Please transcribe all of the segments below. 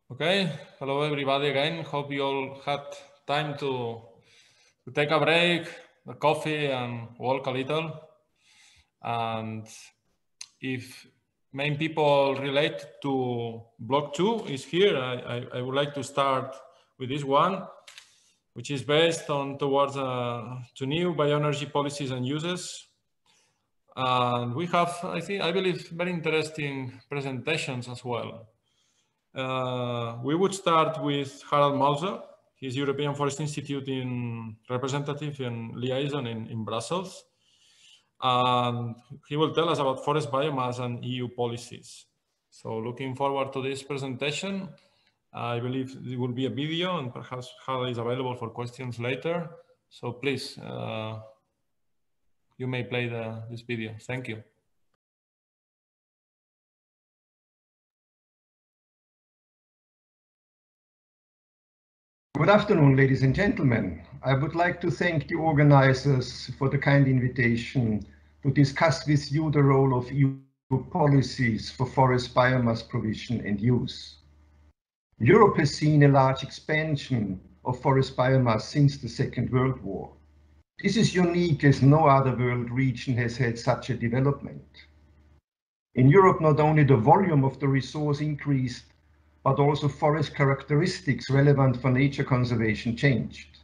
Okay, hello everybody again. Hope you all had time to take a break, a coffee, and walk a little. And if main people relate to block 2 is here, I would like to start with this one, which is based on towards to new bioenergy policies and uses. And we have, I believe, very interesting presentations as well. We would start with Harald Mauser. He's European Forest Institute representative in liaison in Brussels. And he will tell us about forest biomass and EU policies. So looking forward to this presentation. I believe there will be a video and perhaps Harald is available for questions later. So please, you may play this video. Thank you. Good afternoon, ladies and gentlemen. I would like to thank the organizers for the kind invitation to discuss with you the role of EU policies for forest biomass provision and use. Europe has seen a large expansion of forest biomass since the Second World War. This is unique as no other world region has had such a development. In Europe, not only the volume of the resource increased, but also forest characteristics relevant for nature conservation changed.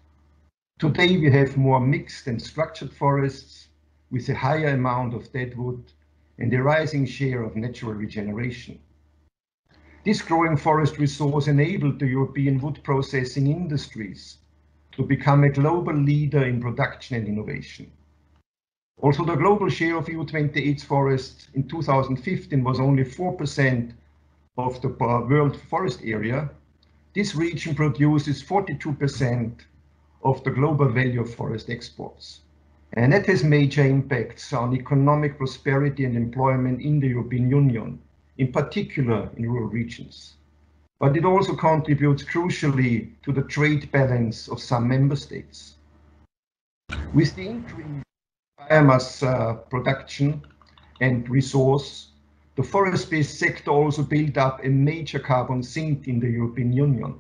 Today we have more mixed and structured forests with a higher amount of deadwood and a rising share of natural regeneration. This growing forest resource enabled the European wood processing industries to become a global leader in production and innovation. Also, the global share of EU28 forests in 2015 was only 4% of the world forest area. This region produces 42% of the global value of forest exports. And that has major impacts on economic prosperity and employment in the European Union, in particular in rural regions. But it also contributes crucially to the trade balance of some member states. With the increased biomass production and resource, the forest-based sector also built up a major carbon sink in the European Union.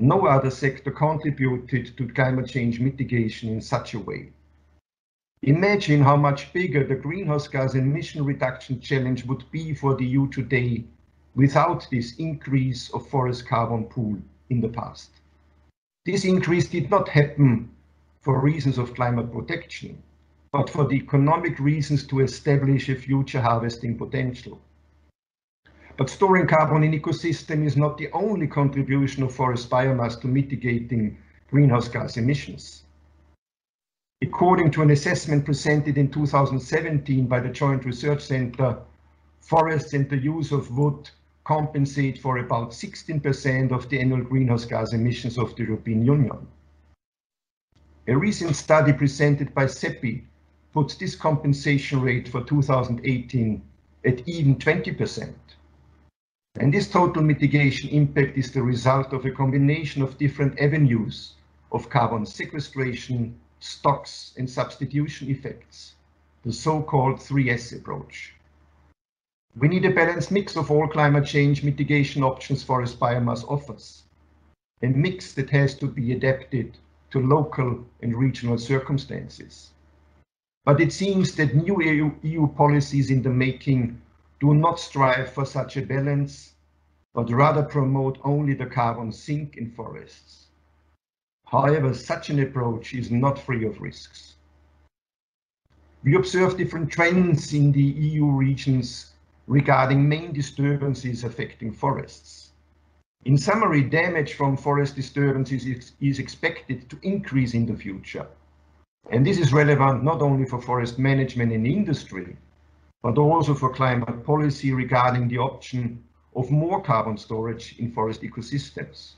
No other sector contributed to climate change mitigation in such a way. Imagine how much bigger the greenhouse gas emission reduction challenge would be for the EU today without this increase of forest carbon pool in the past. This increase did not happen for reasons of climate protection, but for the economic reasons to establish a future harvesting potential. But storing carbon in ecosystem is not the only contribution of forest biomass to mitigating greenhouse gas emissions. According to an assessment presented in 2017 by the Joint Research Center, forests and the use of wood compensate for about 16% of the annual greenhouse gas emissions of the European Union. A recent study presented by CEPI puts this compensation rate for 2018 at even 20%. And this total mitigation impact is the result of a combination of different avenues of carbon sequestration, stocks, and substitution effects, the so-called 3S approach. We need a balanced mix of all climate change mitigation options forest biomass offers, a mix that has to be adapted to local and regional circumstances. But it seems that new EU policies in the making do not strive for such a balance, but rather promote only the carbon sink in forests. However, such an approach is not free of risks. We observe different trends in the EU regions regarding main disturbances affecting forests. In summary, damage from forest disturbances is expected to increase in the future. And this is relevant not only for forest management and industry, but also for climate policy regarding the option of more carbon storage in forest ecosystems.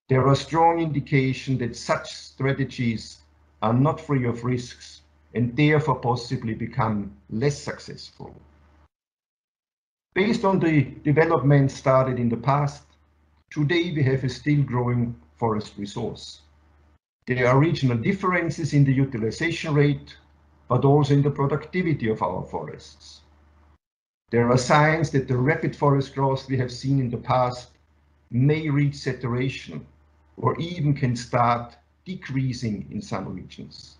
There are strong indications that such strategies are not free of risks and therefore possibly become less successful. Based on the development started in the past, today we have a still growing forest resource. There are regional differences in the utilization rate, but also in the productivity of our forests. There are signs that the rapid forest growth we have seen in the past may reach saturation or even can start decreasing in some regions.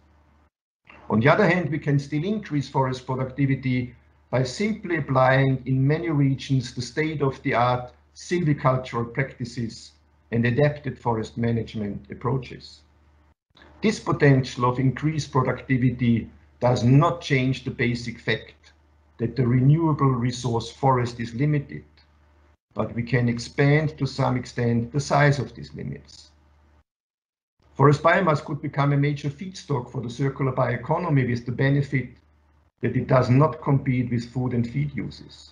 On the other hand, we can still increase forest productivity by simply applying in many regions the state-of-the-art silvicultural practices and adapted forest management approaches. This potential of increased productivity does not change the basic fact that the renewable resource forest is limited, but we can expand to some extent the size of these limits. Forest biomass could become a major feedstock for the circular bioeconomy with the benefit that it does not compete with food and feed uses.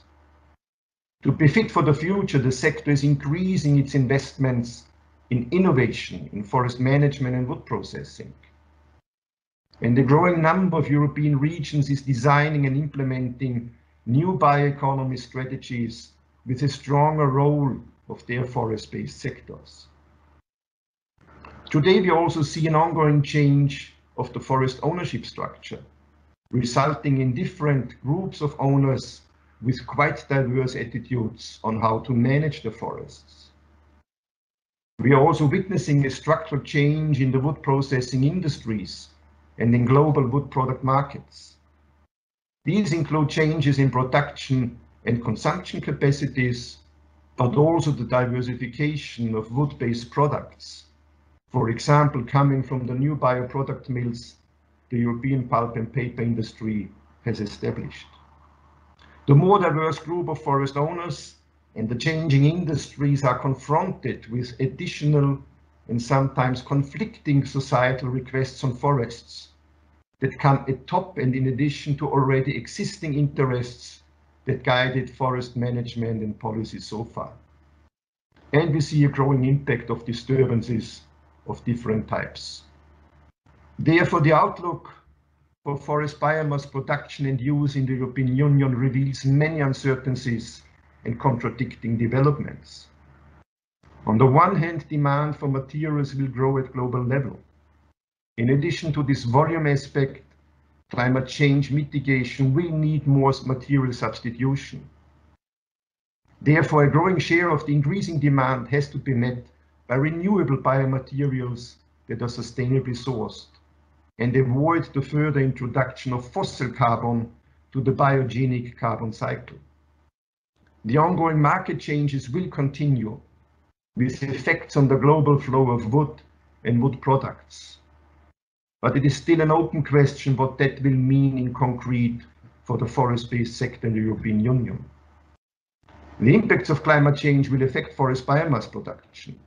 To be fit for the future, the sector is increasing its investments in innovation in forest management and wood processing. And a growing number of European regions is designing and implementing new bioeconomy strategies with a stronger role of their forest-based sectors. Today, we also see an ongoing change of the forest ownership structure, resulting in different groups of owners with quite diverse attitudes on how to manage the forests. We are also witnessing a structural change in the wood processing industries and in global wood product markets. These include changes in production and consumption capacities, but also the diversification of wood-based products. For example, coming from the new bioproduct mills the European pulp and paper industry has established. The more diverse group of forest owners and the changing industries are confronted with additional and sometimes conflicting societal requests on forests that come atop and in addition to already existing interests that guided forest management and policy so far. And we see a growing impact of disturbances of different types. Therefore, the outlook for forest biomass production and use in the European Union reveals many uncertainties and contradicting developments. On the one hand, demand for materials will grow at global level. In addition to this volume aspect, climate change mitigation will need more material substitution. Therefore, a growing share of the increasing demand has to be met by renewable biomaterials that are sustainably sourced and avoid the further introduction of fossil carbon to the biogenic carbon cycle. The ongoing market changes will continue with effects on the global flow of wood and wood products. But it is still an open question what that will mean in concrete for the forest-based sector in the European Union. The impacts of climate change will affect forest biomass production,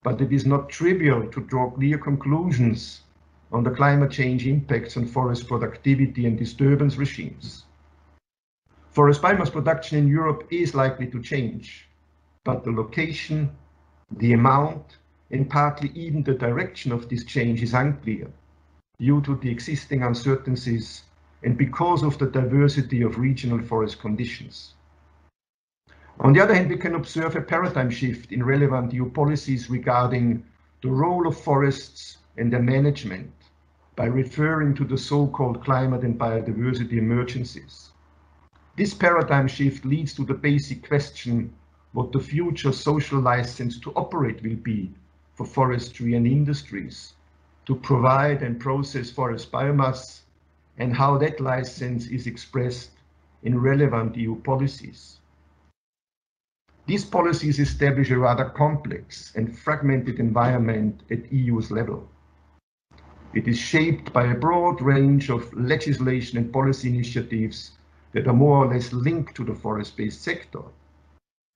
but it is not trivial to draw clear conclusions on the climate change impacts on forest productivity and disturbance regimes. Forest biomass production in Europe is likely to change, but the location, the amount, and partly even the direction of this change is unclear due to the existing uncertainties and because of the diversity of regional forest conditions. On the other hand, we can observe a paradigm shift in relevant EU policies regarding the role of forests and their management by referring to the so-called climate and biodiversity emergencies. This paradigm shift leads to the basic question what the future social license to operate will be for forestry and industries to provide and process forest biomass, and how that license is expressed in relevant EU policies. These policies establish a rather complex and fragmented environment at EU's level. It is shaped by a broad range of legislation and policy initiatives that are more or less linked to the forest-based sector.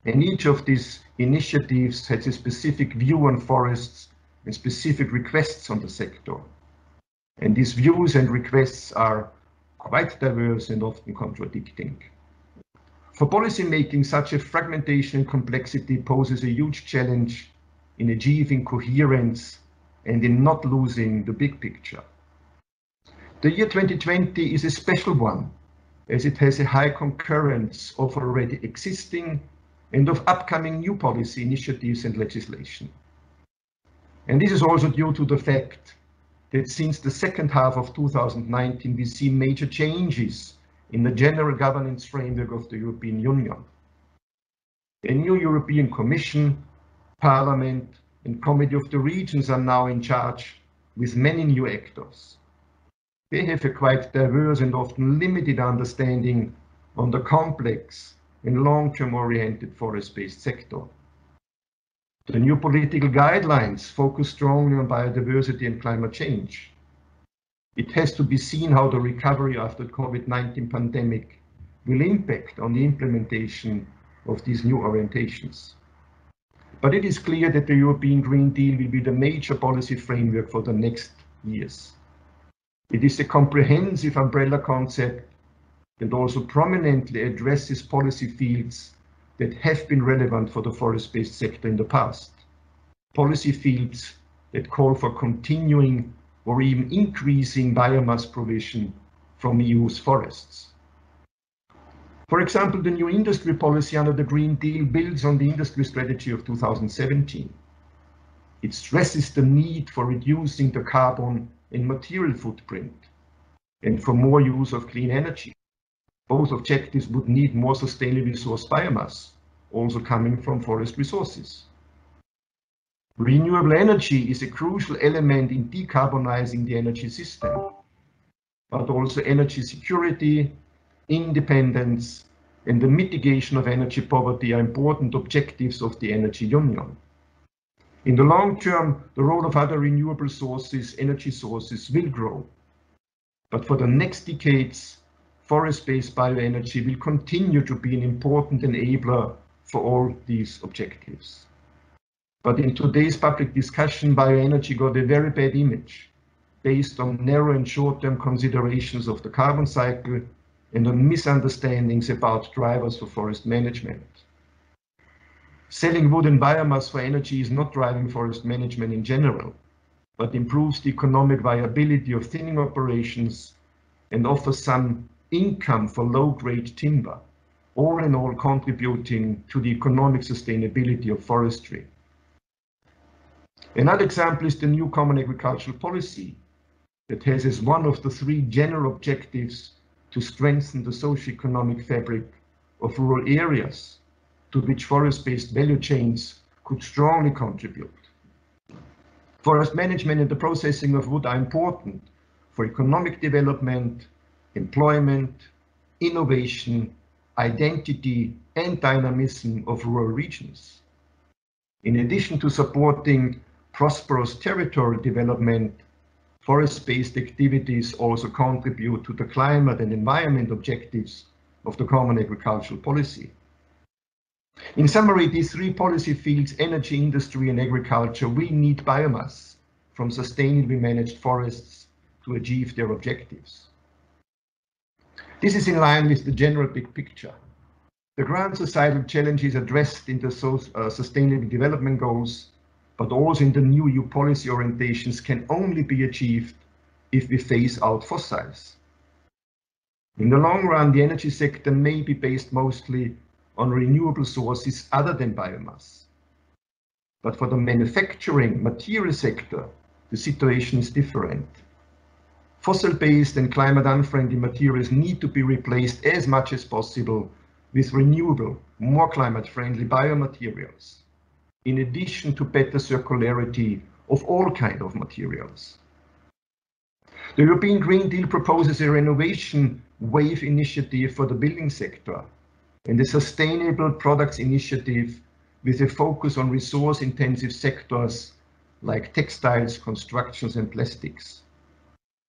And each of these initiatives has a specific view on forests and specific requests on the sector. And these views and requests are quite diverse and often contradicting. For policy making, such a fragmentation and complexity poses a huge challenge in achieving coherence and in not losing the big picture. The year 2020 is a special one, as it has a high concurrence of already existing and of upcoming new policy initiatives and legislation. And this is also due to the fact that since the second half of 2019, we see major changes in the general governance framework of the European Union. A new European Commission, Parliament and Committee of the Regions are now in charge with many new actors. They have a quite diverse and often limited understanding on the complex and long-term oriented forest-based sector. The new political guidelines focus strongly on biodiversity and climate change. It has to be seen how the recovery after the COVID-19 pandemic will impact on the implementation of these new orientations. But it is clear that the European Green Deal will be the major policy framework for the next years. It is a comprehensive umbrella concept and also prominently addresses policy fields that have been relevant for the forest-based sector in the past. Policy fields that call for continuing or even increasing biomass provision from EU's forests. For example, the new industry policy under the Green Deal builds on the industry strategy of 2017. It stresses the need for reducing the carbon and material footprint and for more use of clean energy. Both objectives would need more sustainably sourced biomass, also coming from forest resources. Renewable energy is a crucial element in decarbonizing the energy system, but also energy security, independence, and the mitigation of energy poverty are important objectives of the Energy Union. In the long term, the role of other renewable sources, energy sources, will grow. But for the next decades, forest-based bioenergy will continue to be an important enabler for all these objectives. But in today's public discussion, bioenergy got a very bad image, based on narrow and short-term considerations of the carbon cycle and on misunderstandings about drivers for forest management. Selling wood and biomass for energy is not driving forest management in general, but improves the economic viability of thinning operations and offers some income for low-grade timber, all in all contributing to the economic sustainability of forestry. Another example is the new Common Agricultural Policy that has as one of the three general objectives to strengthen the socio-economic fabric of rural areas to which forest-based value chains could strongly contribute. Forest management and the processing of wood are important for economic development, employment, innovation, identity, and dynamism of rural regions. In addition to supporting prosperous territorial development, forest-based activities also contribute to the climate and environment objectives of the Common Agricultural Policy. In summary, these three policy fields, energy, industry, and agriculture, will need biomass from sustainably managed forests to achieve their objectives. This is in line with the general big picture. The grand societal challenges addressed in the Sustainable Development Goals, but also in the new EU policy orientations, can only be achieved if we phase out fossils. In the long run, the energy sector may be based mostly on renewable sources other than biomass. But for the manufacturing material sector, the situation is different. Fossil-based and climate-unfriendly materials need to be replaced as much as possible with renewable, more climate-friendly biomaterials, in addition to better circularity of all kinds of materials. The European Green Deal proposes a renovation wave initiative for the building sector and a sustainable products initiative with a focus on resource-intensive sectors like textiles, constructions, and plastics.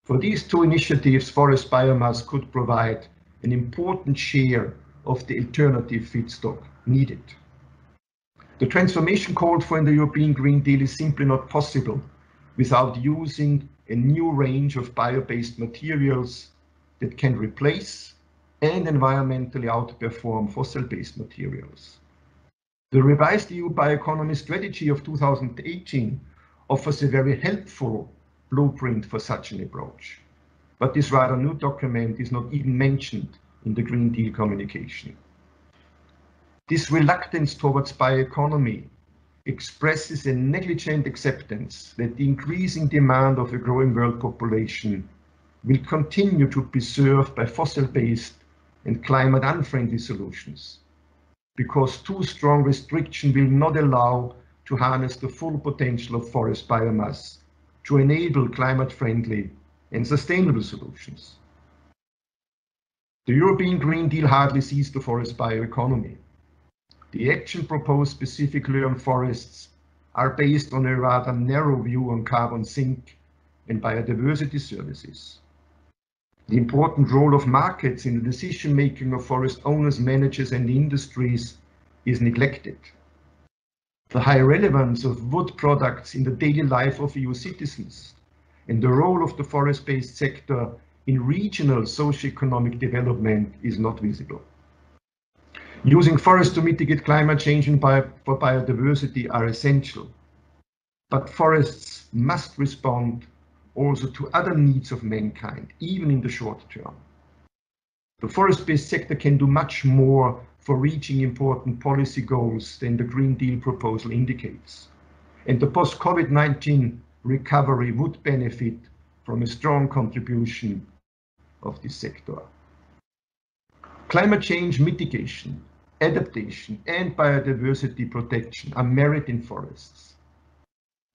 For these two initiatives, forest biomass could provide an important share of the alternative feedstock needed. The transformation called for in the European Green Deal is simply not possible without using a new range of bio-based materials that can replace and environmentally outperform fossil-based materials. The revised EU Bioeconomy Strategy of 2018 offers a very helpful blueprint for such an approach, but this rather new document is not even mentioned in the Green Deal communication. This reluctance towards bioeconomy expresses a negligent acceptance that the increasing demand of a growing world population will continue to be served by fossil-based and climate-unfriendly solutions, because too strong restriction will not allow to harness the full potential of forest biomass to enable climate-friendly and sustainable solutions. The European Green Deal hardly sees the forest bioeconomy. The action proposed specifically on forests are based on a rather narrow view on carbon sink and biodiversity services. The important role of markets in the decision-making of forest owners, managers, and industries is neglected. The high relevance of wood products in the daily life of EU citizens and the role of the forest-based sector in regional socio-economic development is not visible. Using forests to mitigate climate change and for biodiversity are essential, but forests must respond also to other needs of mankind, even in the short term. The forest-based sector can do much more for reaching important policy goals than the Green Deal proposal indicates. And the post-COVID-19 recovery would benefit from a strong contribution of this sector. Climate change mitigation, adaptation, and biodiversity protection are merit in forests.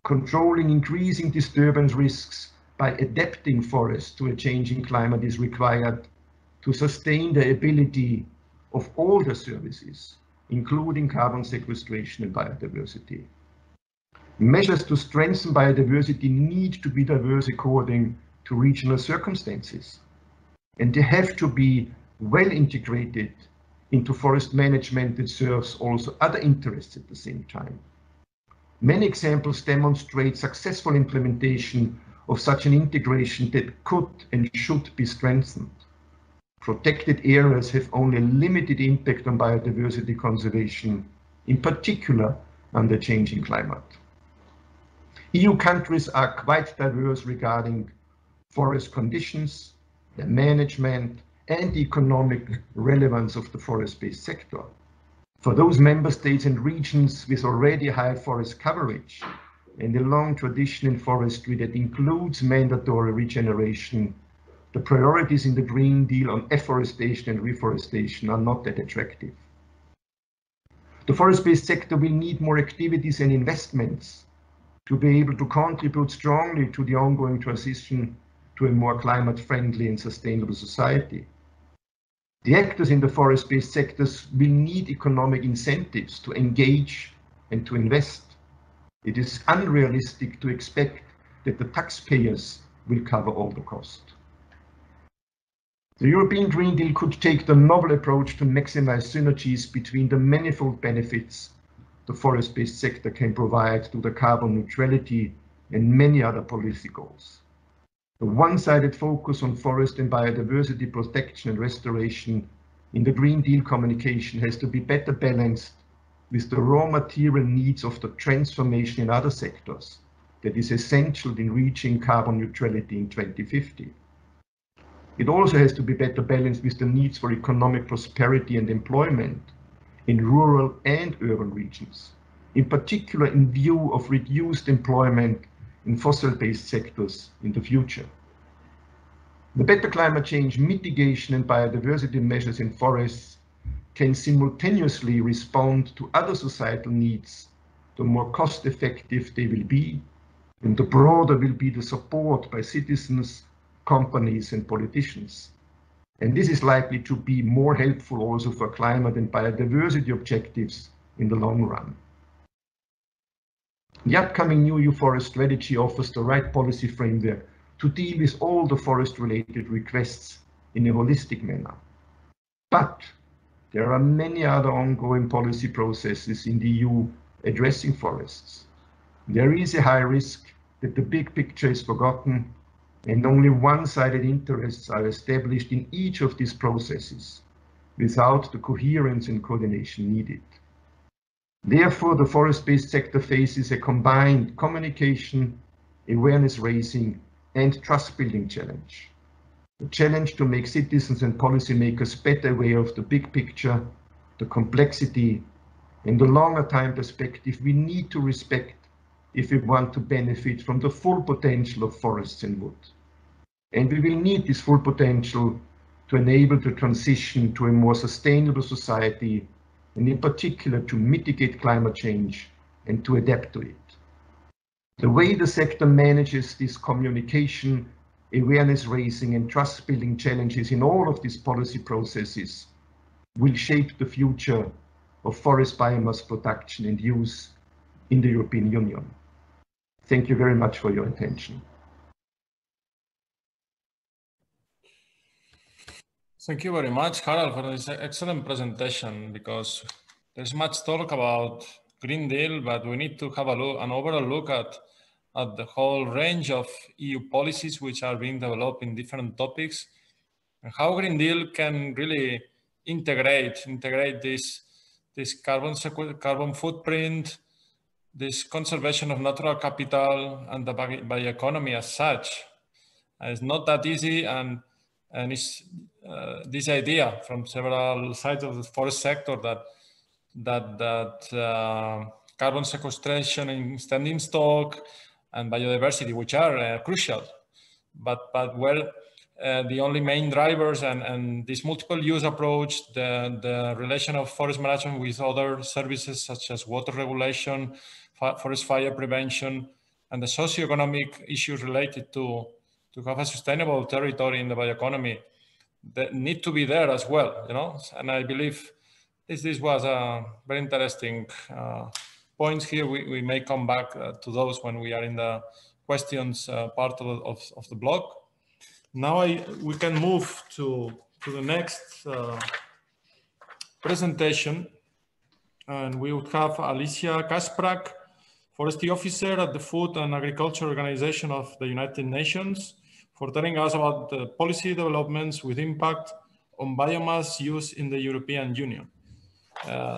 Controlling increasing disturbance risks by adapting forests to a changing climate is required to sustain the ability of all the services, including carbon sequestration and biodiversity. Measures to strengthen biodiversity need to be diverse according to regional circumstances, and they have to be well integrated into forest management that serves also other interests at the same time. Many examples demonstrate successful implementation of such an integration that could and should be strengthened. Protected areas have only a limited impact on biodiversity conservation, in particular under changing climate. EU countries are quite diverse regarding forest conditions, their management, and the economic relevance of the forest-based sector. For those member states and regions with already high forest coverage and a long tradition in forestry that includes mandatory regeneration, the priorities in the Green Deal on afforestation and reforestation are not that attractive. The forest-based sector will need more activities and investments to be able to contribute strongly to the ongoing transition to a more climate-friendly and sustainable society. The actors in the forest-based sectors will need economic incentives to engage and to invest. It is unrealistic to expect that the taxpayers will cover all the cost. The European Green Deal could take the novel approach to maximize synergies between the manifold benefits the forest-based sector can provide to the carbon neutrality and many other policy goals. The one-sided focus on forest and biodiversity protection and restoration in the Green Deal communication has to be better balanced with the raw material needs of the transformation in other sectors that is essential in reaching carbon neutrality in 2050. It also has to be better balanced with the needs for economic prosperity and employment in rural and urban regions, in particular in view of reduced employment in fossil-based sectors in the future. The better climate change mitigation and biodiversity measures in forests can simultaneously respond to other societal needs. The more cost-effective they will be, and the broader will be the support by citizens, companies, and politicians. And this is likely to be more helpful also for climate and biodiversity objectives in the long run. The upcoming new EU forest strategy offers the right policy framework to deal with all the forest-related requests in a holistic manner. But there are many other ongoing policy processes in the EU addressing forests. There is a high risk that the big picture is forgotten and only one-sided interests are established in each of these processes without the coherence and coordination needed. Therefore, the forest-based sector faces a combined communication, awareness-raising, and trust-building challenge. The challenge to make citizens and policymakers better aware of the big picture, the complexity, and the longer time perspective we need to respect if we want to benefit from the full potential of forests and wood. And we will need this full potential to enable the transition to a more sustainable society, and in particular to mitigate climate change and to adapt to it. The way the sector manages this communication, awareness raising and trust building challenges in all of these policy processes will shape the future of forest biomass production and use in the European Union. Thank you very much for your attention. Thank you very much, Harald, for this excellent presentation, because there's much talk about Green Deal, but we need to have an overall look at the whole range of EU policies which are being developed in different topics, and how Green Deal can really integrate this carbon footprint, this conservation of natural capital, and the bioeconomy as such. And it's not that easy, and it's this idea from several sides of the forest sector that carbon sequestration in standing stock and biodiversity, which are crucial, but where the only main drivers and this multiple use approach, the relation of forest management with other services such as water regulation, forest fire prevention, and the socioeconomic issues related to have a sustainable territory in the bioeconomy that need to be there as well, you know. And I believe this was a very interesting points here. We may come back to those when we are in the questions part of the blog. Now we can move to the next presentation, and we would have Alicia Kasprak, Forestry Officer at the Food and Agriculture Organization of the United Nations, for telling us about the policy developments with impact on biomass use in the European Union.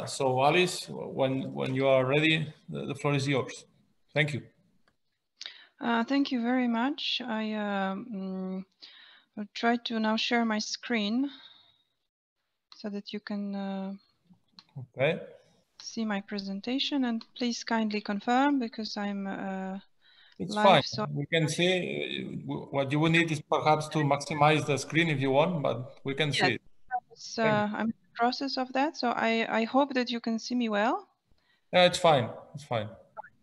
So Alice, when you are ready, the floor is yours. Thank you. Thank you very much. I'll try to now share my screen so that you can okay. see my presentation, and please kindly confirm because I'm it's live, fine. so we can see. What you will need is perhaps to maximize the screen if you want, but we can see it. I'm in the process of that, so I hope that you can see me well. Yeah, it's fine. It's fine.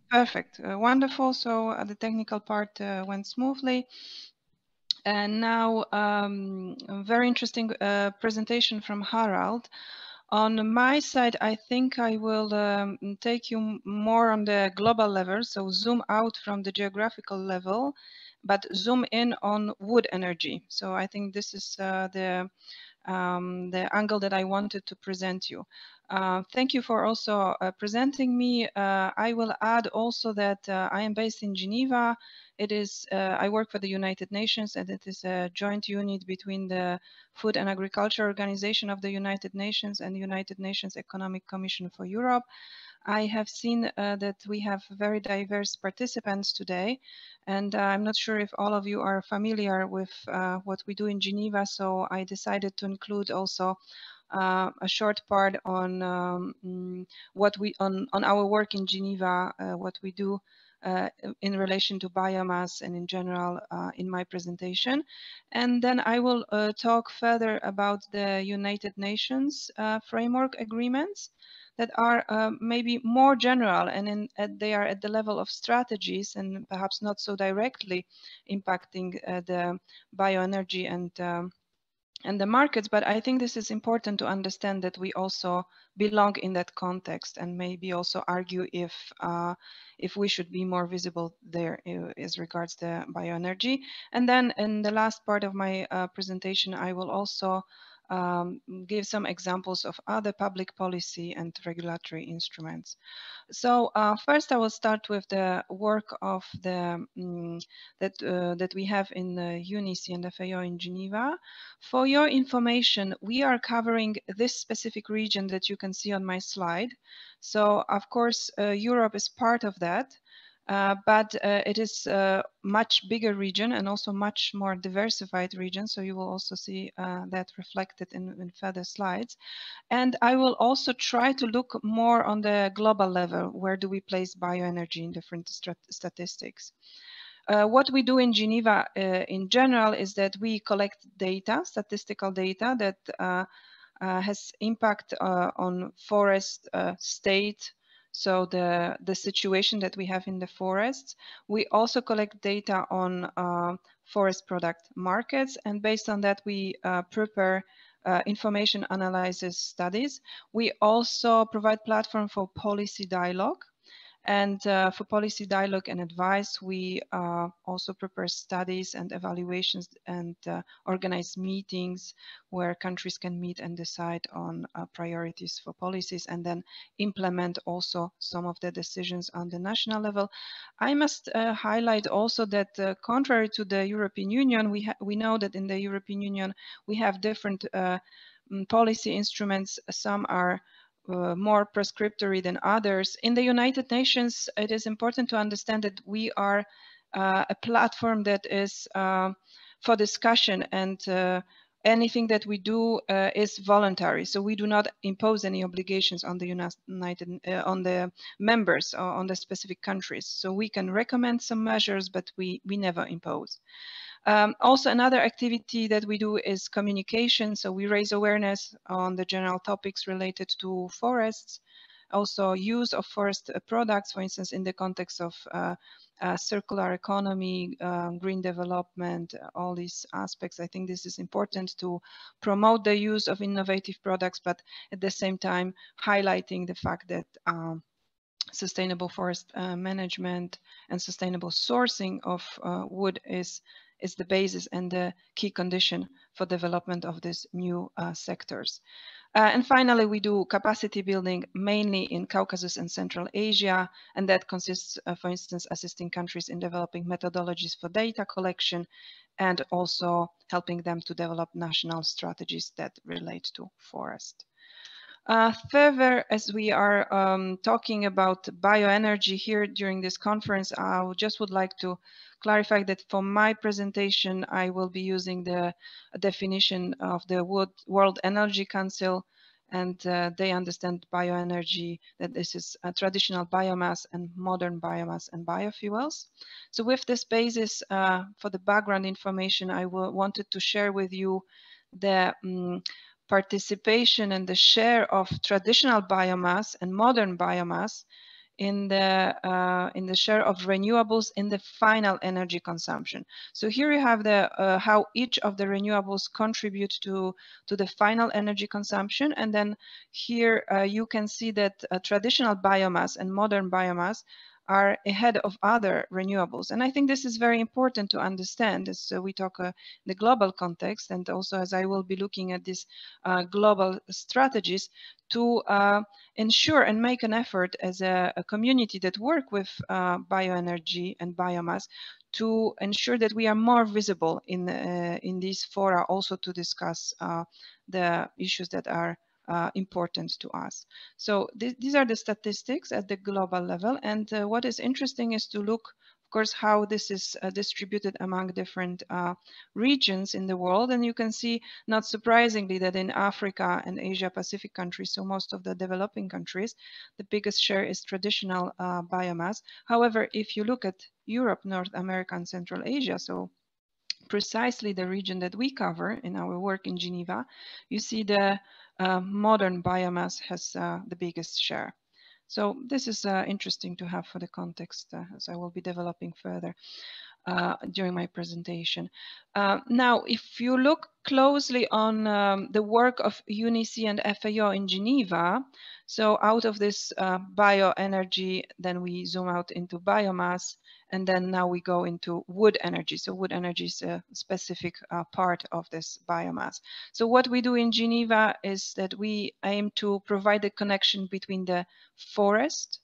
Perfect. Wonderful. So the technical part went smoothly. And now a very interesting presentation from Harald. On my side, I think I will take you more on the global level, so zoom out from the geographical level, but zoom in on wood energy. So I think this is the angle that I wanted to present you. Thank you for also presenting me. I will add also that I am based in Geneva. It is, I work for the United Nations, and it is a joint unit between the Food and Agriculture Organization of the United Nations and the United Nations Economic Commission for Europe. I have seen that we have very diverse participants today, and I'm not sure if all of you are familiar with what we do in Geneva, so I decided to include also a short part on what we on our work in Geneva, what we do in relation to biomass and in general in my presentation. And then I will talk further about the United Nations framework agreements that are maybe more general, and they are at the level of strategies and perhaps not so directly impacting the bioenergy and the markets. But I think this is important to understand that we also belong in that context, and maybe also argue if we should be more visible there as regards the bioenergy. And then in the last part of my presentation, I will also give some examples of other public policy and regulatory instruments. So first, I will start with the work of the that we have in UNICE and FAO in Geneva. For your information, we are covering this specific region that you can see on my slide. So of course, Europe is part of that. But it is a much bigger region and also much more diversified region. So you will also see that reflected in further slides. And I will also try to look more on the global level. Where do we place bioenergy in different statistics? What we do in Geneva in general is that we collect data, statistical data that has impact on forest, state, so the situation that we have in the forests. We also collect data on forest product markets, and based on that we prepare information analysis studies. We also provide platform for policy dialogue. And for policy dialogue and advice, we also prepare studies and evaluations and organize meetings where countries can meet and decide on priorities for policies and then implement also some of the decisions on the national level. I must highlight also that contrary to the European Union, we know that in the European Union we have different policy instruments. Some are more prescriptory than others. In the United Nations, it is important to understand that we are a platform that is for discussion, and anything that we do is voluntary. So we do not impose any obligations on the on the members or on the specific countries. So we can recommend some measures, but we never impose. Also, another activity that we do is communication. So we raise awareness on the general topics related to forests, also use of forest products, for instance, in the context of circular economy, green development, all these aspects. I think this is important to promote the use of innovative products, but at the same time highlighting the fact that sustainable forest management and sustainable sourcing of wood is the basis and the key condition for development of these new sectors. And finally, we do capacity building mainly in Caucasus and Central Asia, and that consists, for instance, assisting countries in developing methodologies for data collection and also helping them to develop national strategies that relate to forest. Further, as we are talking about bioenergy here during this conference, I just would like to clarify that for my presentation, I will be using the definition of the World Energy Council, and they understand bioenergy, that this is a traditional biomass and modern biomass and biofuels. So with this basis for the background information, I wanted to share with you the participation and the share of traditional biomass and modern biomass in the share of renewables in the final energy consumption. So here you have the how each of the renewables contribute to the final energy consumption, and then here you can see that traditional biomass and modern biomass are ahead of other renewables. And I think this is very important to understand as we talk the global context, and also as I will be looking at these global strategies to ensure and make an effort as a community that work with bioenergy and biomass to ensure that we are more visible in these fora, also to discuss the issues that are important to us. So these are the statistics at the global level, and what is interesting is to look, of course, how this is distributed among different regions in the world. And you can see, not surprisingly, that in Africa and Asia Pacific countries, so most of the developing countries, the biggest share is traditional biomass. However, if you look at Europe, North America, and Central Asia, so precisely the region that we cover in our work in Geneva, you see the modern biomass has the biggest share. So this is interesting to have for the context as I will be developing further during my presentation. Now, if you look closely on the work of UNECE and FAO in Geneva, so out of this bioenergy, then we zoom out into biomass, and then now we go into wood energy. So wood energy is a specific part of this biomass. So what we do in Geneva is that we aim to provide a connection between the forest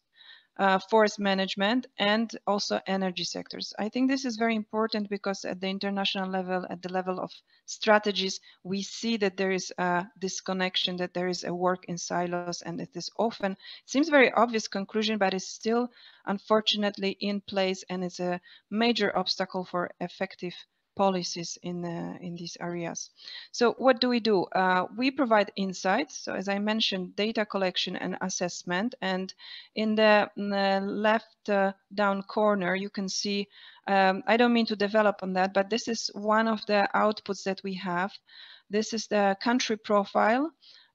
management and also energy sectors. I think this is very important because at the international level, at the level of strategies, we see that there is a disconnection, that there is a work in silos, and it is often, it seems very obvious conclusion, but it's still unfortunately in place, and it's a major obstacle for effective policies in these areas. So what do? We provide insights. So as I mentioned, data collection and assessment. And in the left down corner, you can see, I don't mean to develop on that, but this is one of the outputs that we have. This is the country profile.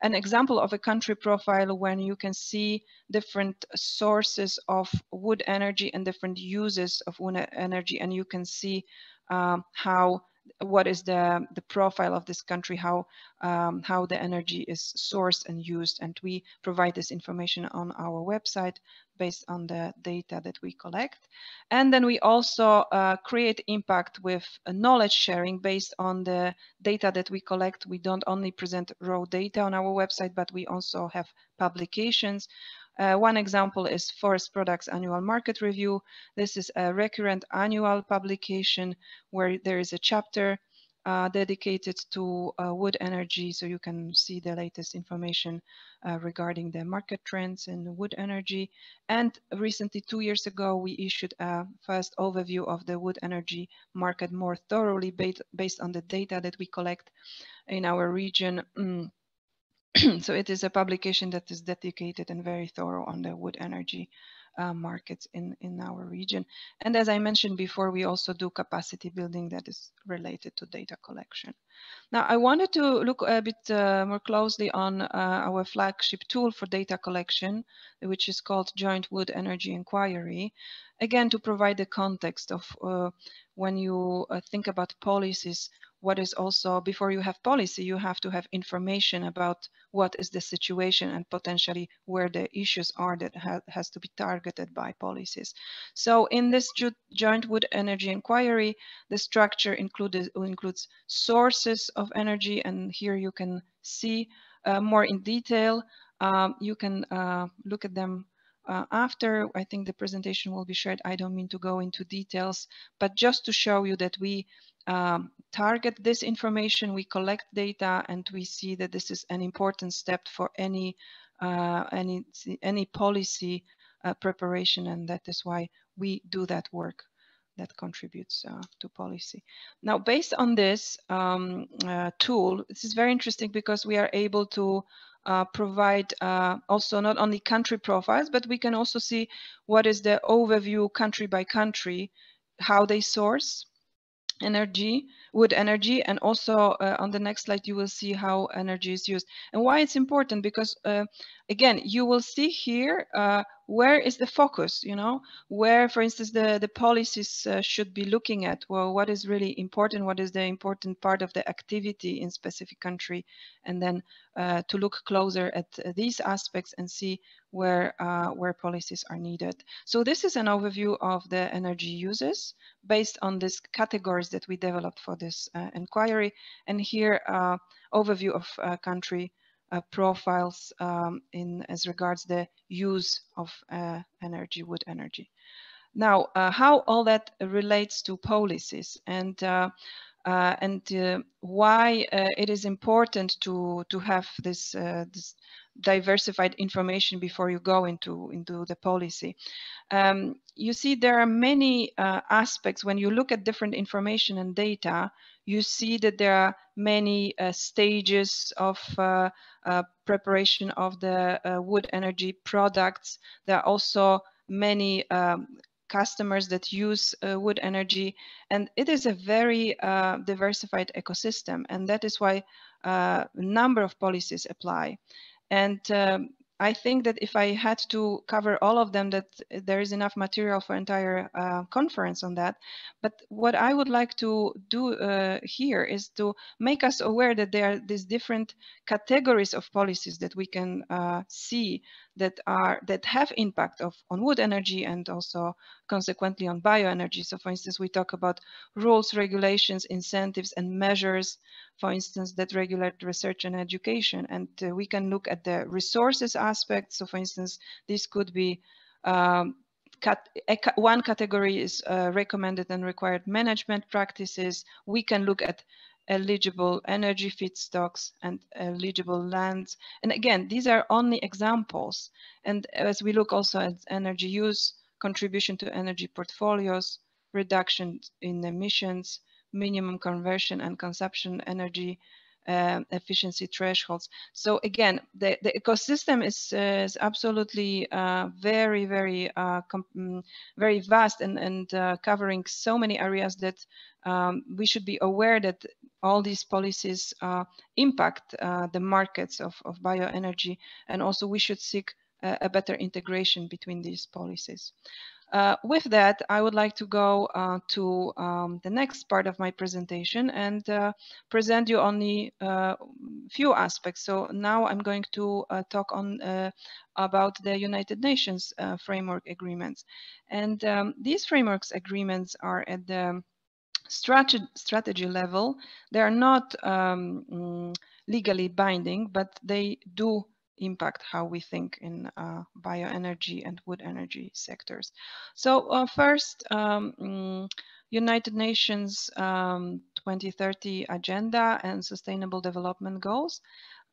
an example of a country profile when you can see different sources of wood energy and different uses of wood energy, and you can see what is the profile of this country, how the energy is sourced and used. And we provide this information on our website based on the data that we collect. And then we also create impact with knowledge sharing based on the data that we collect. We don't only present raw data on our website, but we also have publications. One example is Forest Products Annual Market Review. This is a recurrent annual publication where there is a chapter dedicated to wood energy, so you can see the latest information regarding the market trends in wood energy. And recently, 2 years ago, we issued a first overview of the wood energy market more thoroughly based on the data that we collect in our region. So it is a publication that is dedicated and very thorough on the wood energy markets in our region. And as I mentioned before, we also do capacity building that is related to data collection. Now, I wanted to look a bit more closely on our flagship tool for data collection, which is called Joint Wood Energy Inquiry. Again, to provide the context of when you think about policies, what is also, before you have policy, you have to have information about what is the situation and potentially where the issues are that has to be targeted by policies. So in this Joint Wood Energy Inquiry, the structure includes sources of energy, and here you can see more in detail. You can look at them after. I think the presentation will be shared. I don't mean to go into details, but just to show you that we target this information, we collect data, and we see that this is an important step for any policy preparation, and that is why we do that work that contributes to policy. Now, based on this tool, this is very interesting because we are able to provide also not only country profiles, but we can also see what is the overview country by country, how they source energy, wood energy, and also on the next slide you will see how energy is used. And why it's important, because again, you will see here where is the focus, you know, where, for instance, the policies should be looking at. Well, what is really important, what is the important part of the activity in specific country, and then to look closer at these aspects and see where policies are needed. So this is an overview of the energy uses based on these categories that we developed for this inquiry. And here, overview of country profiles as regards the use of energy, wood energy. Now, how all that relates to policies, and why it is important to have this diversified information before you go into the policy. You see, there are many aspects. When you look at different information and data, you see that there are many stages of preparation of the wood energy products. There are also many customers that use wood energy, and it is a very diversified ecosystem, and that is why a number of policies apply. And I think that if I had to cover all of them, that there is enough material for entire conference on that. But what I would like to do here is to make us aware that there are these different categories of policies that we can see that have impact on wood energy and also consequently on bioenergy. So for instance, we talk about rules, regulations, incentives, and measures, for instance, that regulate research and education. And we can look at the resources aspect. So for instance, this could be one category is recommended and required management practices. We can look at eligible energy feedstocks and eligible lands. And again, these are only examples. And as we look also at energy use, contribution to energy portfolios, reduction in emissions, minimum conversion and consumption energy, efficiency thresholds. So again, the ecosystem is absolutely very, very, very vast and covering so many areas that we should be aware that all these policies impact the markets of bioenergy, and also we should seek a better integration between these policies. With that, I would like to go to the next part of my presentation and present you only a few aspects. So now I'm going to talk on about the United Nations framework agreements. And these frameworks agreements are at the strategy level. They are not legally binding, but they do impact how we think in bioenergy and wood energy sectors. So first, United Nations 2030 Agenda and Sustainable Development Goals.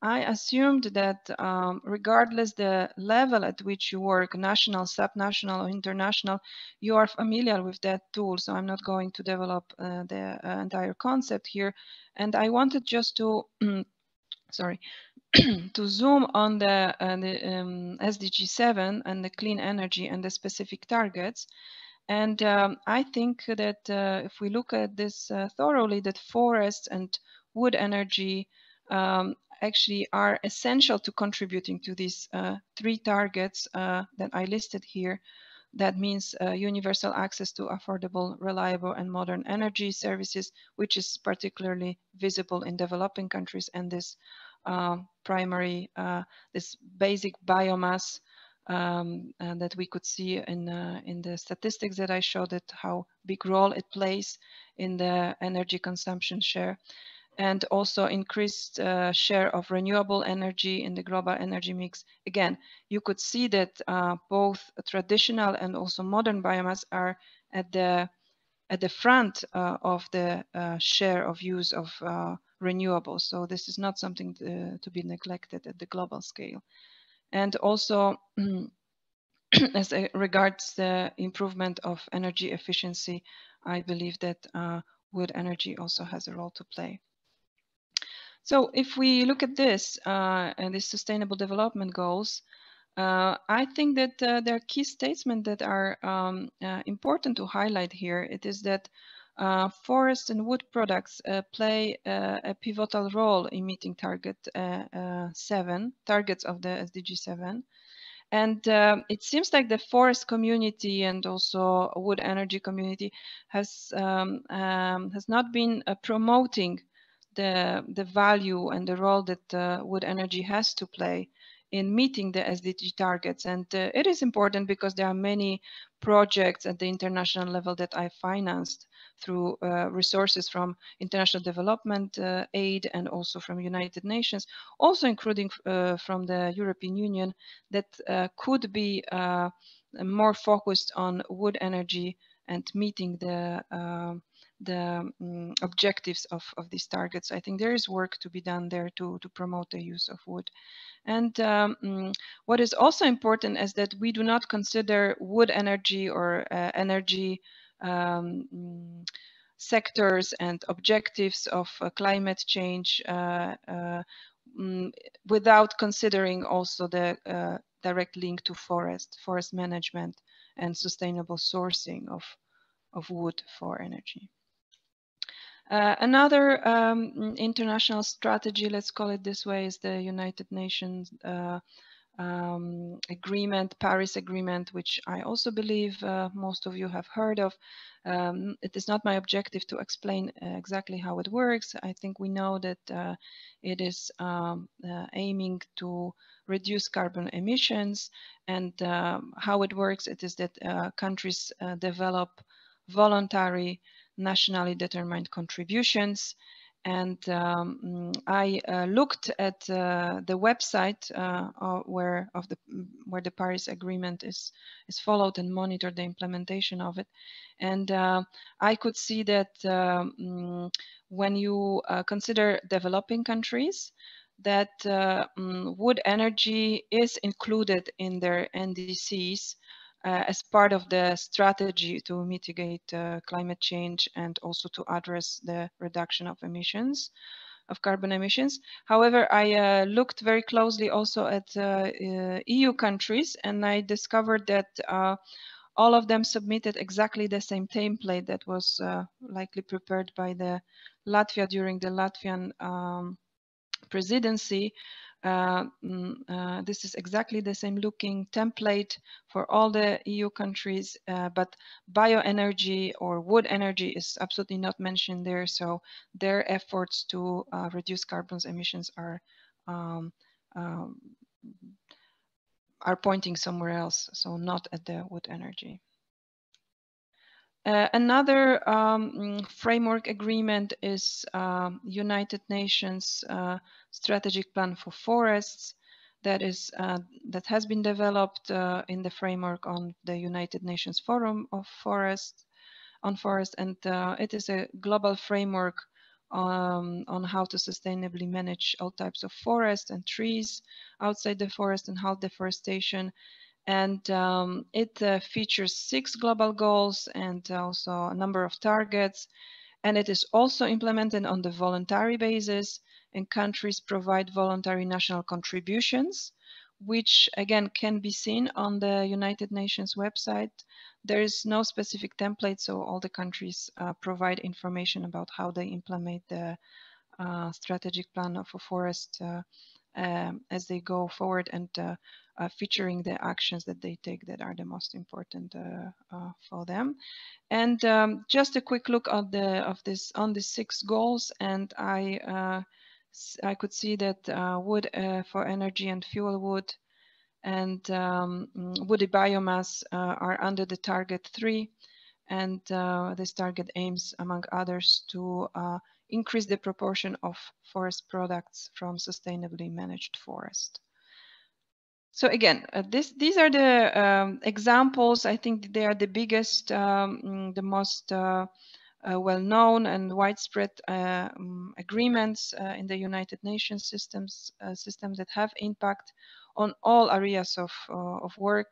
I assumed that regardless the level at which you work, national, subnational, or international, you are familiar with that tool. So I'm not going to develop the entire concept here. And I wanted just to, sorry, to zoom on the SDG 7 and the clean energy and the specific targets. And I think that if we look at this thoroughly, that forests and wood energy actually are essential to contributing to these three targets that I listed here. That means universal access to affordable, reliable, and modern energy services, which is particularly visible in developing countries, and this primary, this basic biomass and that we could see in the statistics that I showed, that how big role it plays in the energy consumption share, and also increased share of renewable energy in the global energy mix. Again, you could see that both traditional and also modern biomass are at the front of the share of use of renewables. So this is not something to be neglected at the global scale. And also, as regards the improvement of energy efficiency, I believe that wood energy also has a role to play. So if we look at this and the Sustainable Development Goals, I think that there are key statements that are important to highlight here. It is that forest and wood products play a pivotal role in meeting targets of the SDG 7. And it seems like the forest community and also wood energy community has not been promoting the value and the role that wood energy has to play in meeting the SDG targets. And it is important because there are many projects at the international level that I financed through resources from international development aid and also from United Nations, also including from the European Union, that could be more focused on wood energy and meeting the objectives of these targets. I think there is work to be done there to promote the use of wood. And what is also important is that we do not consider wood energy or energy sectors and objectives of climate change without considering also the direct link to forest management and sustainable sourcing of wood for energy. Another international strategy, let's call it this way, is the United Nations agreement, Paris Agreement, which I also believe most of you have heard of. It is not my objective to explain exactly how it works. I think we know that it is aiming to reduce carbon emissions, and how it works, it is that countries develop voluntary nationally determined contributions. And I looked at the website where the Paris Agreement is followed and monitored the implementation of it. And I could see that when you consider developing countries, that wood energy is included in their NDCs as part of the strategy to mitigate climate change and also to address the reduction of emissions. carbon emissions. However, I looked very closely also at EU countries, and I discovered that all of them submitted exactly the same template that was likely prepared by the Latvia during the Latvian presidency. This is exactly the same looking template for all the EU countries, but bioenergy or wood energy is absolutely not mentioned there. So their efforts to reduce carbon emissions are pointing somewhere else, so not at the wood energy. Another framework agreement is United Nations Strategic Plan for Forests that has been developed in the framework on the United Nations Forum of Forest, and it is a global framework on how to sustainably manage all types of forests and trees outside the forest and halt deforestation. And it features 6 global goals and also a number of targets. And it is also implemented on the voluntary basis, and countries provide voluntary national contributions, which again can be seen on the United Nations website. There is no specific template, so all the countries provide information about how they implement the strategic plan for forest as they go forward, and featuring the actions that they take that are the most important for them. And just a quick look at on the 6 goals, and I could see that wood for energy and fuel wood and woody biomass are under the target 3, and this target aims, among others, to increase the proportion of forest products from sustainably managed forest. So again, these are the examples. I think they are the biggest, the most well-known and widespread agreements in the United Nations systems that have impact on all areas of work.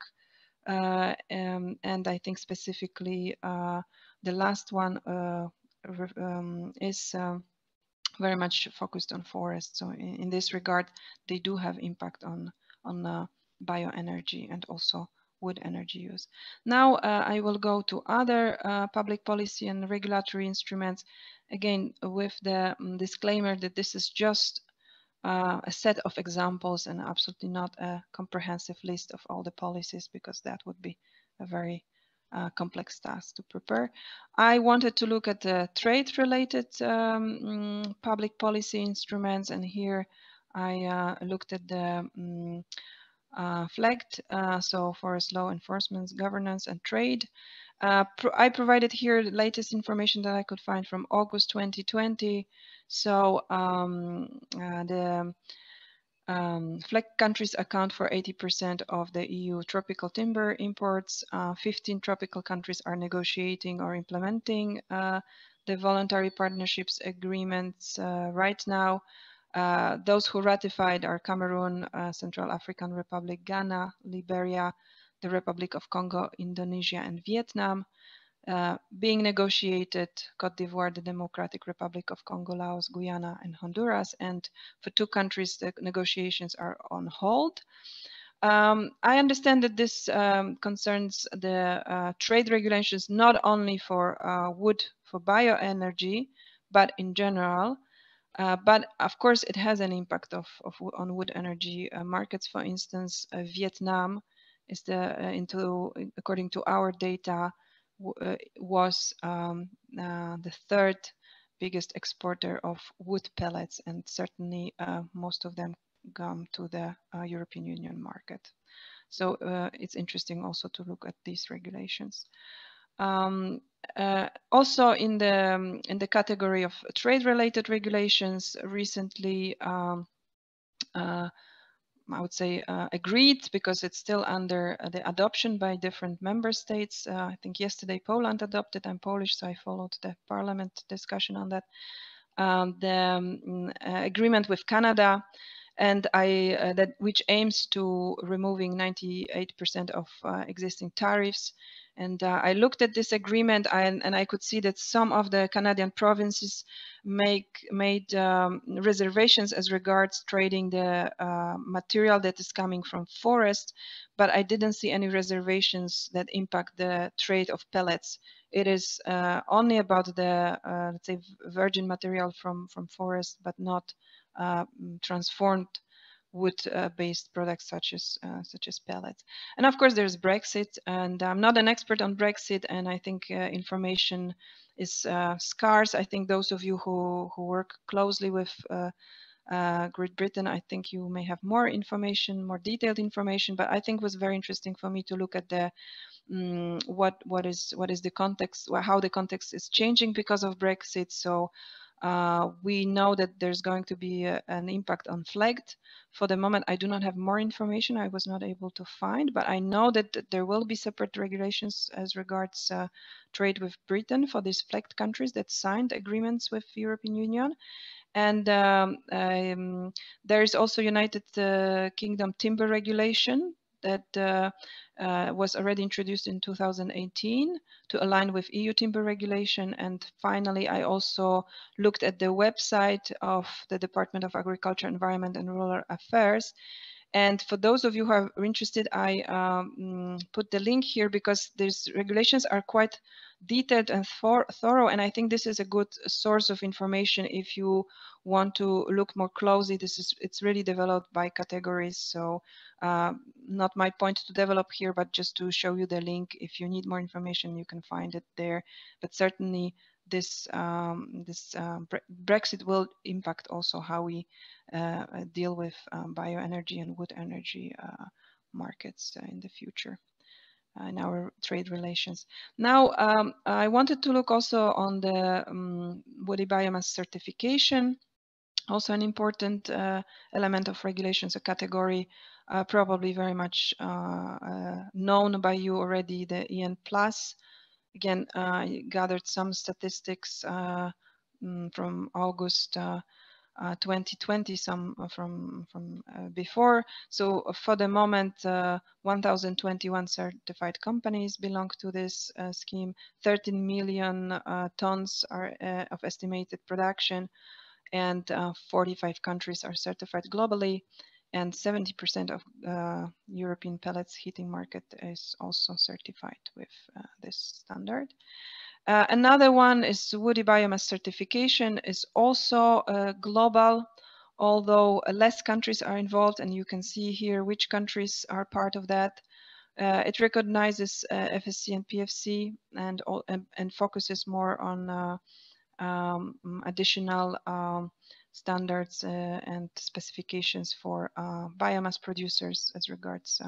And I think specifically the last one is very much focused on forests. So in this regard, they do have impact on bioenergy and also wood energy use. Now I will go to other public policy and regulatory instruments, again with the disclaimer that this is just a set of examples and absolutely not a comprehensive list of all the policies, because that would be a very complex task to prepare. I wanted to look at the trade-related public policy instruments, and here I looked at the FLEGT, so Forest Law Enforcement, Governance and Trade. I provided here the latest information that I could find from August 2020. So the FLEGT countries account for 80% of the EU tropical timber imports. 15 tropical countries are negotiating or implementing the voluntary partnerships agreements right now. Those who ratified are Cameroon, Central African Republic, Ghana, Liberia, the Republic of Congo, Indonesia, and Vietnam. Being negotiated, Cote d'Ivoire, the Democratic Republic of Congo, Laos, Guyana, and Honduras. And for 2 countries, the negotiations are on hold. I understand that this concerns the trade regulations not only for wood for bioenergy, but in general. But of course, it has an impact on wood energy markets. For instance, Vietnam is according to our data, was the 3rd biggest exporter of wood pellets, and certainly most of them come to the European Union market. So it's interesting also to look at these regulations. Also in the category of trade-related regulations, recently I would say agreed, because it's still under the adoption by different member states. I think yesterday Poland adopted. I'm Polish, so I followed the parliament discussion on that. The agreement with Canada, and which aims to removing 98% of existing tariffs And I looked at this agreement and I could see that some of the Canadian provinces made reservations as regards trading the material that is coming from forest, but I didn't see any reservations that impact the trade of pellets. It is only about the, let's say, virgin material from forest, but not transformed wood-based products such as pellets. And of course, there's Brexit, and I'm not an expert on Brexit, and I think information is scarce. I think those of you who work closely with Great Britain, I think you may have more information, more detailed information. But I think it was very interesting for me to look at the what is the context, how the context is changing because of Brexit. So we know that there's going to be an impact on FLEGT. For the moment, I do not have more information. I was not able to find, but I know that there will be separate regulations as regards trade with Britain for these FLEGT countries that signed agreements with the European Union. And there is also United Kingdom timber regulation that was already introduced in 2018 to align with EU timber regulation. And finally, I also looked at the website of the Department of Agriculture, Environment and Rural Affairs. And for those of you who are interested, I put the link here because these regulations are quite detailed and thorough. And I think this is a good source of information if you want to look more closely. It's really developed by categories. So not my point to develop here, but just to show you the link. If you need more information, you can find it there. But certainly this Brexit will impact also how we deal with bioenergy and wood energy markets in the future in our trade relations. Now, I wanted to look also on the woody biomass certification, also an important element of regulations, a category probably very much known by you already, the EN+. Again, I gathered some statistics from August 2020, some from before. So for the moment, 1,021 certified companies belong to this scheme. 13 million tons are of estimated production, and 45 countries are certified globally, and 70% of European pellets heating market is also certified with this standard. Another one is woody biomass certification, is also global, although less countries are involved, and you can see here which countries are part of that. It recognizes FSC and PFC and focuses more on additional standards and specifications for biomass producers as regards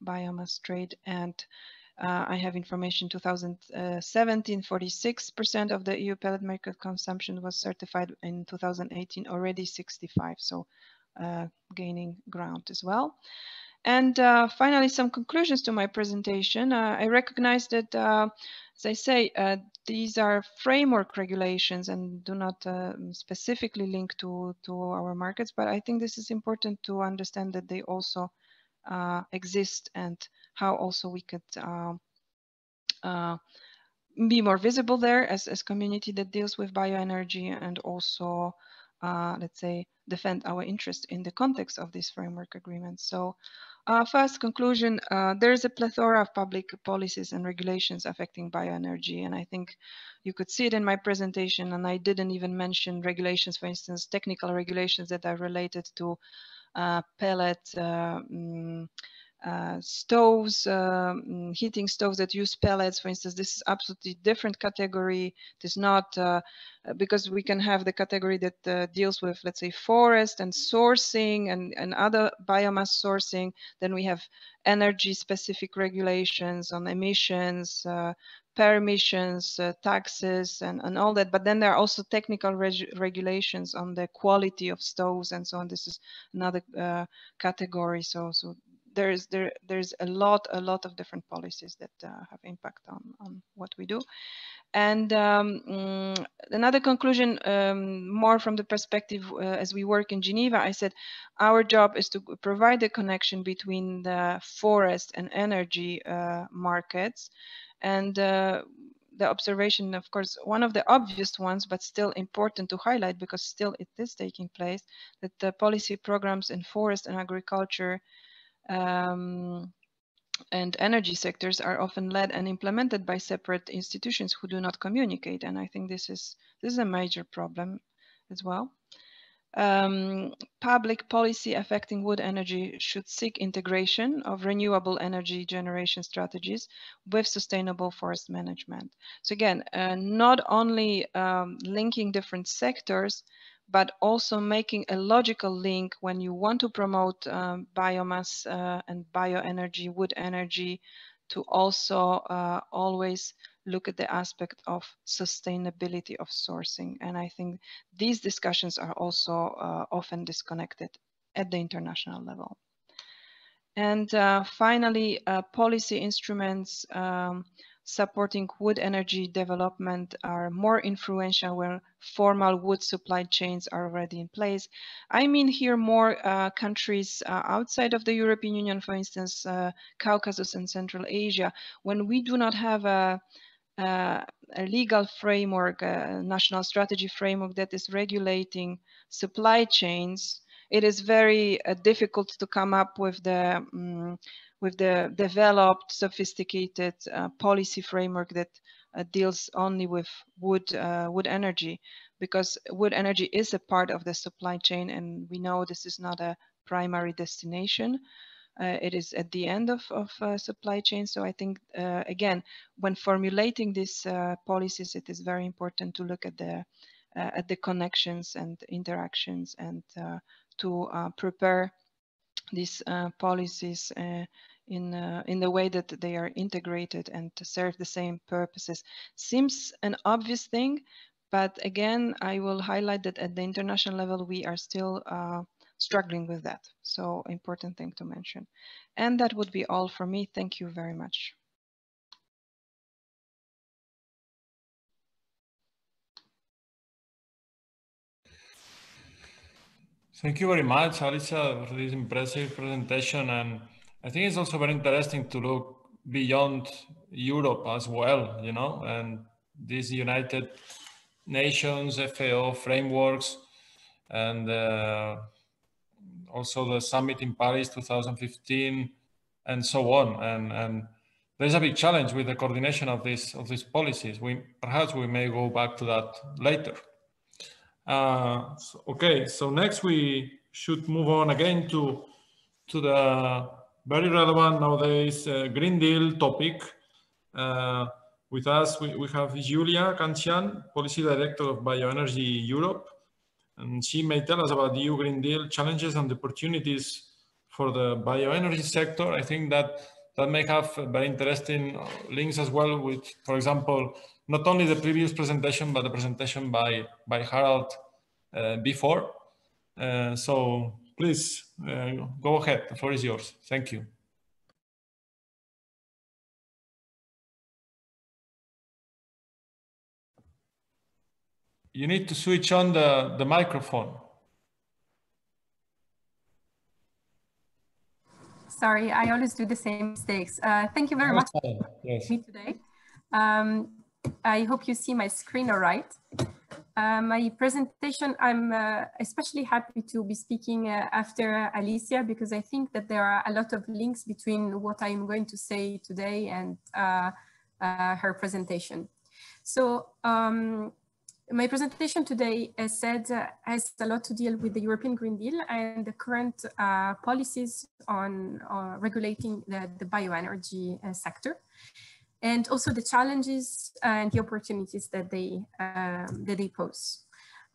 biomass trade. And I have information 2017, 46% of the EU pellet market consumption was certified. In 2018, already 65, so gaining ground as well. And finally, some conclusions to my presentation. I recognize that, as I say, these are framework regulations and do not specifically link to our markets, but I think this is important to understand that they also exist and how also we could be more visible there as community that deals with bioenergy, and also, let's say, defend our interest in the context of these framework agreements. So first conclusion, there is a plethora of public policies and regulations affecting bioenergy, and I think you could see it in my presentation, and I didn't even mention regulations, for instance, technical regulations that are related to pellet stoves, heating stoves that use pellets, for instance. This is absolutely different category. It is not because we can have the category that deals with, let's say, forest and sourcing and other biomass sourcing. Then we have energy specific regulations on emissions, permissions, taxes, and all that. But then there are also technical regulations on the quality of stoves and so on. This is another category. So there's a lot of different policies that have impact on what we do. And another conclusion, more from the perspective as we work in Geneva, I said our job is to provide a connection between the forest and energy markets. And the observation, of course, one of the obvious ones, but still important to highlight because still it is taking place, that the policy programs in forest and agriculture and energy sectors are often led and implemented by separate institutions who do not communicate. And I think this is a major problem as well. Public policy affecting wood energy should seek integration of renewable energy generation strategies with sustainable forest management. So again, not only linking different sectors, but also making a logical link when you want to promote biomass and bioenergy, wood energy, to also always look at the aspect of sustainability of sourcing. And I think these discussions are also often disconnected at the international level. And finally, policy instruments supporting wood energy development are more influential where formal wood supply chains are already in place. I mean here more countries outside of the European Union, for instance, Caucasus and Central Asia, when we do not have a legal framework, a national strategy framework that is regulating supply chains. It is very difficult to come up with the developed, sophisticated policy framework that deals only with wood energy, because wood energy is a part of the supply chain, and we know this is not a primary destination. It is at the end of supply chain. So I think, again, when formulating these policies, it is very important to look at the connections and interactions, and to prepare these policies in the way that they are integrated and to serve the same purposes. Seems an obvious thing, but again, I will highlight that at the international level, we are still struggling with that. So important thing to mention. And that would be all for me. Thank you very much. Thank you very much, Alicia, for this impressive presentation. And I think it's also very interesting to look beyond Europe as well, you know, and these United Nations, FAO frameworks, and also the summit in Paris 2015, and so on. And there's a big challenge with the coordination of these policies. Perhaps we may go back to that later. Okay, so next we should move on again to the very relevant nowadays Green Deal topic. With us, we have Julia Kantian, Policy Director of Bioenergy Europe, and she may tell us about the EU Green Deal challenges and opportunities for the bioenergy sector. I think that may have very interesting links as well with, for example, not only the previous presentation, but the presentation by Harald before. So please go ahead, the floor is yours. Thank you. You need to switch on the microphone. Sorry, I always do the same mistakes. Thank you very much for me today. I hope you see my screen all right. My presentation, I'm especially happy to be speaking after Alicia, because I think that there are a lot of links between what I'm going to say today and her presentation. So my presentation today, as said, has a lot to deal with the European Green Deal and the current policies on regulating the bioenergy sector, and also the challenges and the opportunities that they pose.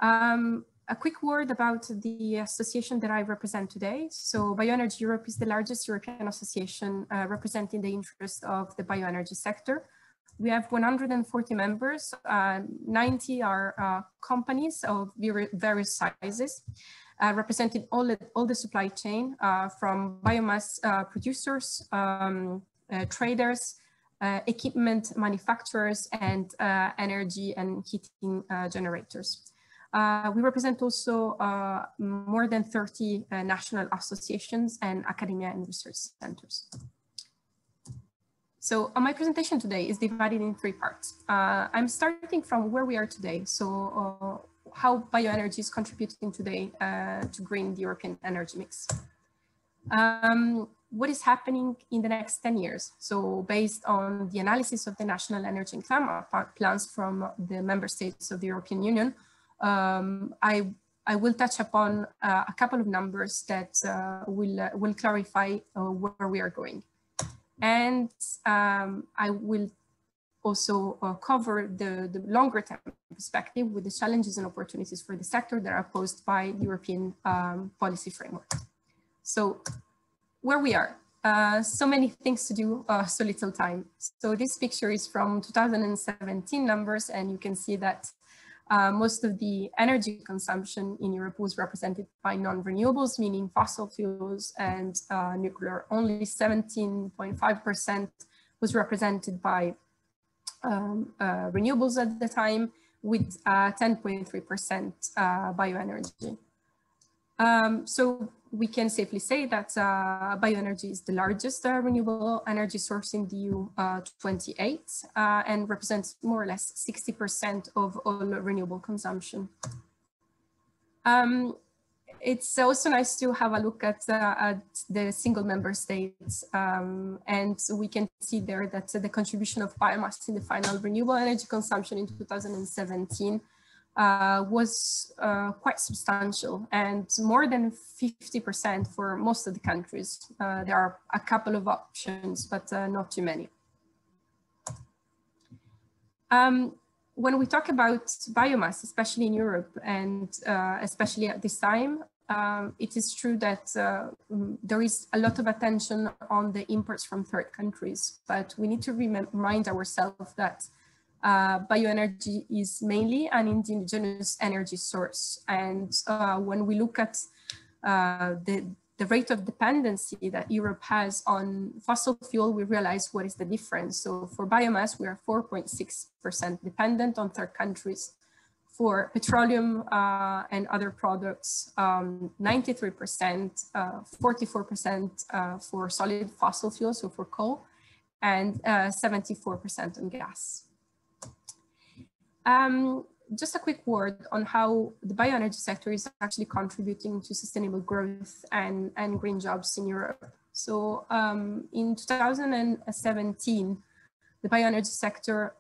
A quick word about the association that I represent today. So Bioenergy Europe is the largest European association representing the interest of the bioenergy sector. We have 140 members, 90 are companies of various sizes, representing all the supply chain from biomass producers, traders, equipment manufacturers, and energy and heating generators. We represent also more than 30 national associations and academia and research centers. So my presentation today is divided in 3 parts. I'm starting from where we are today. So how bioenergy is contributing today to green the European energy mix. What is happening in the next 10 years? So based on the analysis of the national energy and climate plans from the member states of the European Union, I will touch upon a couple of numbers that will clarify where we are going. And I will also cover the longer term perspective with the challenges and opportunities for the sector that are posed by the European policy framework. So where we are, so many things to do, so little time. So this picture is from 2017 numbers, and you can see that most of the energy consumption in Europe was represented by non-renewables, meaning fossil fuels and nuclear. Only 17.5% was represented by renewables at the time, with 10.3% bioenergy. So we can safely say that bioenergy is the largest renewable energy source in the EU 28 and represents more or less 60% of all renewable consumption. It's also nice to have a look at the single member states, and we can see there that the contribution of biomass in the final renewable energy consumption in 2017 was quite substantial, and more than 50% for most of the countries. There are a couple of options, but not too many. When we talk about biomass, especially in Europe, and especially at this time, it is true that there is a lot of attention on the imports from third countries, but we need to remind ourselves that bioenergy is mainly an indigenous energy source. And when we look at the rate of dependency that Europe has on fossil fuel, we realize what is the difference. So for biomass, we are 4.6% dependent on third countries. For petroleum and other products, 93%, 44% for solid fossil fuels, so for coal, and 74% on gas. Just a quick word on how the bioenergy sector is actually contributing to sustainable growth and green jobs in Europe. So in 2017, the bioenergy sector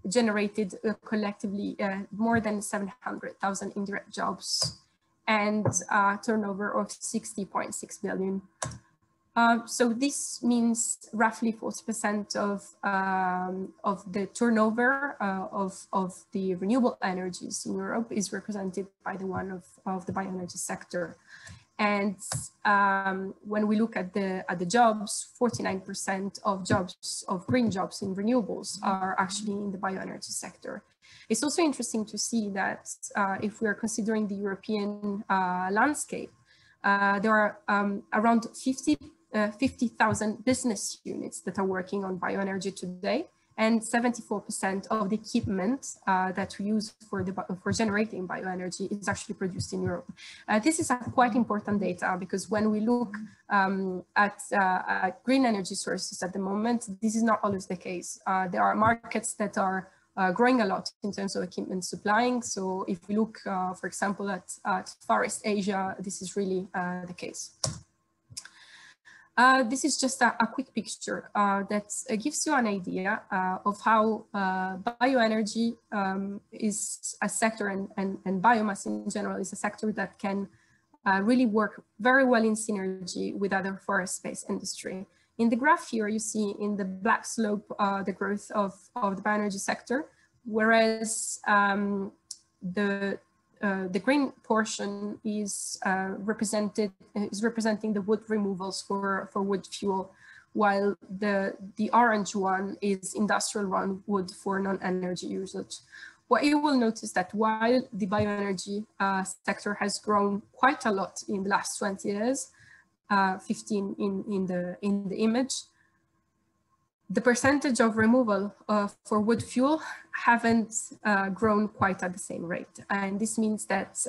generated collectively more than 700,000 indirect jobs and a turnover of 60.6 billion. So this means roughly 40% of the turnover of the renewable energies in Europe is represented by the one of the bioenergy sector. And when we look at the jobs, 49% of green jobs in renewables are actually in the bioenergy sector. It's also interesting to see that if we are considering the European landscape, there are around 50,000 business units that are working on bioenergy today, and 74% of the equipment that we use for generating bioenergy is actually produced in Europe. This is a quite important data, because when we look at green energy sources at the moment, this is not always the case. There are markets that are growing a lot in terms of equipment supplying. So if we look, for example, at Far East Asia, this is really the case. This is just a quick picture that gives you an idea of how bioenergy is a sector, and biomass in general is a sector that can really work very well in synergy with other forest-based industry. In the graph here, you see in the black slope the growth of the bioenergy sector, whereas the green portion is representing the wood removals for wood fuel, while the orange one is industrial run wood for non-energy usage. What you will notice that while the bioenergy sector has grown quite a lot in the last 20 years, 15 in the image, the percentage of removal for wood fuel haven't grown quite at the same rate. And this means that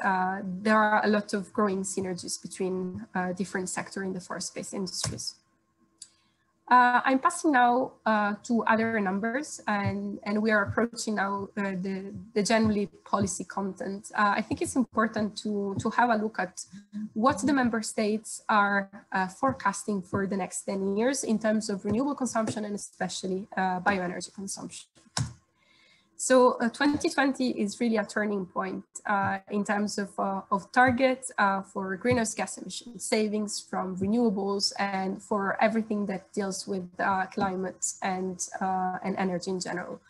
there are a lot of growing synergies between different sectors in the forest-based industries. I'm passing now to other numbers, and we are approaching now the generally policy content. I think it's important to have a look at what the member states are forecasting for the next 10 years in terms of renewable consumption and especially bioenergy consumption. So 2020 is really a turning point in terms of targets for greenhouse gas emission savings from renewables and for everything that deals with climate and energy in general.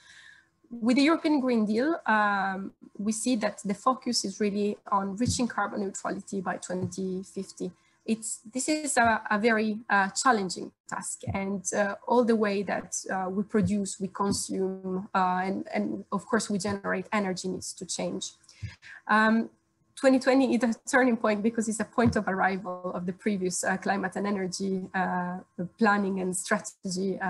With the European Green Deal, we see that the focus is really on reaching carbon neutrality by 2050. This is a very challenging task, and all the way that we produce, we consume, and of course we generate energy needs to change. 2020 is a turning point because it's a point of arrival of the previous climate and energy planning and strategy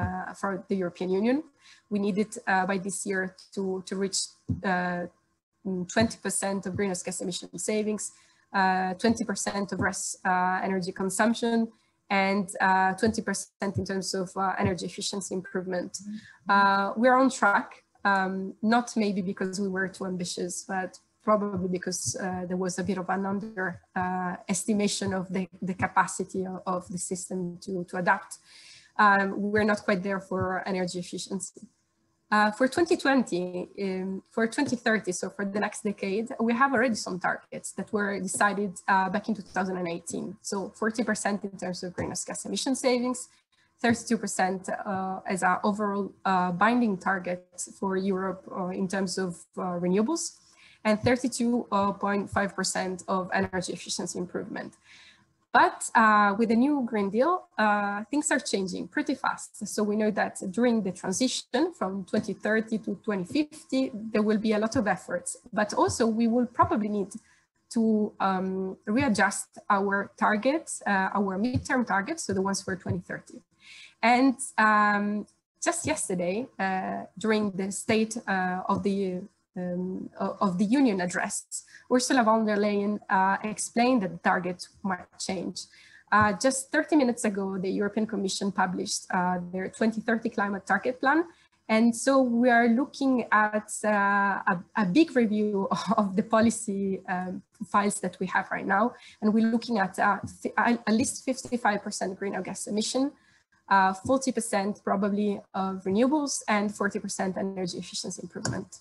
for the European Union. We needed by this year to reach 20% of greenhouse gas emission savings, 20% of less energy consumption, and 20% in terms of energy efficiency improvement. We're on track, not maybe because we were too ambitious, but probably because there was a bit of an underestimation of the capacity of the system to adapt. We're not quite there for energy efficiency. For 2020, for 2030, so for the next decade, we have already some targets that were decided back in 2018. So 40% in terms of greenhouse gas emission savings, 32% as our overall binding target for Europe in terms of renewables, and 32.5% of energy efficiency improvement. But with the new Green Deal, things are changing pretty fast. So we know that during the transition from 2030 to 2050, there will be a lot of efforts, but also we will probably need to readjust our targets, our midterm targets, so the ones for 2030. And just yesterday, during the State of the Union address, Ursula von der Leyen explained that the target might change. Just 30 minutes ago, the European Commission published their 2030 climate target plan. And so we are looking at a big review of the policy files that we have right now. And we're looking at at least 55% greenhouse gas emission, 40% probably of renewables, and 40% energy efficiency improvement.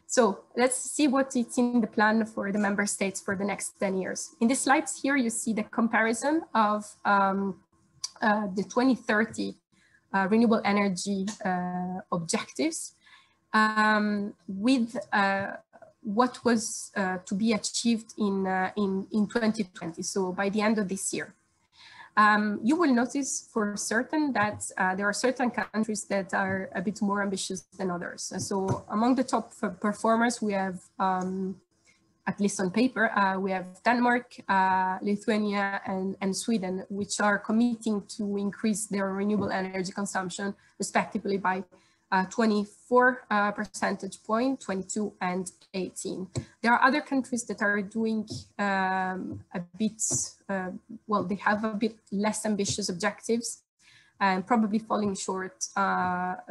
So let's see what is in the plan for the member states for the next 10 years. In the slides here, you see the comparison of the 2030 renewable energy objectives with what was to be achieved in 2020, so by the end of this year. You will notice for certain that there are certain countries that are a bit more ambitious than others. So among the top performers, we have, at least on paper, we have Denmark, Lithuania, and Sweden, which are committing to increase their renewable energy consumption, respectively, by 24 percentage point, 22 and 18. There are other countries that are doing a bit, well, they have a bit less ambitious objectives and probably falling short,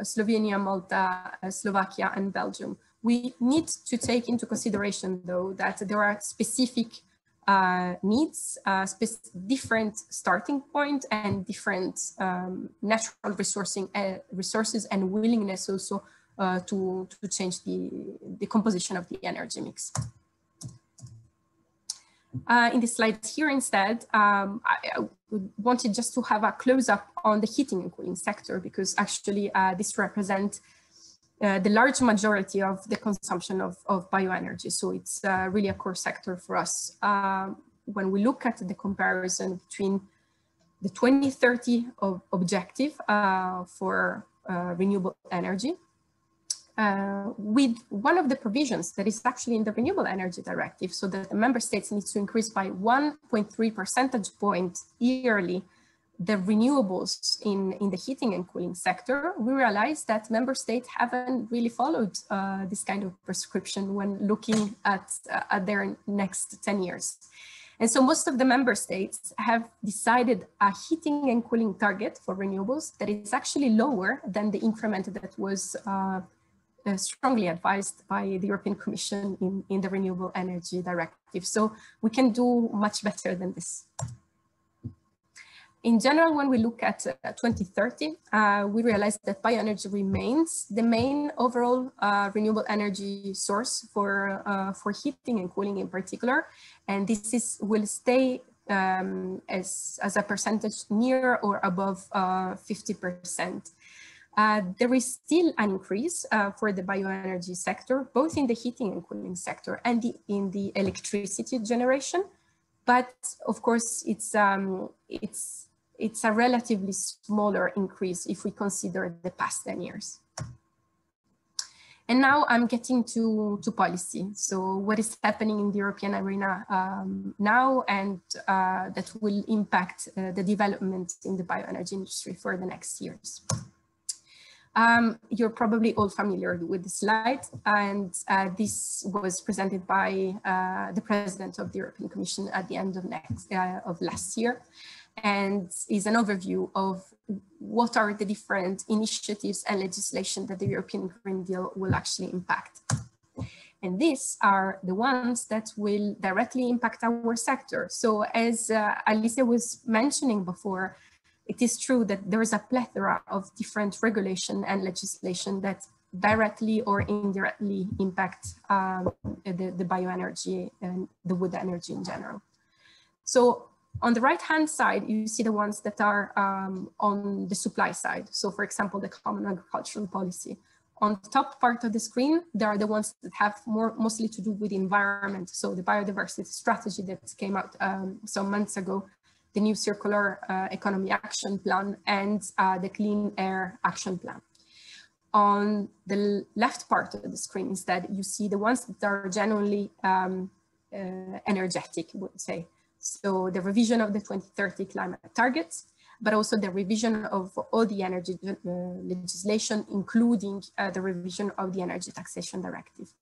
Slovenia, Malta, Slovakia, and Belgium. We need to take into consideration, though, that there are specific needs, different starting point, and different natural resources and willingness also to change the composition of the energy mix. In the slides here instead, I wanted just to have a close-up on the heating and cooling sector, because actually this represents the large majority of the consumption of bioenergy. So it's really a core sector for us. When we look at the comparison between the 2030 objective for renewable energy with one of the provisions that is actually in the Renewable Energy Directive, so that the member states need to increase by 1.3 percentage points yearly the renewables in the heating and cooling sector, we realize that member states haven't really followed this kind of prescription when looking at their next 10 years. And so most of the member states have decided a heating and cooling target for renewables that is actually lower than the increment that was strongly advised by the European Commission in the Renewable Energy Directive. So we can do much better than this. In general, when we look at 2030, we realize that bioenergy remains the main overall renewable energy source for heating and cooling in particular. And this will stay as a percentage near or above 50%. There is still an increase for the bioenergy sector, both in the heating and cooling sector and in the electricity generation. But of course, it's a relatively smaller increase if we consider the past 10 years. And now I'm getting to policy. So what is happening in the European arena now and that will impact the development in the bioenergy industry for the next years. You're probably all familiar with the slide, and this was presented by the President of the European Commission at the end of last year, and is an overview of what are the different initiatives and legislation that the European Green Deal will actually impact. And these are the ones that will directly impact our sector. So as Alicia was mentioning before, it is true that there is a plethora of different regulation and legislation that directly or indirectly impact the bioenergy and the wood energy in general. So on the right-hand side, you see the ones that are on the supply side. So for example, the Common Agricultural Policy. On the top part of the screen, there are the ones that have mostly to do with the environment. So the biodiversity strategy that came out some months ago, the new Circular Economy Action Plan, and the Clean Air Action Plan. On the left part of the screen instead, you see the ones that are genuinely energetic, we would say. So the revision of the 2030 climate targets, but also the revision of all the energy legislation, including the revision of the Energy Taxation Directive.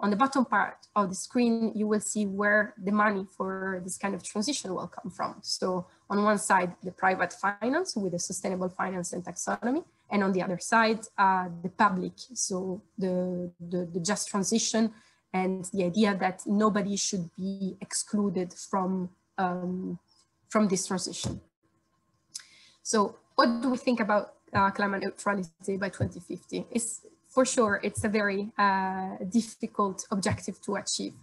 On the bottom part of the screen, you will see where the money for this kind of transition will come from. So on one side, the private finance with the sustainable finance and taxonomy, and on the other side, the public, so the just transition and the idea that nobody should be excluded from this transition. So what do we think about climate neutrality by 2050? For sure, it's a very difficult objective to achieve,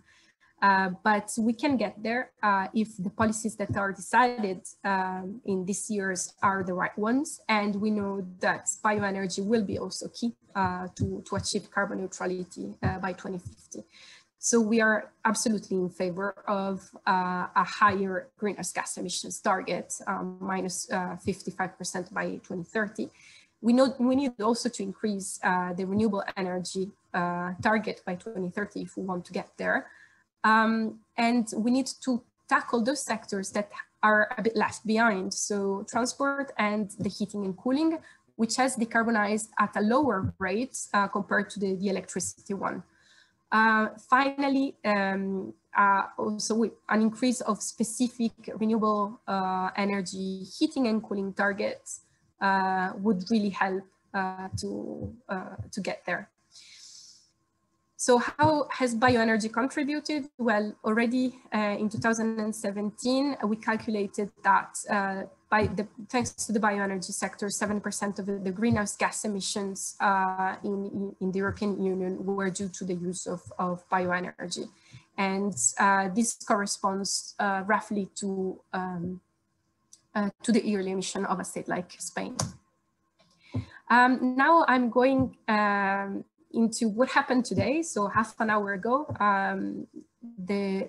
but we can get there if the policies that are decided in these years are the right ones. And we know that bioenergy will be also key to achieve carbon neutrality by 2050. So we are absolutely in favor of a higher greenhouse gas emissions target, minus 55% by 2030. We need also to increase the renewable energy target by 2030 if we want to get there. And we need to tackle those sectors that are a bit left behind. So transport and the heating and cooling, which has decarbonized at a lower rate compared to the electricity one. Finally, also with an increase of specific renewable energy heating and cooling targets would really help to get there. So how has bioenergy contributed? Well, already in 2017, we calculated that thanks to the bioenergy sector, 7% of the greenhouse gas emissions in the European Union were due to the use of bioenergy. And this corresponds roughly to the yearly emission of a state like Spain. Now I'm going into what happened today. So half an hour ago, the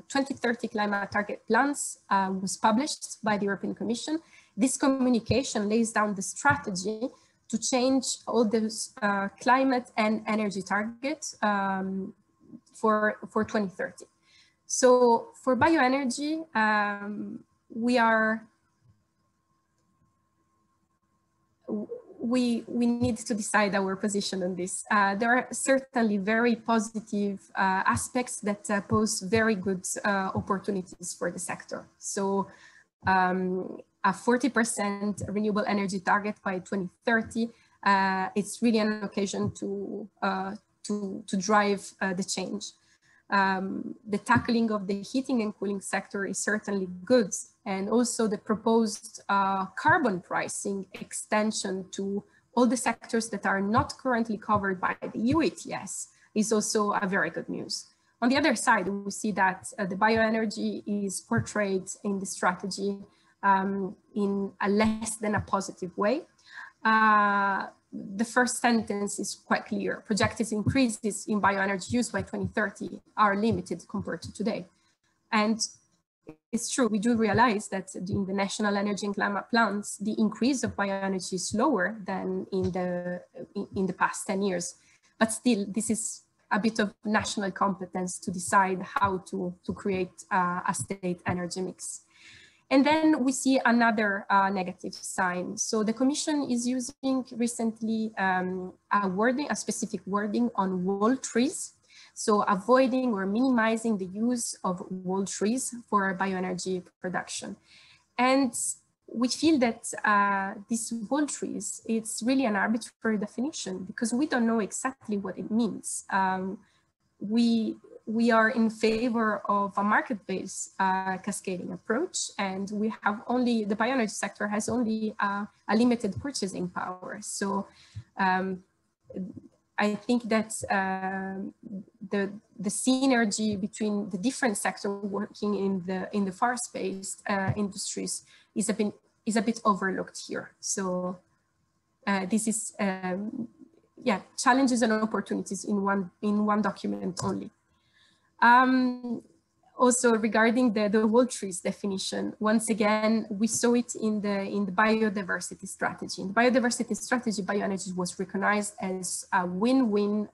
2030 climate target plans was published by the European Commission. This communication lays down the strategy to change all those climate and energy targets for 2030. So for bioenergy, we need to decide our position on this. There are certainly very positive aspects that pose very good opportunities for the sector. So a 40% renewable energy target by 2030, it's really an occasion to drive the change. The tackling of the heating and cooling sector is certainly good, and also the proposed carbon pricing extension to all the sectors that are not currently covered by the EU ETS is also a very good news. On the other side, we see that the bioenergy is portrayed in the strategy in a less than a positive way. The first sentence is quite clear. Projected increases in bioenergy use by 2030 are limited compared to today. And it's true, we do realize that in the national energy and climate plans, the increase of bioenergy is lower than in the past 10 years. But still, this is a bit of national competence to decide how to create a state energy mix. And then we see another negative sign. So the Commission is using recently a specific wording on wall trees. So avoiding or minimizing the use of wall trees for bioenergy production. And we feel that these wall trees, it's really an arbitrary definition because we don't know exactly what it means. We are in favor of a market-based cascading approach, and we have only, the bioenergy sector has only a limited purchasing power. So I think that the synergy between the different sectors working in the forest-based industries is a bit overlooked here. So this is challenges and opportunities in one document only. Also regarding the wall trees definition, once again, we saw it in the biodiversity strategy. In the biodiversity strategy, bioenergy was recognized as a win-win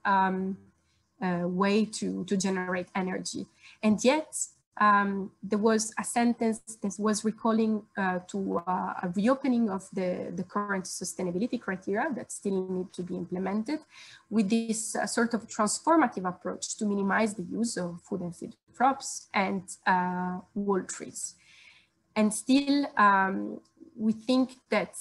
way to generate energy. And yet there was a sentence that was recalling to a reopening of the current sustainability criteria that still need to be implemented with this sort of transformative approach to minimize the use of food and feed crops and wall trees. And still, we think that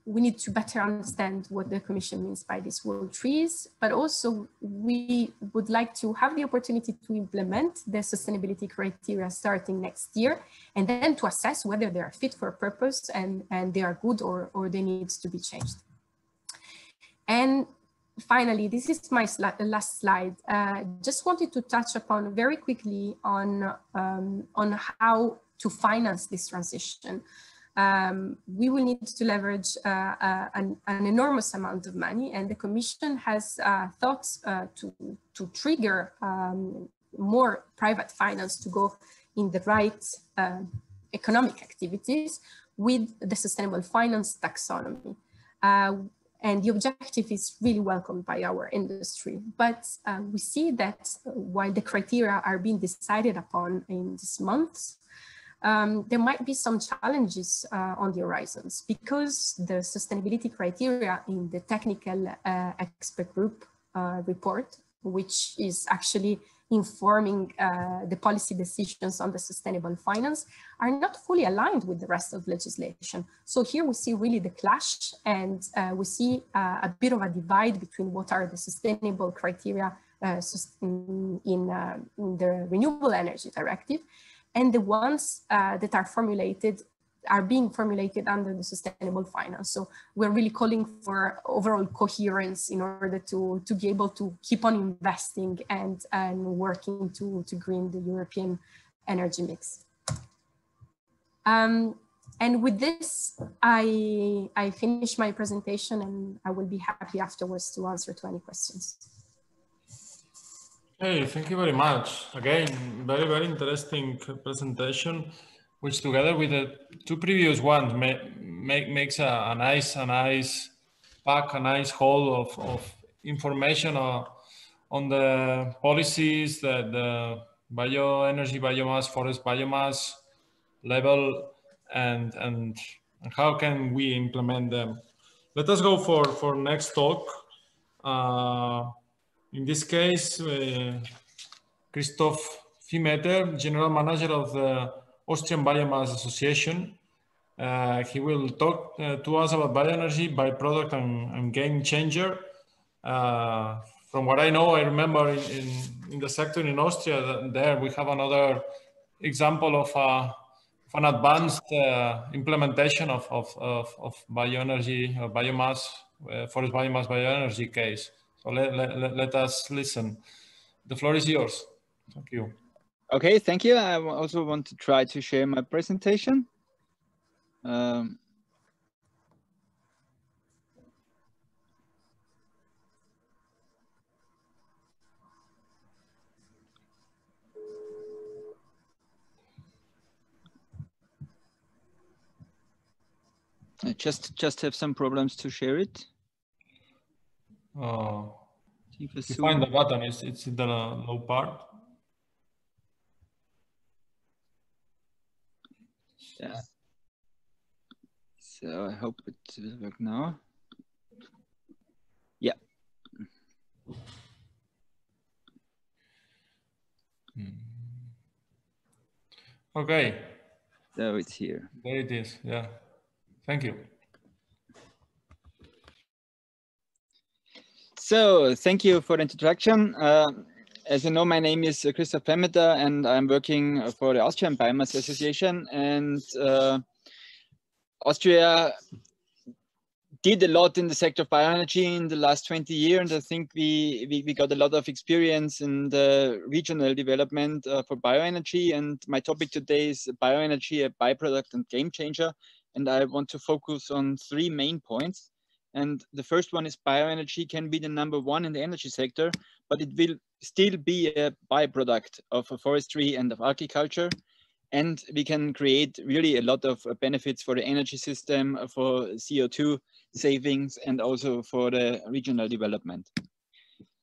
we need to better understand what the Commission means by these wall trees, but also we would like to have the opportunity to implement the sustainability criteria starting next year, and then to assess whether they are fit for purpose and they are good or they need to be changed. And finally, this is my last slide. Just wanted to touch upon very quickly on how to finance this transition. We will need to leverage an enormous amount of money, and the Commission has thoughts to trigger more private finance to go in the right economic activities with the sustainable finance taxonomy. And the objective is really welcomed by our industry. But we see that while the criteria are being decided upon in these months, there might be some challenges on the horizons because the sustainability criteria in the technical expert group report, which is actually informing the policy decisions on the sustainable finance, are not fully aligned with the rest of legislation. So here we see really the clash, and we see a bit of a divide between what are the sustainable criteria in the Renewable Energy Directive and the ones that are being formulated under the sustainable finance. So we're really calling for overall coherence in order to be able to keep on investing and working to green the European energy mix. And with this, I finish my presentation, and I will be happy afterwards to answer to any questions. Hey, thank you very much. Again, very, very interesting presentation, which together with the two previous ones makes a nice pack, a nice haul of information on the policies that the bioenergy, biomass, forest biomass level, and how can we implement them. Let us go for next talk. In this case, Christoph Viehmeter, General Manager of the Austrian Biomass Association. He will talk to us about bioenergy, byproduct, and game changer. From what I know, I remember in the sector in Austria, there we have another example of an advanced implementation of bioenergy, biomass, forest biomass bioenergy case. So let us listen. The floor is yours. Thank you. Okay, thank you. I also want to try to share my presentation. I just have some problems to share it. You find the button, it's in the low part. Yeah. So I hope it will work now. Yeah. Okay. So it's here. There it is. Yeah. Thank you. So thank you for the introduction. As you know, my name is Christoph Viehmeter, and I'm working for the Austrian Biomass Association. And Austria did a lot in the sector of bioenergy in the last 20 years, and I think we got a lot of experience in the regional development for bioenergy. And my topic today is bioenergy, a byproduct and game changer. And I want to focus on 3 main points. And the first one is bioenergy can be the #1 in the energy sector, but it will still be a byproduct of forestry and of agriculture. And we can create really a lot of benefits for the energy system, for CO2 savings, and also for the regional development.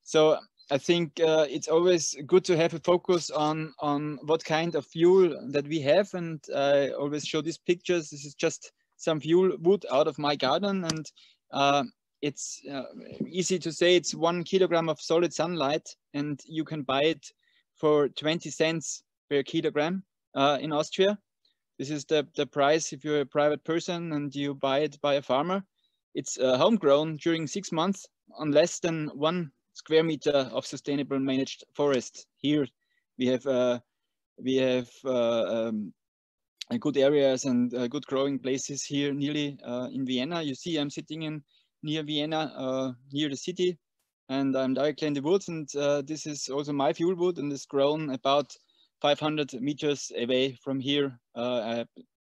So I think it's always good to have a focus on what kind of fuel that we have. And I always show these pictures. This is just some fuel wood out of my garden. And it's easy to say it's 1 kilogram of solid sunlight, and you can buy it for 20 cents per kilogram in Austria. This is the price if you're a private person and you buy it by a farmer. It's homegrown during 6 months on less than 1 square meter of sustainable managed forest. Here we have good areas and good growing places here nearly in Vienna. You see I'm sitting near Vienna, near the city, and I'm directly in the woods, and this is also my fuel wood, and it's grown about 500 meters away from here. I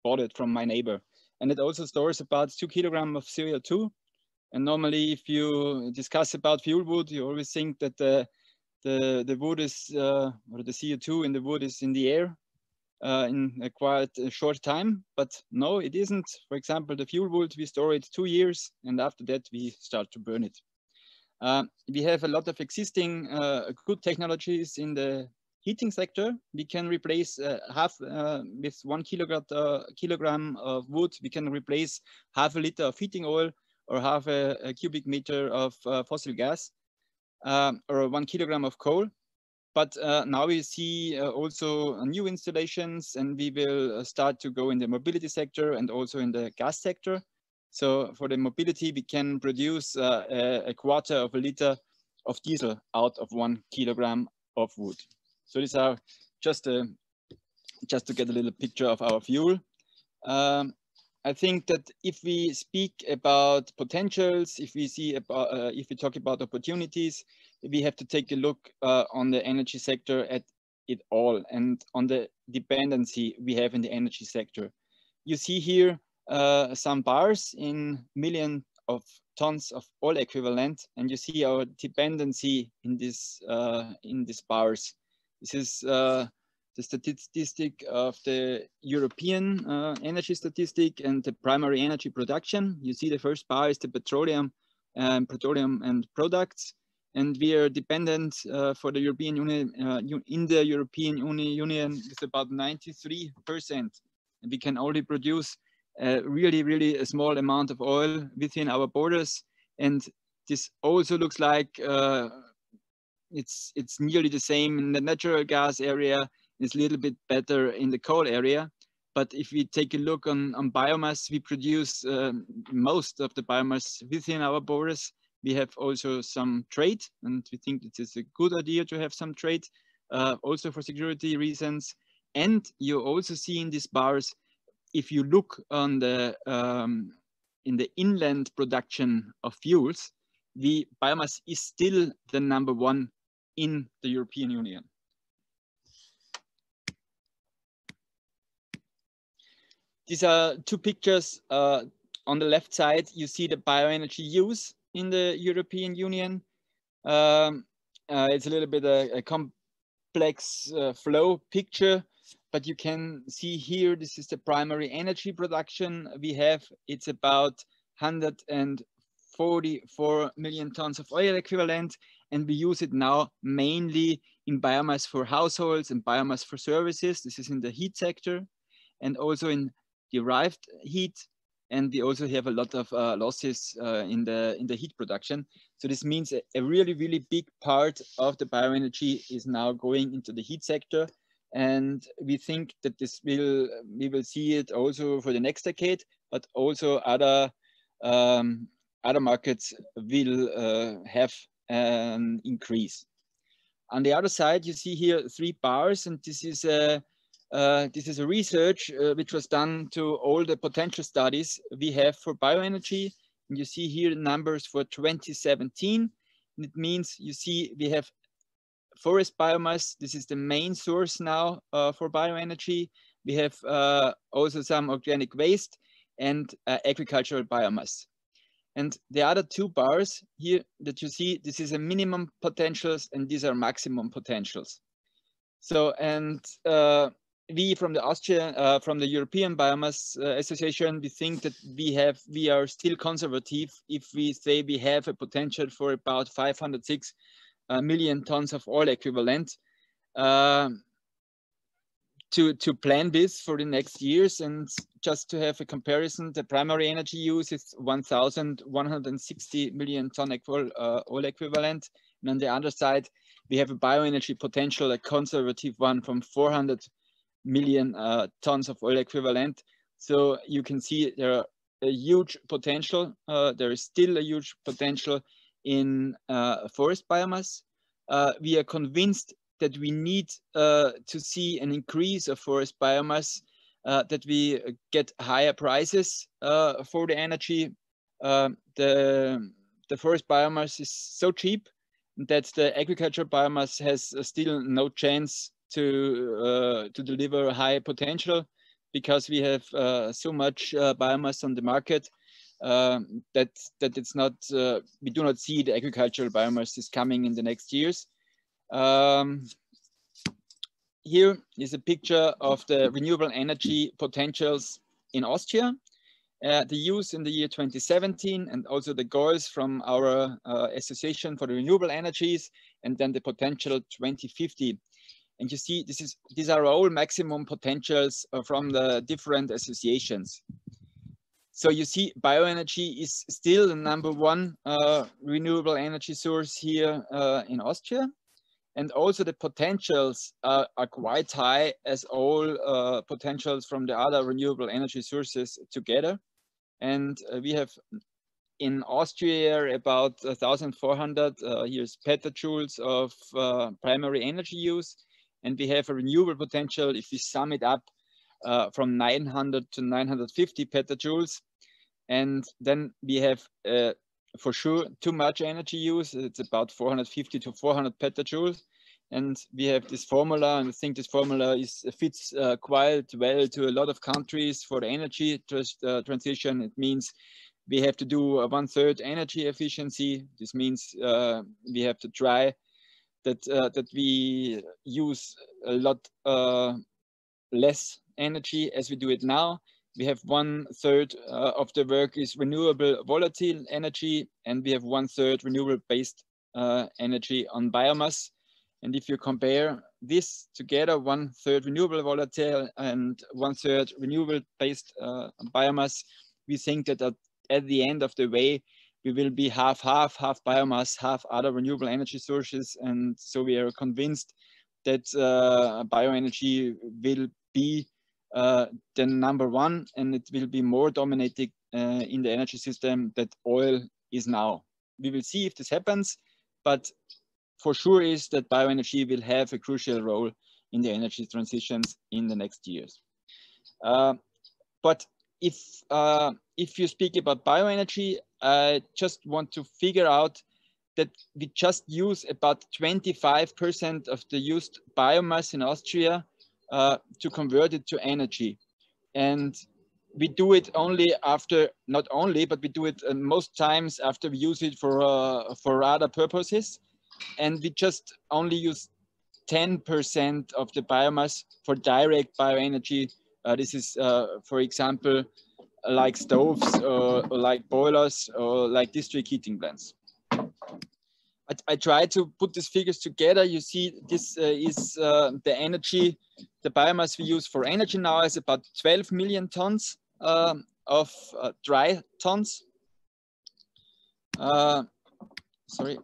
bought it from my neighbor, and it also stores about 2 kilograms of CO2. And normally if you discuss about fuel wood, you always think that the wood is, or the CO2 in the wood is in the air in a quite short time, but no, it isn't. For example, the fuel wood, we store it 2 years, and after that we start to burn it. We have a lot of existing good technologies in the heating sector. We can replace with 1 kilogram of wood, we can replace half a liter of heating oil or half a cubic meter of fossil gas, or 1 kilogram of coal. But now we see also new installations, and we will start to go in the mobility sector and also in the gas sector. So for the mobility, we can produce a quarter of a liter of diesel out of 1 kilogram of wood. So these are just to get a little picture of our fuel. I think that if we speak about potentials, if we talk about opportunities, we have to take a look on the energy sector at it all, and on the dependency we have in the energy sector. You see here some bars in million of tons of oil equivalent, and you see our dependency in these bars. This is the statistic of the European energy statistic and the primary energy production. You see the first bar is the petroleum and products, and we are dependent for the European Union in the European Union with about 93%, and we can only produce really a small amount of oil within our borders. And this also looks like it's nearly the same in the natural gas area. It's a little bit better in the coal area. But if we take a look on biomass, we produce most of the biomass within our borders. We have also some trade, and we think it is a good idea to have some trade, also for security reasons. And you also see in these bars, if you look on the in the inland production of fuels, biomass is still the #1 in the European Union. These are two pictures. On the left side, you see the bioenergy use in the European Union. It's a little bit a complex flow picture, but you can see here, this is the primary energy production we have. It's about 144 million tons of oil equivalent, and we use it now mainly in biomass for households and biomass for services. This is in the heat sector, and also in derived heat, and we also have a lot of losses in the heat production. So this means a really big part of the bioenergy is now going into the heat sector, and we think that we will see it also for the next decade, but also other markets will have an increase. On the other side, you see here 3 bars, and this is a research which was done to all the potential studies we have for bioenergy. And you see here the numbers for 2017. And it means you see we have forest biomass. This is the main source now for bioenergy. We have also some organic waste and agricultural biomass. And the other 2 bars here that you see, this is a minimum potentials and these are maximum potentials. So, and we from the European Biomass Association, we think that we are still conservative if we say we have a potential for about 506 million tons of oil equivalent to plan this for the next years. And just to have a comparison, the primary energy use is 1,160 million ton oil equivalent. And on the other side, we have a bioenergy potential, a conservative one, from 400 million tons of oil equivalent. So you can see there are a huge potential. There is still a huge potential in forest biomass. We are convinced that we need to see an increase of forest biomass, that we get higher prices for the energy. The forest biomass is so cheap that the agricultural biomass has still no chance to deliver high potential, because we have so much biomass on the market that it's not, we do not see the agricultural biomass is coming in the next years. Here is a picture of the renewable energy potentials in Austria, the use in the year 2017, and also the goals from our Association for the Renewable Energies, and then the potential 2050. And you see, these are all maximum potentials from the different associations. So you see, bioenergy is still the #1 renewable energy source here in Austria. And also the potentials are quite high, as all potentials from the other renewable energy sources together. And we have in Austria about 1,400 here's petajoules of primary energy use. And we have a renewable potential, if we sum it up, from 900 to 950 petajoules. And then we have for sure too much energy use. It's about 450 to 400 petajoules. And we have this formula, and I think this formula fits quite well to a lot of countries for the energy transition. It means we have to do a 1/3 energy efficiency. This means we have to try that we use a lot less energy as we do it now. We have 1/3 of the work is renewable volatile energy, and we have 1/3 renewable based energy on biomass. And if you compare this together, 1/3 renewable volatile and 1/3 renewable based biomass, we think that at the end of the way, we will be half biomass, half other renewable energy sources. And so we are convinced that bioenergy will be the number one, and it will be more dominating in the energy system that oil is now. We will see if this happens, but for sure is that bioenergy will have a crucial role in the energy transitions in the next years. But if you speak about bioenergy, I just want to figure out that we just use about 25% of the used biomass in Austria to convert it to energy. And we do it only after, not only, but we do it most times after we use it for other purposes. And we just only use 10% of the biomass for direct bioenergy. This is, for example, like stoves or like boilers or like district heating plants. I try to put these figures together. You see, this is the energy, the biomass we use for energy now is about 12 million tons of dry tons. Sorry.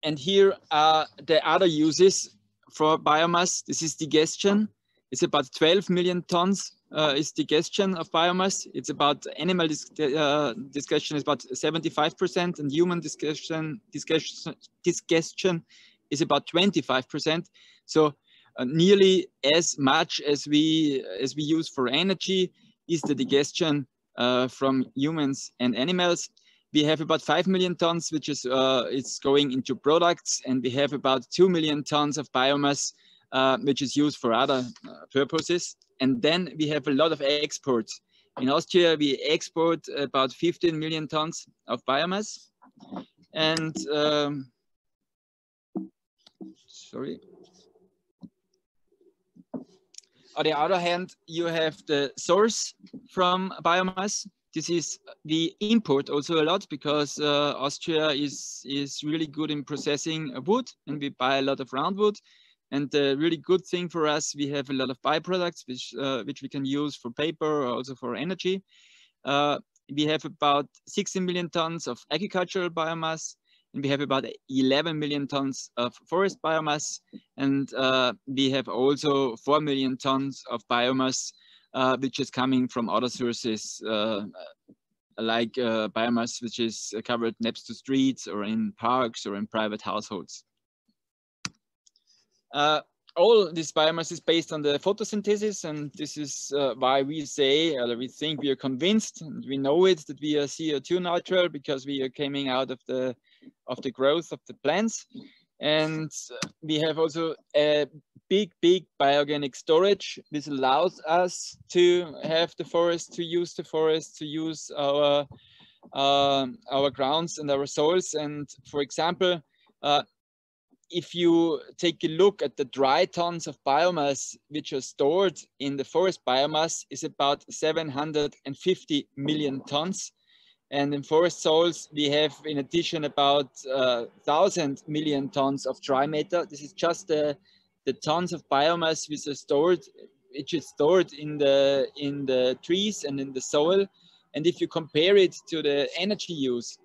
And here are the other uses for biomass. This is digestion. It's about 12 million tons is digestion of biomass. It's about animal digestion is about 75%, and human digestion is about 25%. So nearly as much as we use for energy is the digestion from humans and animals. We have about 5 million tons, which is it's going into products, and we have about 2 million tons of biomass, which is used for other purposes. And then we have a lot of exports. In Austria, we export about 15 million tons of biomass. And sorry. On the other hand, you have the source from biomass. This is the import also a lot, because Austria is really good in processing wood, and we buy a lot of roundwood. And the really good thing for us, we have a lot of byproducts which we can use for paper or also for energy. We have about 16 million tons of agricultural biomass, and we have about 11 million tons of forest biomass. And we have also 4 million tons of biomass, which is coming from other sources, like biomass which is covered next to streets or in parks or in private households. All this biomass is based on the photosynthesis, and this is why we say, or we think, we are convinced, and we know it, that we are CO2 neutral, because we are coming out of the growth of the plants. And we have also a big biogenic storage. This allows us to have the forest, to use the forest, to use our grounds and our soils. And for example, if you take a look at the dry tons of biomass which are stored in the forest biomass, is about 750 million tons. And in forest soils, we have in addition about 1,000 million tons of dry matter. This is just the tons of biomass which is stored in the trees and in the soil. And if you compare it to the energy use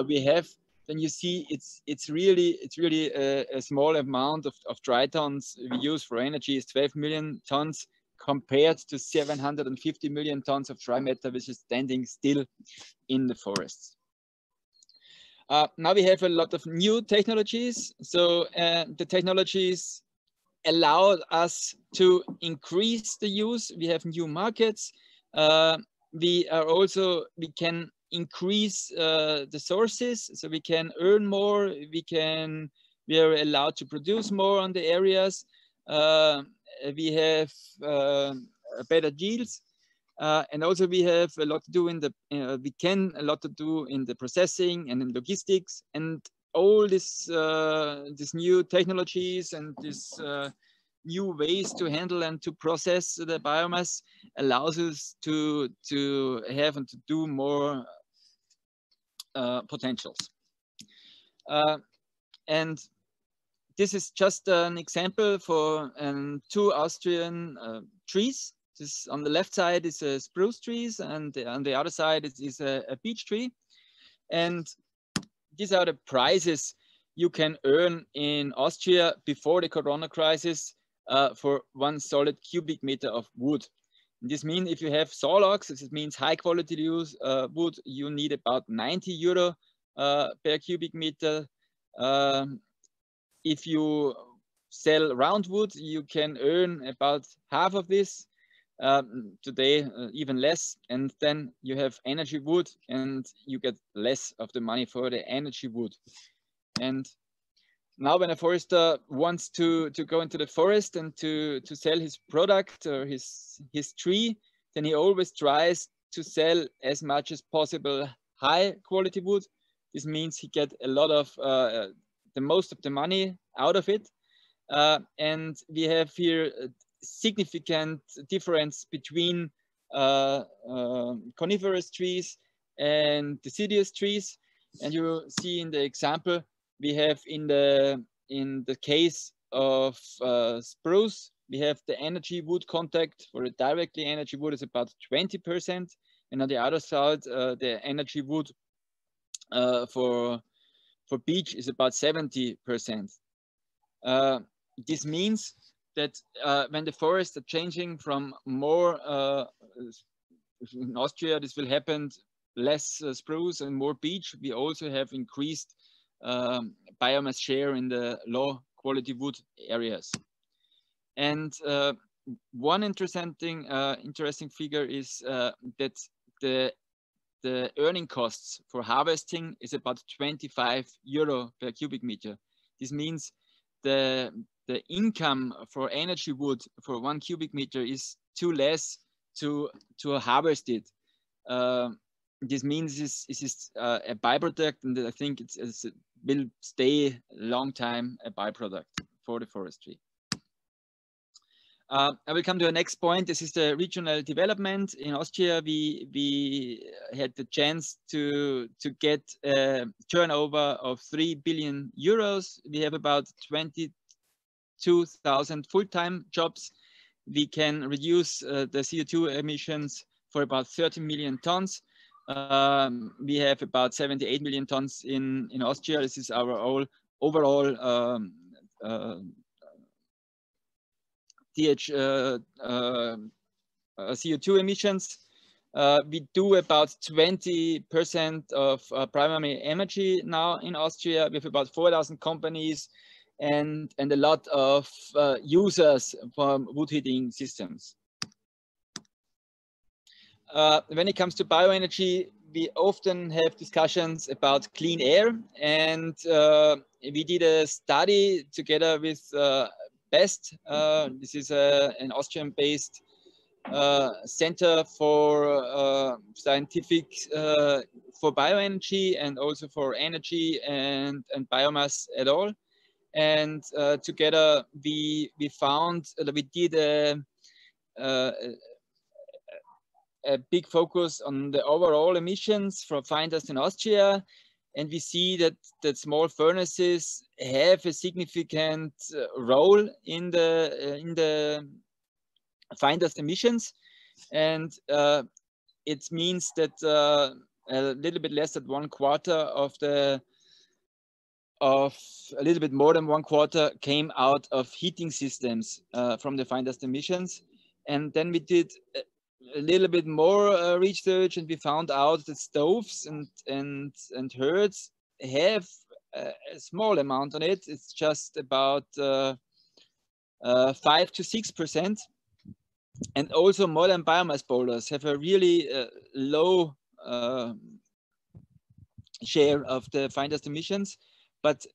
we have, then you see it's really a small amount of dry tons we use for energy is 12 million tons compared to 750 million tons of dry matter, which is standing still in the forests. Now we have a lot of new technologies. So the technologies allow us to increase the use. We have new markets. We can increase the sources, so we can earn more. We are allowed to produce more on the areas. We have better yields, and also we have a lot to do in the processing and in logistics, and all this new technologies and this new ways to handle and to process the biomass allows us to have and to do more potentials. And this is just an example for 2 Austrian trees. This on the left side is a spruce trees, and on the other side is a beech tree. And these are the prices you can earn in Austria before the Corona crisis for 1 solid cubic meter of wood. And this means if you have saw logs, this means high quality wood, you need about 90 euro per cubic meter. If you sell roundwood, you can earn about half of this. Today, even less. And then you have energy wood, and you get less of the money for the energy wood. And now when a forester wants to go into the forest and to sell his product or his tree, then he always tries to sell as much as possible high quality wood. This means he gets a lot of the most of the money out of it. And we have here a significant difference between coniferous trees and deciduous trees. And you see in the example, we have in the case of spruce, we have the energy wood contact for a directly energy wood is about 20%. And on the other side, the energy wood for beech is about 70%. This means that when the forests are changing from more, in Austria, this will happen, less spruce and more beech. We also have increased biomass share in the low quality wood areas. And one interesting figure is that the earning costs for harvesting is about 25 euro per cubic meter. This means the income for energy wood for 1 cubic meter is too less to harvest it. This means this is a byproduct, and I think it will stay a long time a byproduct for the forestry. I will come to the next point. This is the regional development. In Austria, we had the chance to get a turnover of 3 billion euros. We have about 22,000 full-time jobs. We can reduce the CO2 emissions for about 30 million tons. We have about 78 million tons in Austria. This is our overall CO2 emissions. We do about 20% of primary energy now in Austria. We have about 4,000 companies and a lot of users from wood heating systems. When it comes to bioenergy, we often have discussions about clean air, and we did a study together with BEST. This is an Austrian-based center for scientific for bioenergy and also for energy and biomass at all. And together we found that we did a big focus on the overall emissions from fine dust in Austria. And we see that small furnaces have a significant role in the fine dust emissions, and it means that a little bit less than 1/4 of a little bit more than 1/4 came out of heating systems from the fine dust emissions. And then we did a little bit more research, and we found out that stoves and hearths have a small amount on it. It's just about 5 to 6%. And also modern biomass boilers have a really low share of the fine dust emissions. But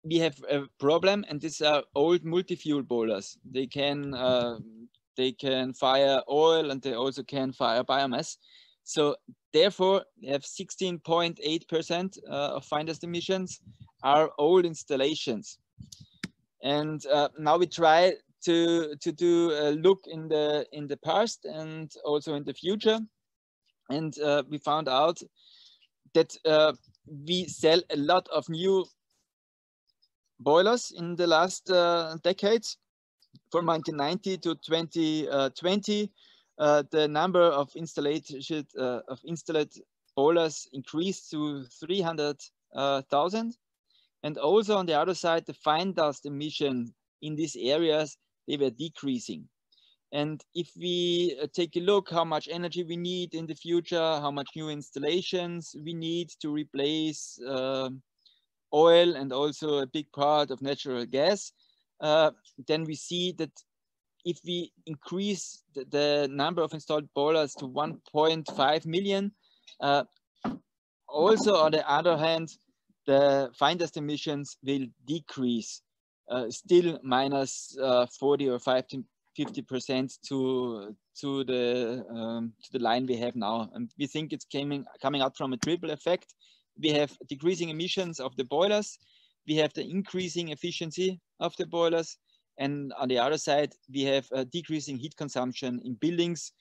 we have a problem, and these are old multi-fuel boilers. They can fire oil, and they also can fire biomass. So therefore, they have 16.8% of fine dust emissions are old installations. And now we try to do a look in the past and also in the future. And we found out that we sell a lot of new boilers in the last decades. From 1990 to 2020, the number of installed boilers increased to 300,000. And also on the other side, the fine dust emission in these areas, they were decreasing. And if we take a look how much energy we need in the future, how much new installations we need to replace oil and also a big part of natural gas, then we see that if we increase the number of installed boilers to 1.5 million, also on the other hand, the fine dust emissions will decrease, still minus 40 or 50% to the line we have now. And we think it's coming out from a triple effect. We have decreasing emissions of the boilers, we have the increasing efficiency of the boilers, and on the other side, we have a decreasing heat consumption in buildings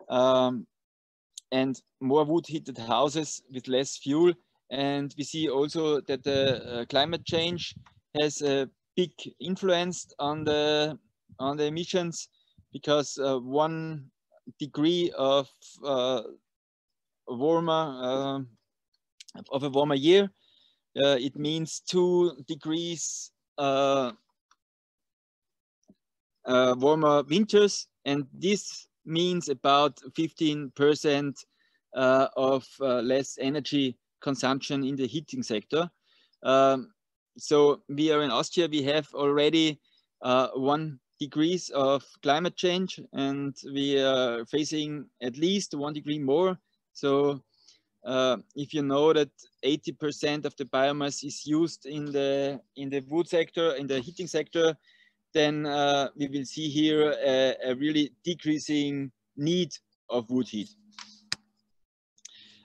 and more wood heated houses with less fuel. And we see also that the climate change has a big influence on the emissions, because 1 degree of a warmer year, it means 2 degrees warmer winters, and this means about 15% of less energy consumption in the heating sector. So we are in Austria, we have already 1 degree of climate change, and we are facing at least 1 degree more. So if you know that 80% of the biomass is used in the wood sector, in the heating sector, then we will see here a really decreasing need of wood heat.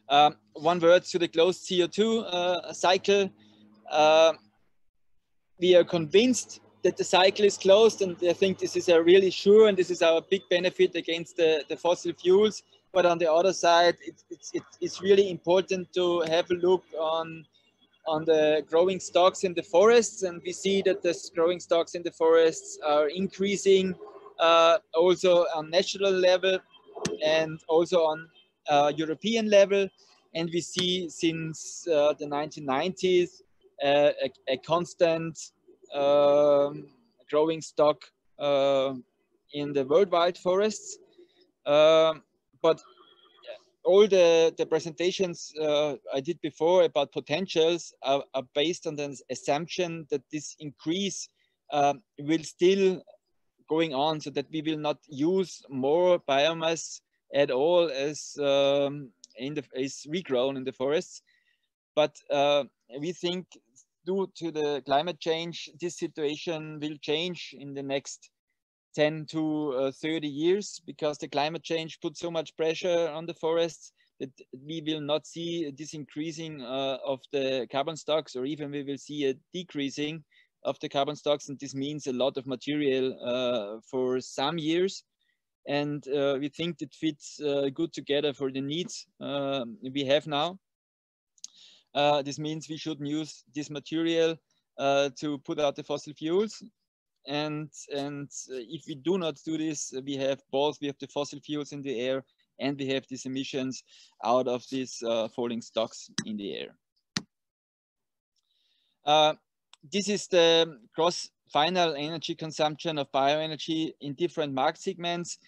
One word to the closed CO2 cycle. We are convinced that the cycle is closed, and I think this is a really sure, and this is our big benefit against the fossil fuels. But on the other side, it's really important to have a look on the growing stocks in the forests, and we see that the growing stocks in the forests are increasing also on national level and also on European level. And we see since the 1990s a constant growing stock in the worldwide forests. But all the presentations I did before about potentials are based on the assumption that this increase will still going on, so that we will not use more biomass at all as is regrown in the forests. But we think due to the climate change, this situation will change in the next 10 to 30 years, because the climate change puts so much pressure on the forests that we will not see this increasing of the carbon stocks, or even we will see a decreasing of the carbon stocks. And this means a lot of material for some years. And we think it fits good together for the needs we have now. This means we should use this material to put out the fossil fuels. And if we do not do this, we have the fossil fuels in the air, and we have these emissions out of these falling stocks in the air. This is the gross final energy consumption of bioenergy in different market segments.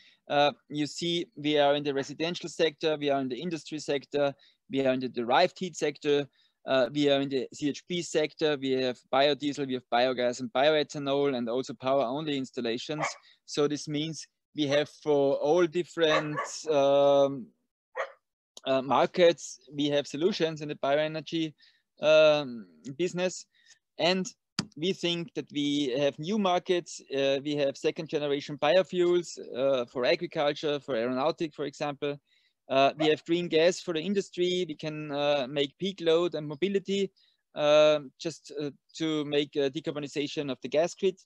You see, we are in the residential sector, we are in the industry sector, we are in the derived heat sector, we are in the CHP sector, we have biodiesel, we have biogas and bioethanol, and also power-only installations. So this means we have for all different markets, we have solutions in the bioenergy business. And we think that we have new markets. We have second generation biofuels for agriculture, for aeronautic, for example. We have green gas for the industry. We can make peak load and mobility just to make a decarbonization of the gas grid.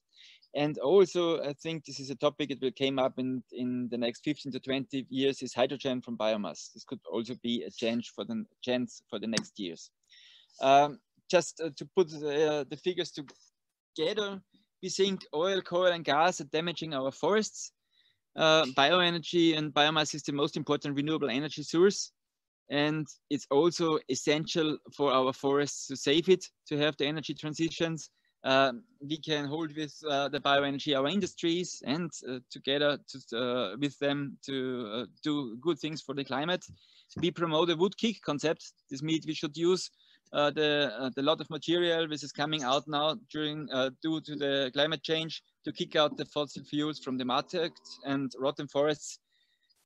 And also, I think this is a topic that will come up in the next 15 to 20 years, is hydrogen from biomass. This could also be a chance for the next years. Just to put the figures together, we think oil, coal, and gas are damaging our forests. Bioenergy and biomass is the most important renewable energy source. And it's also essential for our forests to save it, to have the energy transitions. We can hold with the bioenergy our industries, and together with them to do good things for the climate. We promote a wood kick concept. This means we should use the lot of material which is coming out now during due to the climate change to kick out the fossil fuels from the market, and rotten forests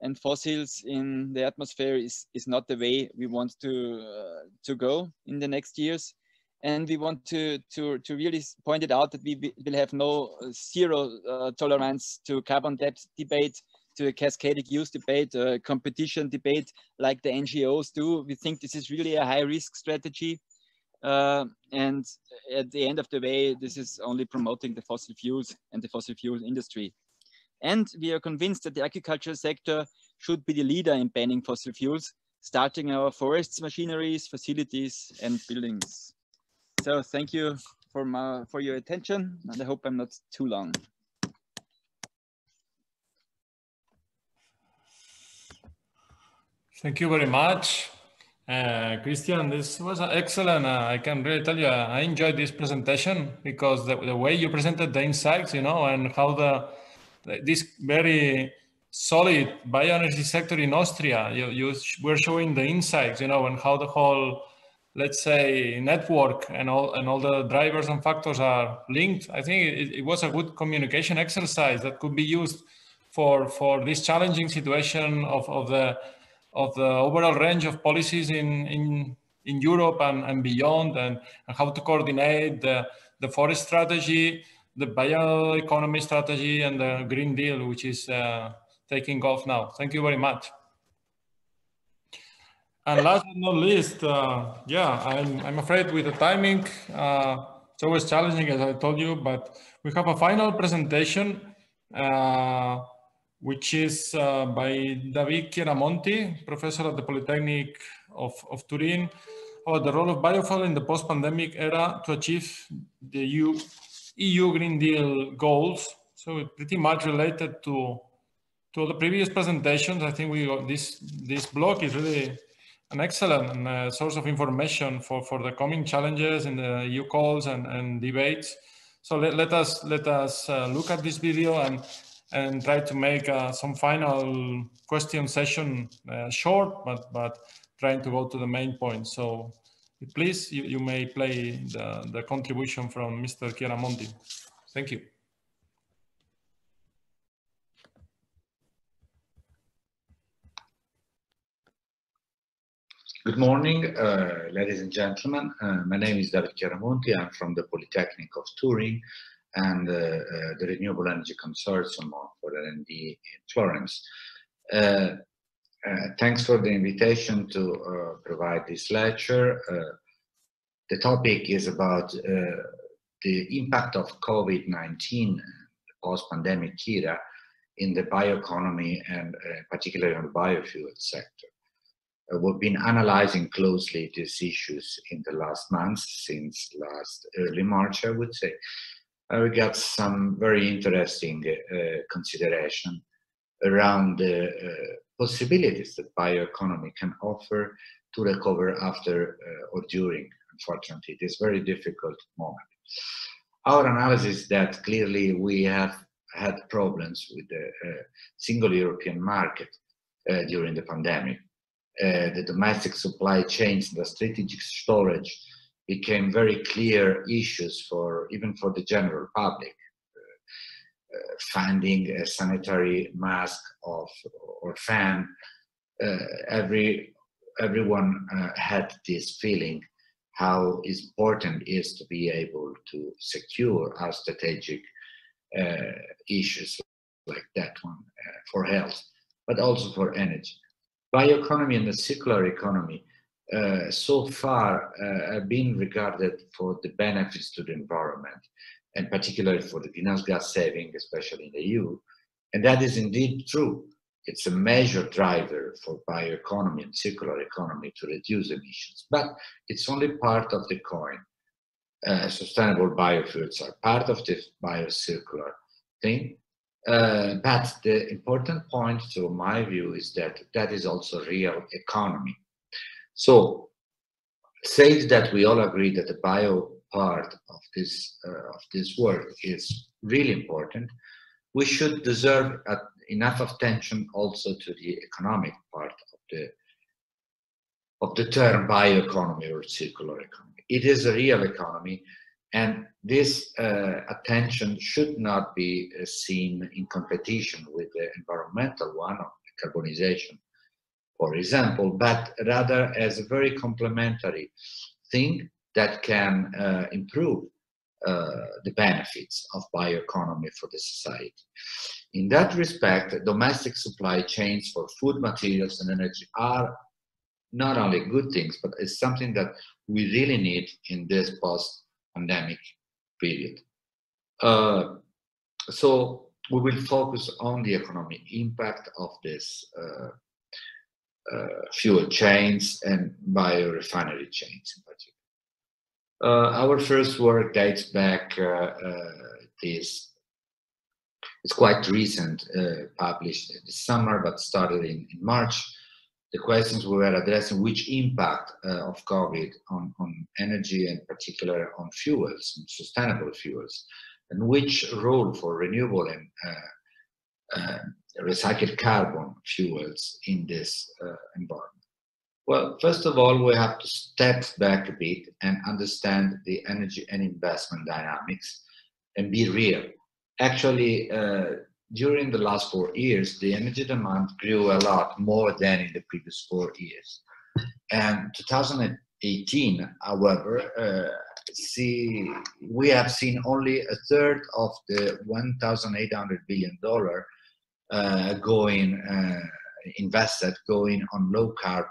and fossils in the atmosphere is not the way we want to go in the next years. And we want to really point it out that we will have no zero tolerance to carbon debt debate, to a cascadic use debate, a competition debate like the NGOs do. We think this is really a high risk strategy. And at the end of the day, this is only promoting the fossil fuels and the fossil fuel industry. And we are convinced that the agricultural sector should be the leader in banning fossil fuels, starting our forests, machineries, facilities, and buildings. So thank you for your attention, and I hope I'm not too long. Thank you very much, Christian. This was excellent. I can really tell you, I enjoyed this presentation because the way you presented the insights, and how this very solid bioenergy sector in Austria, you were showing the insights, and how the whole, let's say, network and all the drivers and factors are linked. I think it was a good communication exercise that could be used for this challenging situation of the overall range of policies in Europe and beyond, and how to coordinate the forest strategy, the bioeconomy strategy, and the Green Deal, which is taking off now. Thank you very much. And last but not least, I'm afraid with the timing, it's always challenging, as I told you, but we have a final presentation, which is by David Chiaramonti, professor at the Polytechnic of Turin, about the role of biofuel in the post-pandemic era to achieve the EU Green Deal goals. So it's pretty much related to the previous presentations. I think this blog is really an excellent source of information for the coming challenges in the EU calls and debates. So let us look at this video and try to make some final question session short, but trying to go to the main point. So please, you may play the contribution from Mr. Chiaramonti. Thank you. Good morning, ladies and gentlemen. My name is David Chiaramonti. I'm from the Polytechnic of Turin and the Renewable Energy Consortium for R&D in Florence. Thanks for the invitation to provide this lecture. The topic is about the impact of COVID-19, post-pandemic era, in the bioeconomy and particularly on the biofuel sector. We've been analyzing closely these issues in the last months, since last early March, I would say. We got some very interesting consideration around the possibilities that bioeconomy can offer to recover after or during, unfortunately, this very difficult moment. Our analysis is that clearly we have had problems with the single European market during the pandemic. The domestic supply chains and the strategic storage became very clear issues even for the general public. Finding a sanitary mask or fan, everyone had this feeling how important it is to be able to secure our strategic issues like that one for health, but also for energy. Bioeconomy and the circular economy so far have been regarded for the benefits to the environment, and particularly for the greenhouse gas saving, especially in the EU. And that is indeed true. It's a major driver for bioeconomy and circular economy to reduce emissions, but it's only part of the coin. sustainable biofuels are part of this biocircular thing. But the important point, to my view, is that that is also real economy. So, say that we all agree that the bio part of this work is really important. We should deserve enough attention also to the economic part of the term bioeconomy or circular economy. It is a real economy, and this attention should not be seen in competition with the environmental one of decarbonization, for example, but rather as a very complementary thing that can improve the benefits of bioeconomy for the society. In that respect, domestic supply chains for food, materials, and energy are not only good things, but it's something that we really need in this post-pandemic period. So we will focus on the economic impact of this fuel chains and biorefinery chains in particular. Our first work dates back, it's quite recent, published this summer, but started in March. The questions we were addressing, which impact of COVID on energy, and particular on fuels and sustainable fuels, and which role for renewable and recycled carbon fuels in this environment. Well, first of all, we have to step back a bit and understand the energy and investment dynamics and be real. Actually, during the last 4 years, the energy demand grew a lot more than in the previous 4 years. And 2018, however, we have seen only a third of the $1,800 billion invested going on low carbon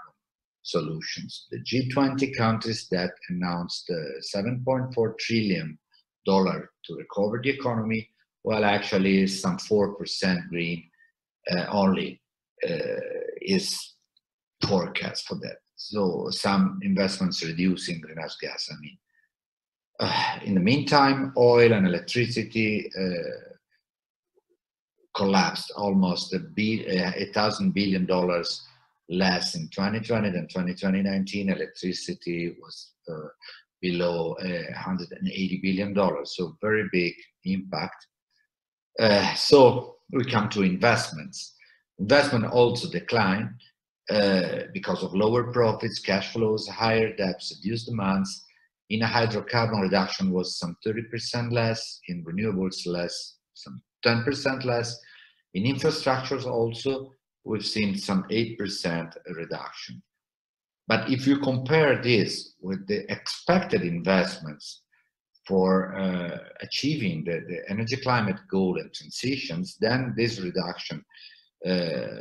solutions. The G20 countries that announced $7.4 trillion to recover the economy, well, actually some 4% green only is forecast for that. So some investments reducing greenhouse gas. I mean, in the meantime, oil and electricity collapsed almost $1,000 billion less in 2020 than 2019. Electricity was below $180 billion, so very big impact. So we come to investments. Investment also declined because of lower profits, cash flows, higher debts, reduced demands. In a hydrocarbon, reduction was some 30% less, in renewables less, some 10% less. In infrastructures also, we've seen some 8% reduction. But if you compare this with the expected investments for achieving the energy climate goal and transitions, then this reduction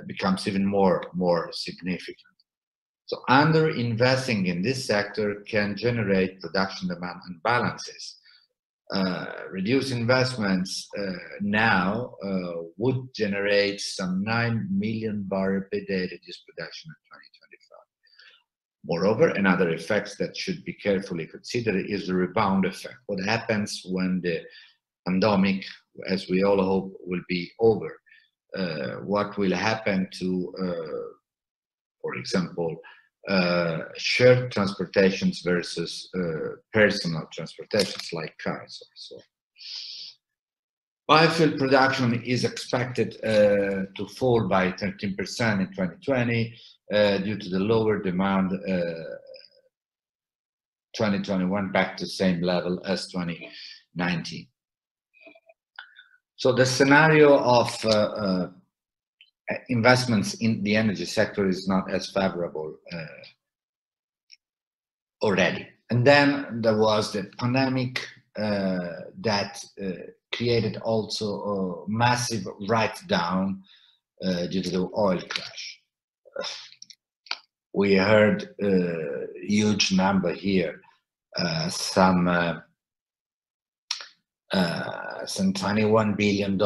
becomes even more significant. So under investing in this sector can generate production demand imbalances. Reduced investments now would generate some 9 million barrels per day reduced production in 2025. Moreover, another effect that should be carefully considered is the rebound effect. What happens when the pandemic, as we all hope, will be over? What will happen to, for example, shared transportations versus personal transportations like cars or so. Biofuel production is expected to fall by 13% in 2020 due to the lower demand 2021 back to the same level as 2019. So the scenario of investments in the energy sector is not as favorable already. And then there was the pandemic that created also a massive write-down due to the oil crash. We heard a huge number here, some $21 billion,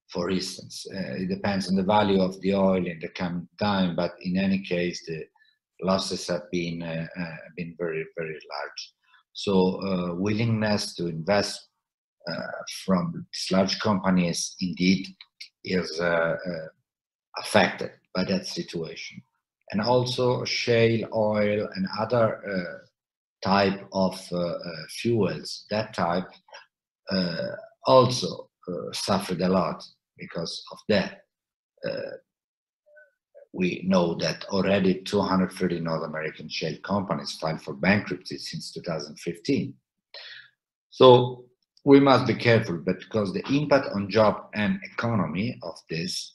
for instance. It depends on the value of the oil in the coming time, but in any case, the losses have been very, very large. So willingness to invest from these large companies indeed is affected by that situation. And also shale oil and other type of fuels, that type also suffered a lot because of that. We know that already 230 North American shale companies filed for bankruptcy since 2015. So we must be careful, but because the impact on job and economy of this,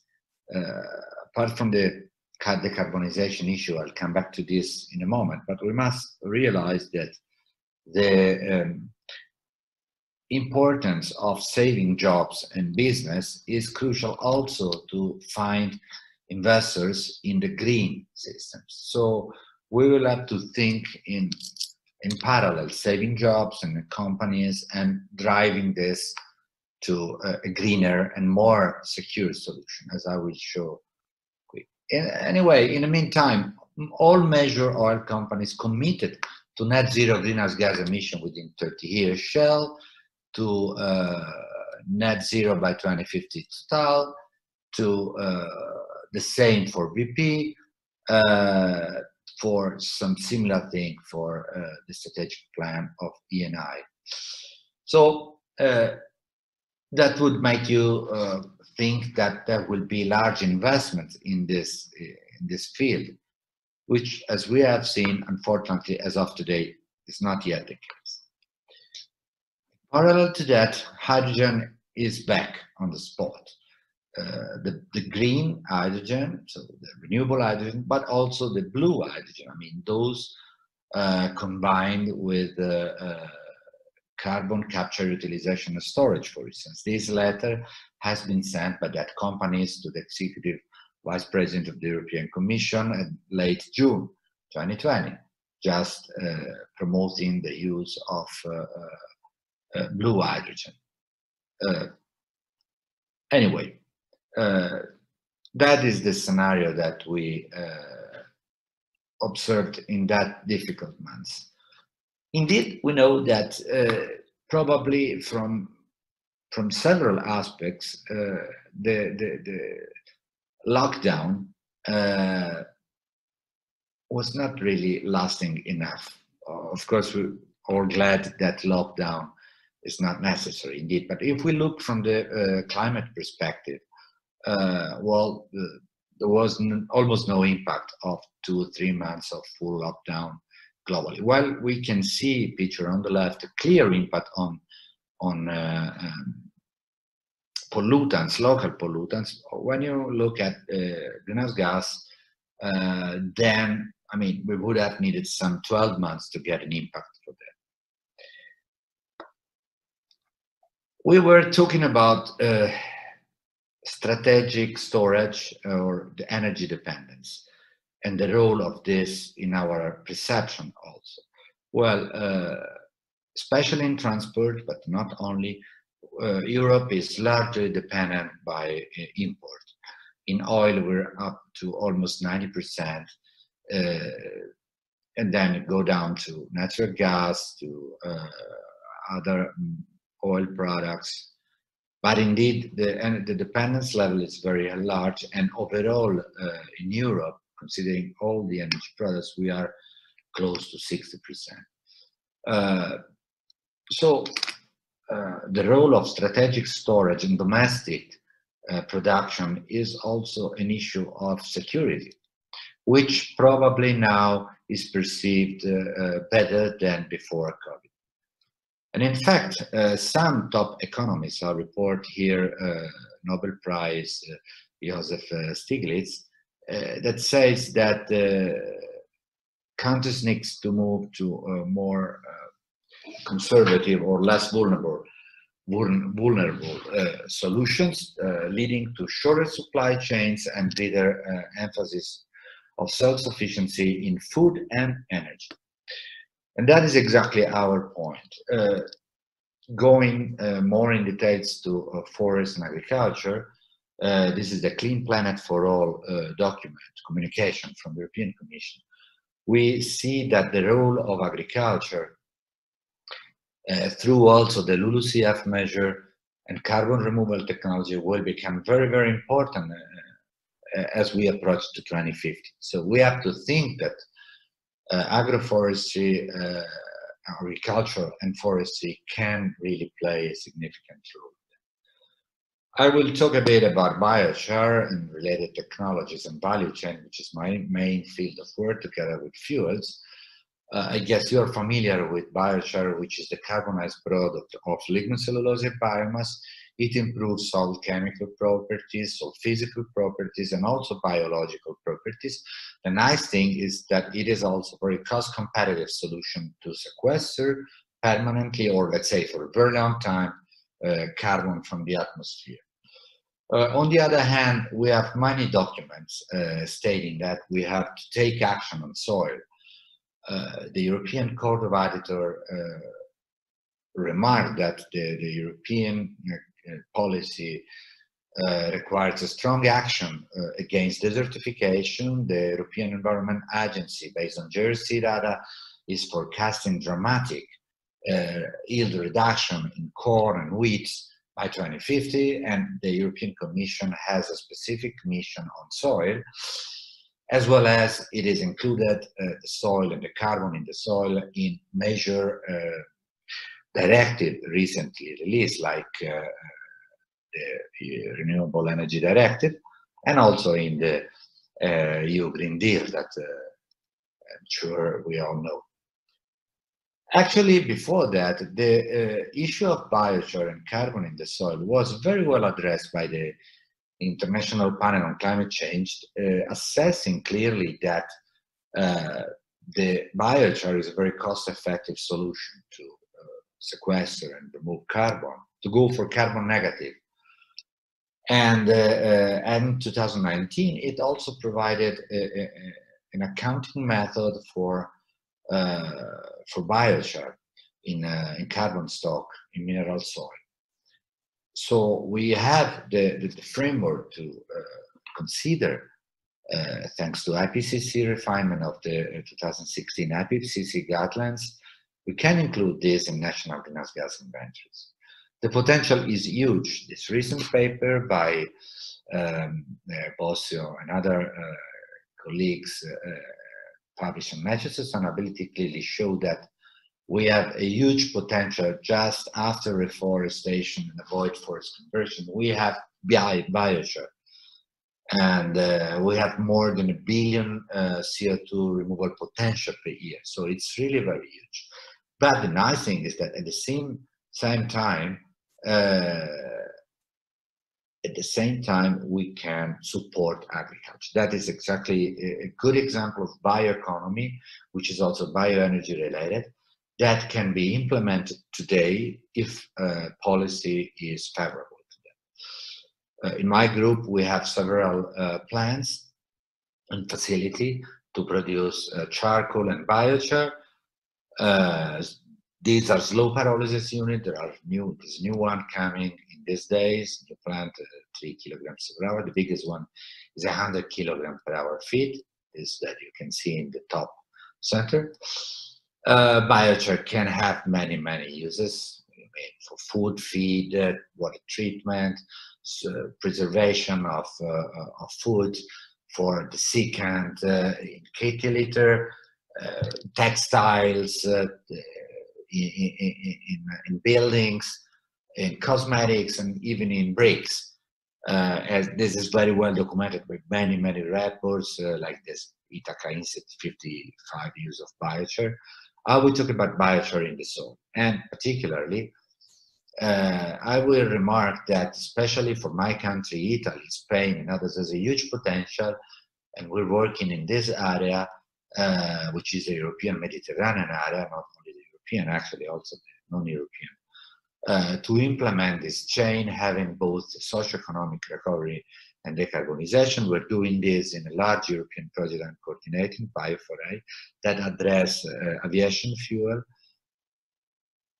apart from the decarbonization issue, I'll come back to this in a moment, but we must realize that the importance of saving jobs and business is crucial also to find investors in the green systems. So we will have to think in parallel, saving jobs and companies and driving this to a greener and more secure solution, as I will show. Anyway, in the meantime, all major oil companies committed to net zero greenhouse gas emission within 30 years. Shell to net zero by 2050, Total to the same for BP, for some similar thing for the strategic plan of Eni. So that would make you think that there will be large investments in this field, which, as we have seen, unfortunately, as of today, is not yet the case. Parallel to that, hydrogen is back on the spot. The green hydrogen, so the renewable hydrogen, but also the blue hydrogen. I mean, those combined with carbon capture, utilization, and storage, for instance. This letter has been sent by that companies to the Executive Vice President of the European Commission in late June 2020, just promoting the use of blue hydrogen. Anyway, that is the scenario that we observed in that difficult months. Indeed, we know that probably from several aspects, the lockdown was not really lasting enough. Of course, we're all glad that lockdown is not necessary indeed. But if we look from the climate perspective, well, there was almost no impact of 2 or 3 months of full lockdown globally. While we can see picture on the left, a clear impact on pollutants, local pollutants. When you look at greenhouse gas, then I mean we would have needed some 12 months to get an impact for that. We were talking about strategic storage or the energy dependence and the role of this in our perception also. Well, especially in transport, but not only, Europe is largely dependent by import. In oil, we're up to almost 90%, and then go down to natural gas, to other oil products. But indeed, the dependence level is very large, and overall in Europe, considering all the energy products, we are close to 60%. So the role of strategic storage in domestic production is also an issue of security, which probably now is perceived better than before COVID. And in fact, some top economists, I report here Nobel Prize Joseph Stiglitz, that says that countries need to move to more conservative or less vulnerable solutions, leading to shorter supply chains and greater emphasis of self-sufficiency in food and energy. And that is exactly our point. Going more in details to forest and agriculture, this is the Clean Planet for All document, communication from the European Commission. We see that the role of agriculture through also the LULUCF measure, and carbon removal technology will become very, very important as we approach to 2050. So we have to think that agroforestry, agriculture and forestry can really play a significant role. I will talk a bit about biochar and related technologies and value chain, which is my main field of work together with fuels. I guess you're familiar with biochar, which is the carbonized product of lignocellulosic biomass. It improves soil chemical properties, soil physical properties, and also biological properties. The nice thing is that it is also a very cost competitive solution to sequester permanently, or let's say for a very long time, carbon from the atmosphere. On the other hand, we have many documents stating that we have to take action on soil. The European Court of Auditor remarked that the European policy requires a strong action against desertification. The European Environment Agency, based on JRC data, is forecasting dramatic yield reduction in corn and wheat by 2050, and the European Commission has a specific mission on soil, as well as it is included the soil and the carbon in the soil in measure directive recently released, like the Renewable Energy Directive, and also in the EU Green Deal that I'm sure we all know. Actually, before that, the issue of biochar and carbon in the soil was very well addressed by the International Panel on Climate Change, assessing clearly that the biochar is a very cost-effective solution to sequester and remove carbon, to go for carbon negative. And in 2019, it also provided an accounting method for biochar in carbon stock in mineral soil. So we have the framework to consider, thanks to IPCC refinement of the 2016 IPCC guidelines, we can include this in national greenhouse gas inventories. The potential is huge. This recent paper by Bossio and other colleagues published on Nature Sustainability clearly show that we have a huge potential just after reforestation and avoid forest conversion. We have biochar, and we have more than 1 billion CO2 removal potential per year. So it's really very huge. But the nice thing is that at the same time, we can support agriculture. That is exactly a good example of bioeconomy, which is also bioenergy related, that can be implemented today if policy is favorable to them. In my group, we have several plants and facility to produce charcoal and biochar. These are slow pyrolysis units. There's new one coming in these days. The plant 3 kilograms per hour. The biggest one is 100 kilograms per hour feed. This that you can see in the top center. Biochar can have many uses. For food, feed, water treatment, preservation of food, for the secant in kitty litter, textiles. In buildings, in cosmetics, and even in bricks. As this is very well documented with many reports like this Ithaca Institute 55 use of biochar. I will talk about biochar in the soil, and particularly I will remark that especially for my country, Italy, Spain, and others, there's a huge potential, and we're working in this area, which is a European Mediterranean area, not only the European, actually also the non-European, to implement this chain, having both socioeconomic recovery and decarbonization. We're doing this in a large European project I'm coordinating, Bio4A, that address aviation fuel.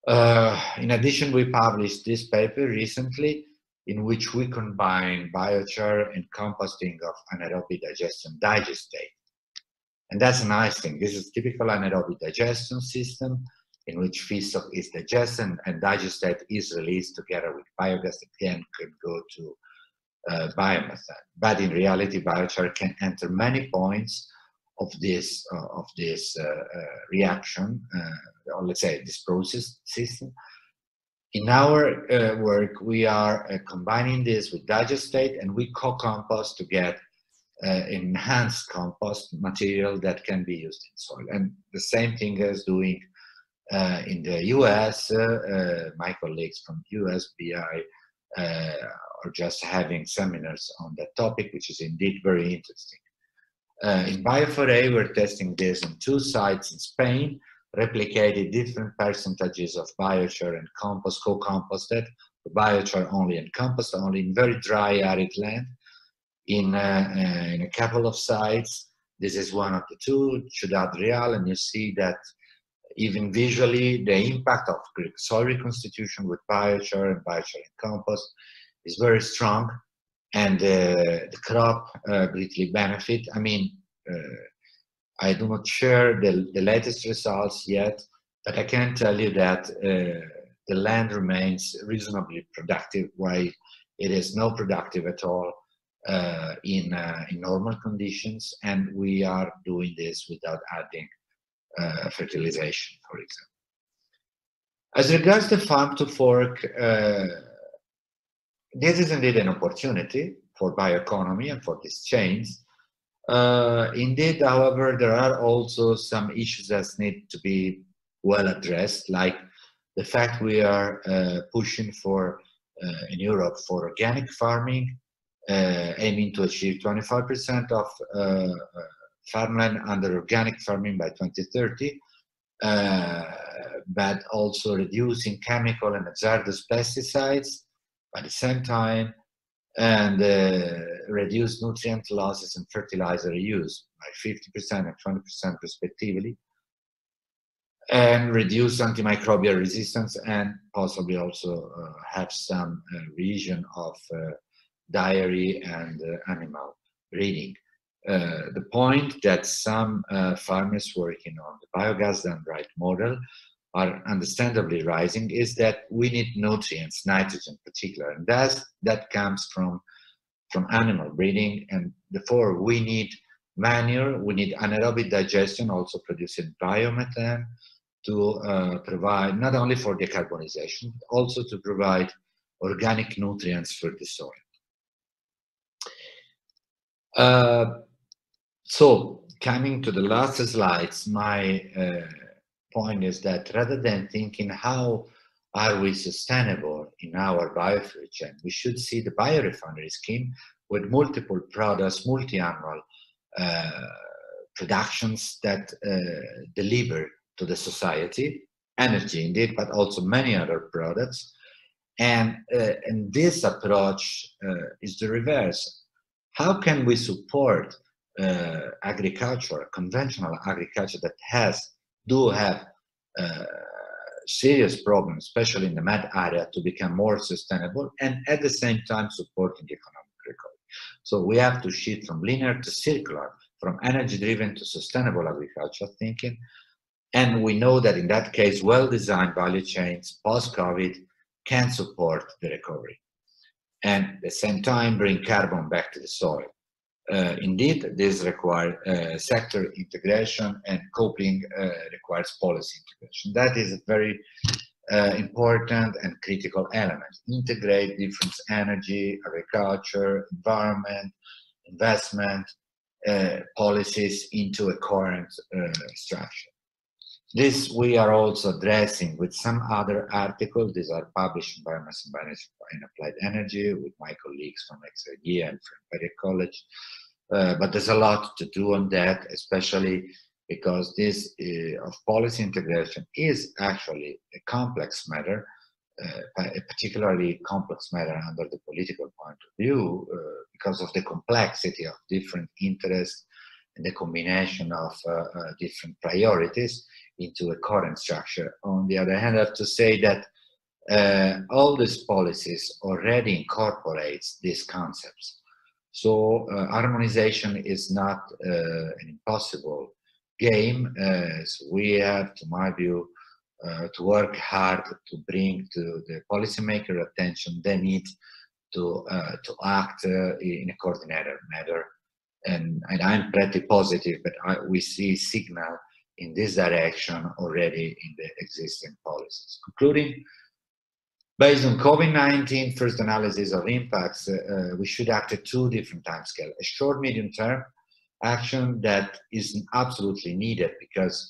In addition, we published this paper recently in which we combine biochar and composting of anaerobic digestion digestate. And that's a nice thing. This is typical anaerobic digestion system. in which feedstock is digested and digestate is released together with biogas that then could go to biomethane. But in reality, biochar can enter many points of this reaction, or let's say this process system. In our work, we are combining this with digestate, and we co-compost to get enhanced compost material that can be used in soil. And the same thing as doing in the US, my colleagues from US BI are just having seminars on that topic, which is indeed very interesting. In Bio4A, we're testing this on 2 sites in Spain, replicated different percentages of biochar and compost, co-composted, biochar only and compost only in very dry, arid land. In a couple of sites, this is one of the 2, Ciudad Real, and you see that even visually, the impact of soil reconstitution with biochar and compost is very strong, and the crop greatly benefit. I mean, I do not share the latest results yet, but I can tell you that the land remains reasonably productive, while it is not productive at all in normal conditions, and we are doing this without adding fertilization, for example. As regards the farm to fork, this is indeed an opportunity for bioeconomy and for these chains. Indeed, however, there are also some issues that need to be well addressed, like the fact we are pushing for, in Europe, for organic farming, aiming to achieve 25% of farmland under organic farming by 2030, but also reducing chemical and hazardous pesticides at the same time, and reduce nutrient losses and fertilizer use by 50% and 20% respectively, and reduce antimicrobial resistance, and possibly also have some region of dairy and animal breeding. The point that some farmers working on the biogas done right model are understandably rising is that we need nutrients, nitrogen in particular, and that comes from animal breeding, and therefore we need manure, we need anaerobic digestion, also producing biomethane, to provide not only for decarbonization, but also to provide organic nutrients for the soil. So coming to the last slides, my point is that rather than thinking how are we sustainable in our biofuel chain, we should see the biorefinery scheme with multiple products, multi-annual productions that deliver to the society, energy indeed, but also many other products. And this approach is the reverse. How can we support agriculture, conventional agriculture that do have serious problems, especially in the Med area, to become more sustainable, and at the same time supporting economic recovery? So we have to shift from linear to circular, from energy-driven to sustainable agriculture thinking. And we know that in that case, well-designed value chains post-COVID can support the recovery, and at the same time bring carbon back to the soil. Indeed, this requires sector integration, and coupling requires policy integration. That is a very important and critical element. Integrate different energy, agriculture, environment, investment, policies into a coherent structure. This we are also addressing with some other articles. These are published in Biomass and Bioenergy and Applied Energy with my colleagues from XRG and from Imperial College. But there's a lot to do on that, especially because this of policy integration is actually a complex matter, a particularly complex matter under the political point of view, because of the complexity of different interests and the combination of different priorities into a current structure. On the other hand, I have to say that all these policies already incorporates these concepts. So harmonization is not an impossible game. So we have, to my view, to work hard to bring to the policymaker attention the need to act in a coordinated manner. And I'm pretty positive that we see signal in this direction already in the existing policies. Concluding, based on COVID-19 first analysis of impacts, we should act at two different timescales: a short, medium-term action that is absolutely needed because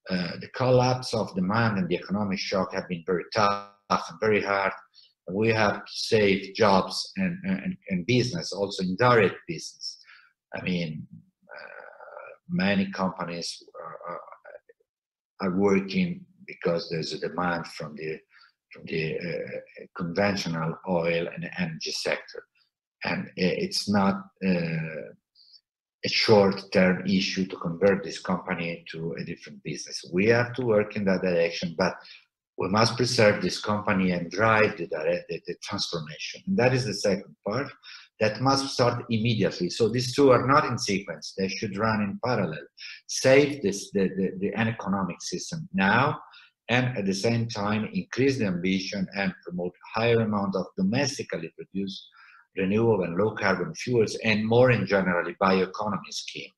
the collapse of demand and the economic shock have been very tough and very hard. We have to save jobs and business, also indirect business. I mean, many companies are working because there's a demand from the conventional oil and energy sector, and it's not a short-term issue to convert this company to a different business. We have to work in that direction, but we must preserve this company and drive the transformation. And that is the second part that must start immediately. So these two are not in sequence; they should run in parallel. Save the economic system now, and at the same time increase the ambition and promote higher amount of domestically produced renewable and low carbon fuels, and more in generally bioeconomy scheme.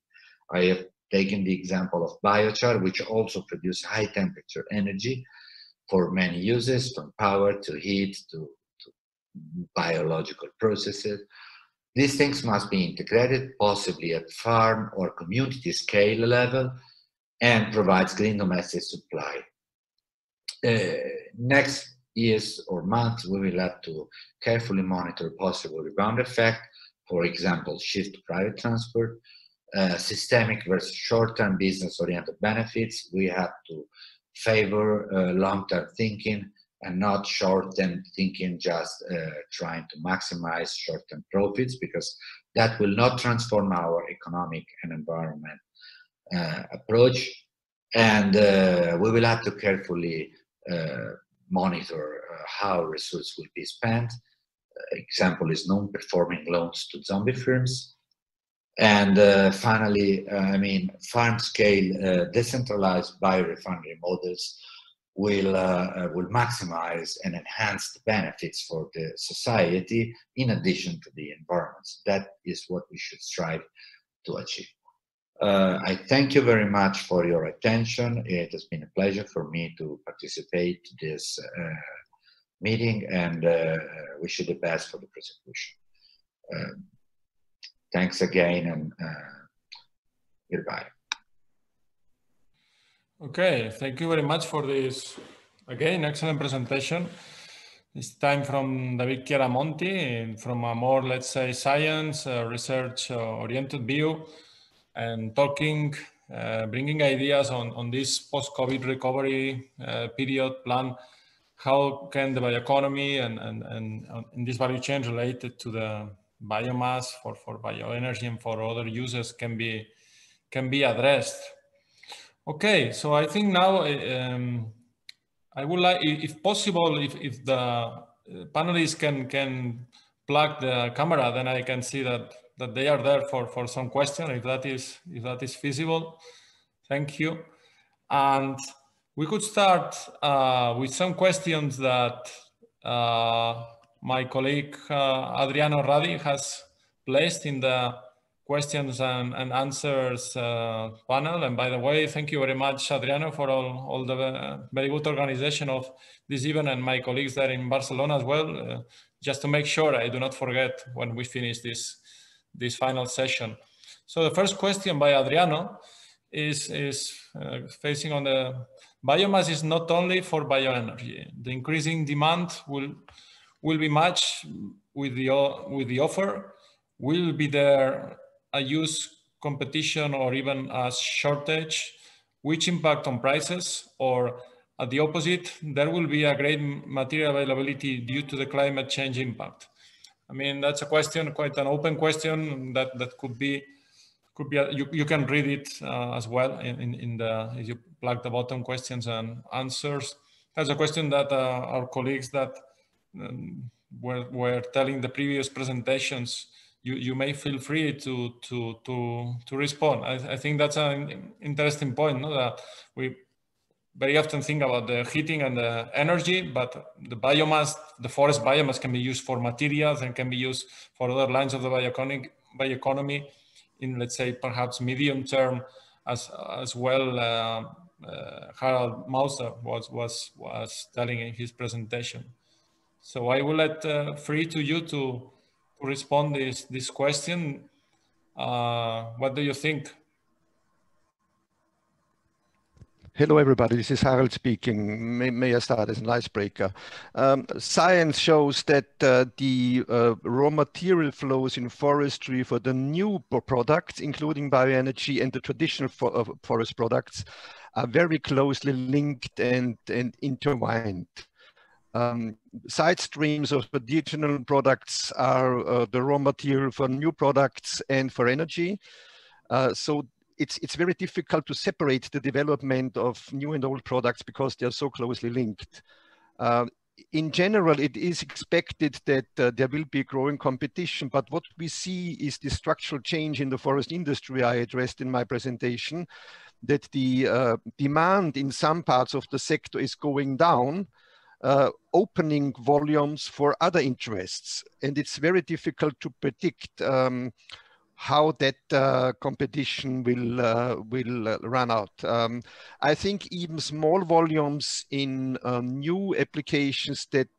I have taken the example of biochar, which also produce high temperature energy for many uses, from power to heat to biological processes. These things must be integrated, possibly at farm or community scale level, and provides green domestic supply. Next years or months, we will have to carefully monitor possible rebound effect, for example, shift to private transport, systemic versus short-term business-oriented benefits. We have to favor long-term thinking and not short-term thinking, just trying to maximize short-term profits, because that will not transform our economic and environment approach. And we will have to carefully monitor how resources will be spent. Example is non-performing loans to zombie firms. And finally, I mean, farm-scale decentralized biorefinery models will maximize and enhance the benefits for the society in addition to the environment. That is what we should strive to achieve. I thank you very much for your attention. It has been a pleasure for me to participate in this meeting, and wish you the best for the prosecution. Thanks again, and goodbye. Okay, thank you very much for this, again, excellent presentation. This time from David Chiaramonti, from a more, let's say, science, research-oriented view, and talking, bringing ideas on this post-COVID recovery period plan. How can the bioeconomy and this value chain related to the biomass for bioenergy and for other uses can be addressed? Okay, so I think now I would like, if possible, if the panelists can plug the camera, then I can see that they are there for some question, if that is feasible. Thank you. And we could start with some questions that my colleague Adriano Radi has placed in the questions and answers panel. And by the way, thank you very much, Adriano, for all the very good organization of this event, and my colleagues there in Barcelona as well, just to make sure I do not forget when we finish this final session. So the first question by Adriano is facing on the biomass is not only for bioenergy. The increasing demand will be matched with the offer. Will be there a use competition or even a shortage, which impact on prices, or at the opposite, there will be a great material availability due to the climate change impact? I mean, that's a question, quite an open question that could be you can read it as well in the, if you plug the bottom questions and answers. That's a question that our colleagues that were telling the previous presentations, you may feel free to respond. I think that's an interesting point, no? That very often think about the heating and the energy, but the biomass, the forest biomass, can be used for materials and can be used for other lines of the bioeconomy in, let's say, perhaps medium term as well. Harald Mauser was telling in his presentation. So I will let free to you to respond this question. What do you think? Hello, everybody. This is Harald speaking. May I start as an icebreaker? Science shows that the raw material flows in forestry for the new products, including bioenergy and the traditional forest products, are very closely linked and intertwined. Side streams of traditional products are the raw material for new products and for energy. So it's very difficult to separate the development of new and old products because they are so closely linked. In general, it is expected that there will be growing competition, but what we see is the structural change in the forest industry I addressed in my presentation, that the demand in some parts of the sector is going down, opening volumes for other interests. And it's very difficult to predict how that competition will run out. I think even small volumes in new applications that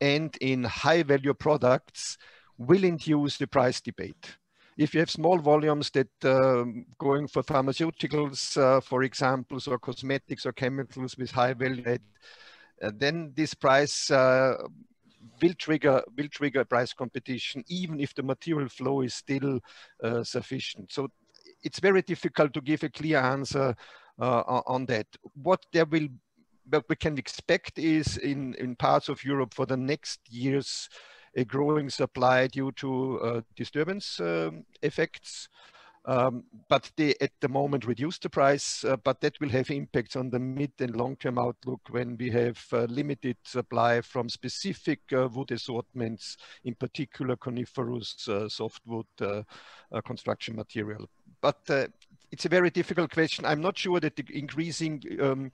end in high value products will induce the price debate. If you have small volumes that going for pharmaceuticals, for example, or cosmetics or chemicals with high value add, then this price will trigger price competition, even if the material flow is still sufficient. So it's very difficult to give a clear answer on that. What we can expect is in parts of Europe for the next years, a growing supply due to disturbance effects. But they at the moment reduce the price, but that will have impacts on the mid and long-term outlook when we have limited supply from specific wood assortments, in particular coniferous softwood construction material. But it's a very difficult question. I'm not sure that the increasing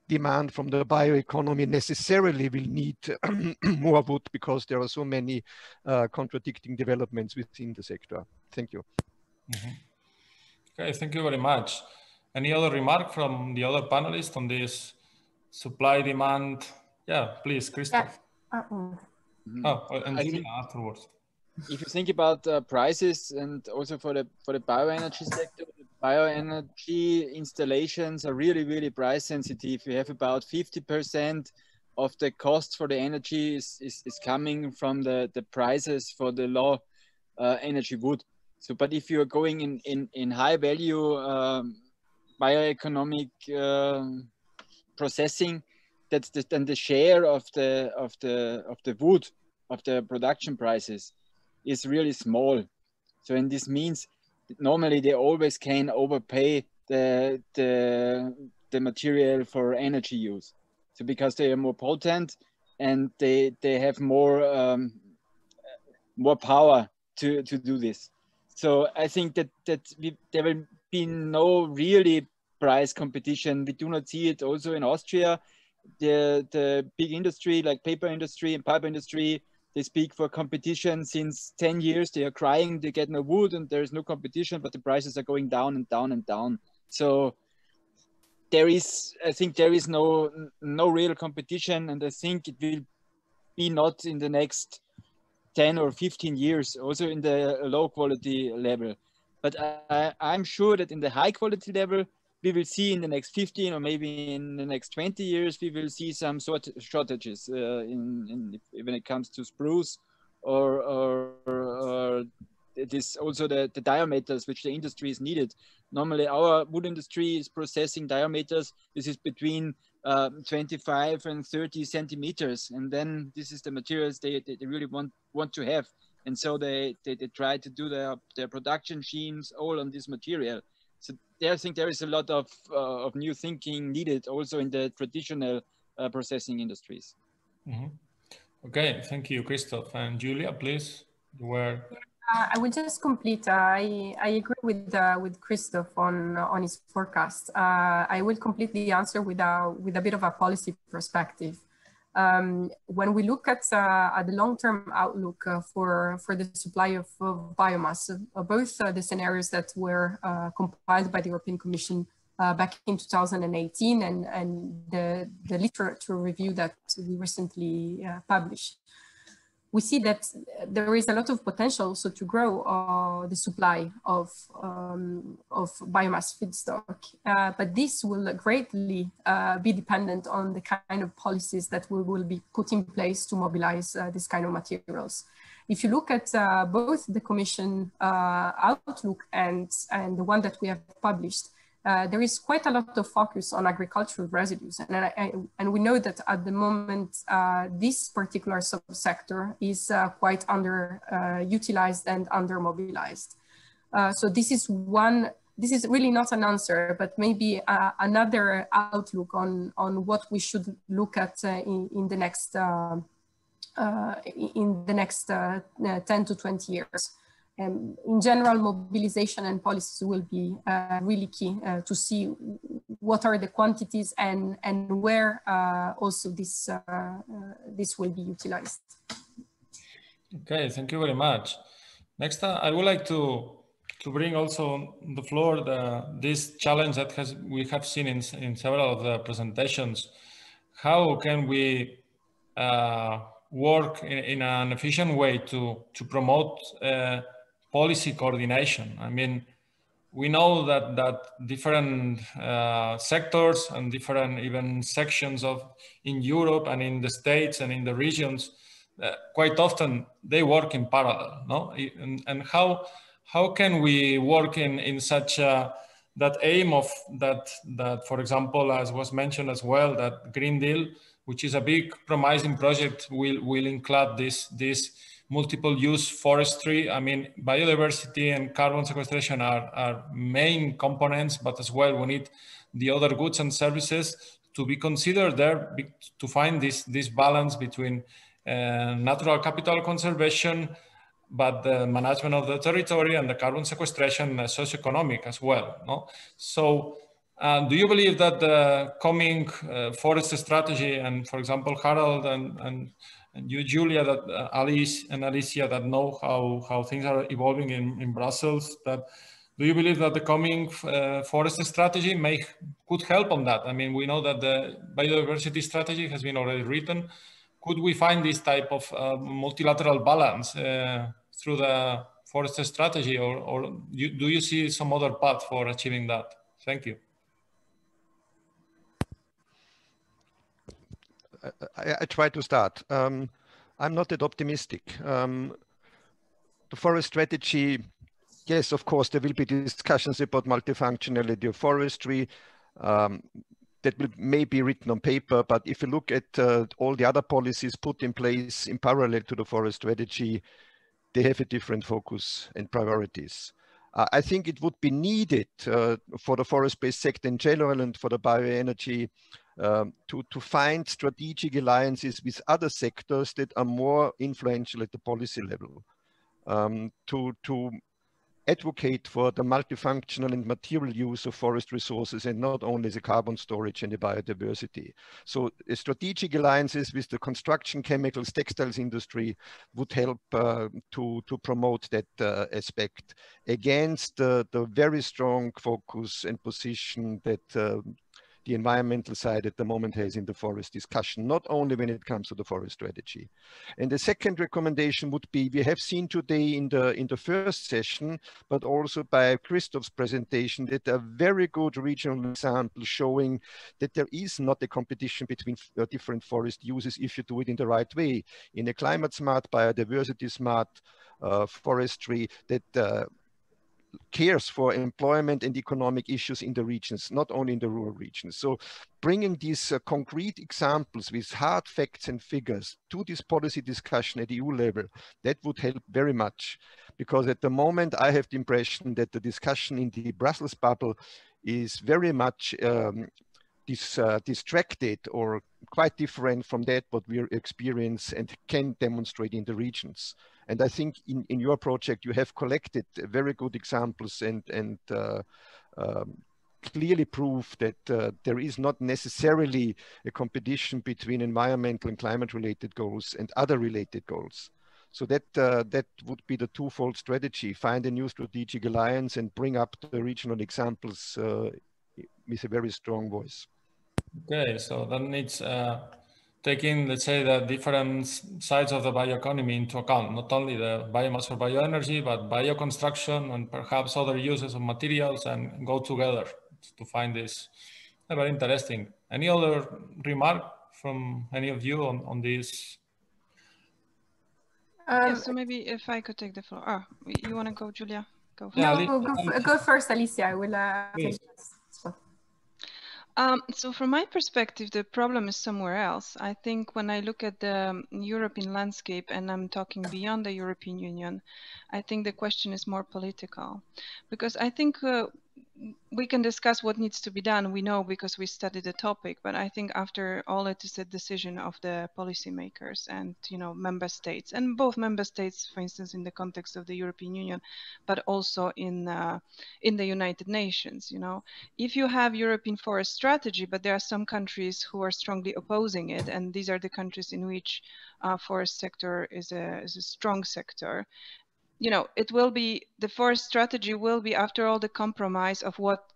demand from the bioeconomy necessarily will need more wood because there are so many contradicting developments within the sector. Thank you. Mm-hmm. Okay, thank you very much. Any other remark from the other panelists on this supply demand? Yeah, please, Christoph. Yeah. And Julia afterwards. If you think about prices and also for the bioenergy sector, the bioenergy installations are really price sensitive. You have about 50% of the cost for the energy is coming from the prices for the low energy wood. So, but if you are going in high value bioeconomic processing, then the share of the wood of the production prices is really small. So, and this means that normally they always can overpay the material for energy use. So because they are more potent and they have more power to do this. So I think that there will be no really price competition. We do not see it also in Austria. The big industry like paper industry and pulp industry, they speak for competition since 10 years. They are crying, they get no wood and there is no competition, but the prices are going down and down and down. So I think there is no real competition, and I think it will be not in the next 10 or 15 years, also in the low quality level. But I'm sure that in the high quality level, we will see in the next 15 or maybe in the next 20 years, we will see some sort of shortages when it comes to spruce or it is also the diameters which the industry is needed. Normally our wood industry is processing diameters. This is between 25 and 30 centimeters. And then this is the materials they really want to have. And so they try to do their production schemes all on this material. So I think there is a lot of new thinking needed also in the traditional processing industries. Mm-hmm. Okay, thank you, Christoph. And Julia, please, you were... I will just complete. I agree with Christoph on his forecast. I will complete the answer with a bit of a policy perspective. When we look at the long-term outlook for the supply of biomass, both the scenarios that were compiled by the European Commission back in 2018 and the literature review that we recently published, we see that there is a lot of potential also to grow the supply of biomass feedstock, but this will greatly be dependent on the kind of policies that we will be put in place to mobilize this kind of materials. If you look at both the Commission outlook and the one that we have published, there is quite a lot of focus on agricultural residues. And we know that at the moment, this particular subsector is quite underutilized and undermobilized. So this is really not an answer, but maybe another outlook on what we should look at in the next 10 to 20 years. In general, mobilization and policies will be really key to see what are the quantities and where also this will be utilized. Okay, thank you very much. Next, I would like to bring also on the floor this challenge that we have seen in several of the presentations. How can we work in an efficient way to promote policy coordination? I mean, we know that different sectors and different even sections in Europe and in the States and in the regions, quite often they work in parallel, no? And how can we work in such that aim of that, for example, as was mentioned as well, that Green Deal, which is a big promising project, will include this multiple use forestry. I mean, biodiversity and carbon sequestration are main components, but as well, we need the other goods and services to be considered there to find this balance between natural capital conservation, but the management of the territory and the carbon sequestration socioeconomic as well, no? So do you believe that the coming forest strategy, and for example, Harald and you, Julia, that Alice and Alicia, that know how things are evolving in Brussels, do you believe that the coming forest strategy could help on that? I mean, we know that the biodiversity strategy has been already written. Could we find this type of multilateral balance through the forest strategy, or do you see some other path for achieving that? Thank you. I try to start. I'm not that optimistic. The forest strategy, yes, of course, there will be discussions about multifunctionality of forestry that will may be written on paper, but if you look at all the other policies put in place in parallel to the forest strategy, they have a different focus and priorities. I think it would be needed for the forest-based sector in general and for the bioenergy to find strategic alliances with other sectors that are more influential at the policy level, to advocate for the multifunctional and material use of forest resources and not only the carbon storage and the biodiversity. So strategic alliances with the construction, chemicals, textiles industry would help to promote that aspect against the very strong focus and position that the environmental side at the moment has in the forest discussion, not only when it comes to the forest strategy. And the second recommendation would be, we have seen today in the first session, but also by Christoph's presentation, that a very good regional example showing that there is not a competition between different forest uses if you do it in the right way. In a climate smart, biodiversity smart forestry that cares for employment and economic issues in the regions, not only in the rural regions. So bringing these concrete examples with hard facts and figures to this policy discussion at EU level, that would help very much. Because at the moment, I have the impression that the discussion in the Brussels bubble is very much distracted or quite different from that what we experience and can demonstrate in the regions. And I think in your project you have collected very good examples and clearly prove that there is not necessarily a competition between environmental and climate related goals and other related goals. So that that would be the twofold strategy: find a new strategic alliance and bring up the regional examples with a very strong voice. Okay, so that needs taking, let's say, the different sides of the bioeconomy into account, not only the biomass or bioenergy, but bioconstruction and perhaps other uses of materials, and go together to find this. Very interesting. Any other remark from any of you on this? Yeah, so maybe if I could take the floor. Oh, you want to go, Julia? Go first. No, go first, Alicia. I will take this. So from my perspective, the problem is somewhere else. I think when I look at the European landscape, and I'm talking beyond the European Union, I think the question is more political, because I think we can discuss what needs to be done. We know because we studied the topic, but I think after all, it is a decision of the policymakers and, you know, member states, and both member states, for instance, in the context of the European Union, but also in the United Nations. You know, if you have European forest strategy, but there are some countries who are strongly opposing it, and these are the countries in which forest sector is a strong sector. You know, it will be, the forest strategy will be, after all, the compromise of what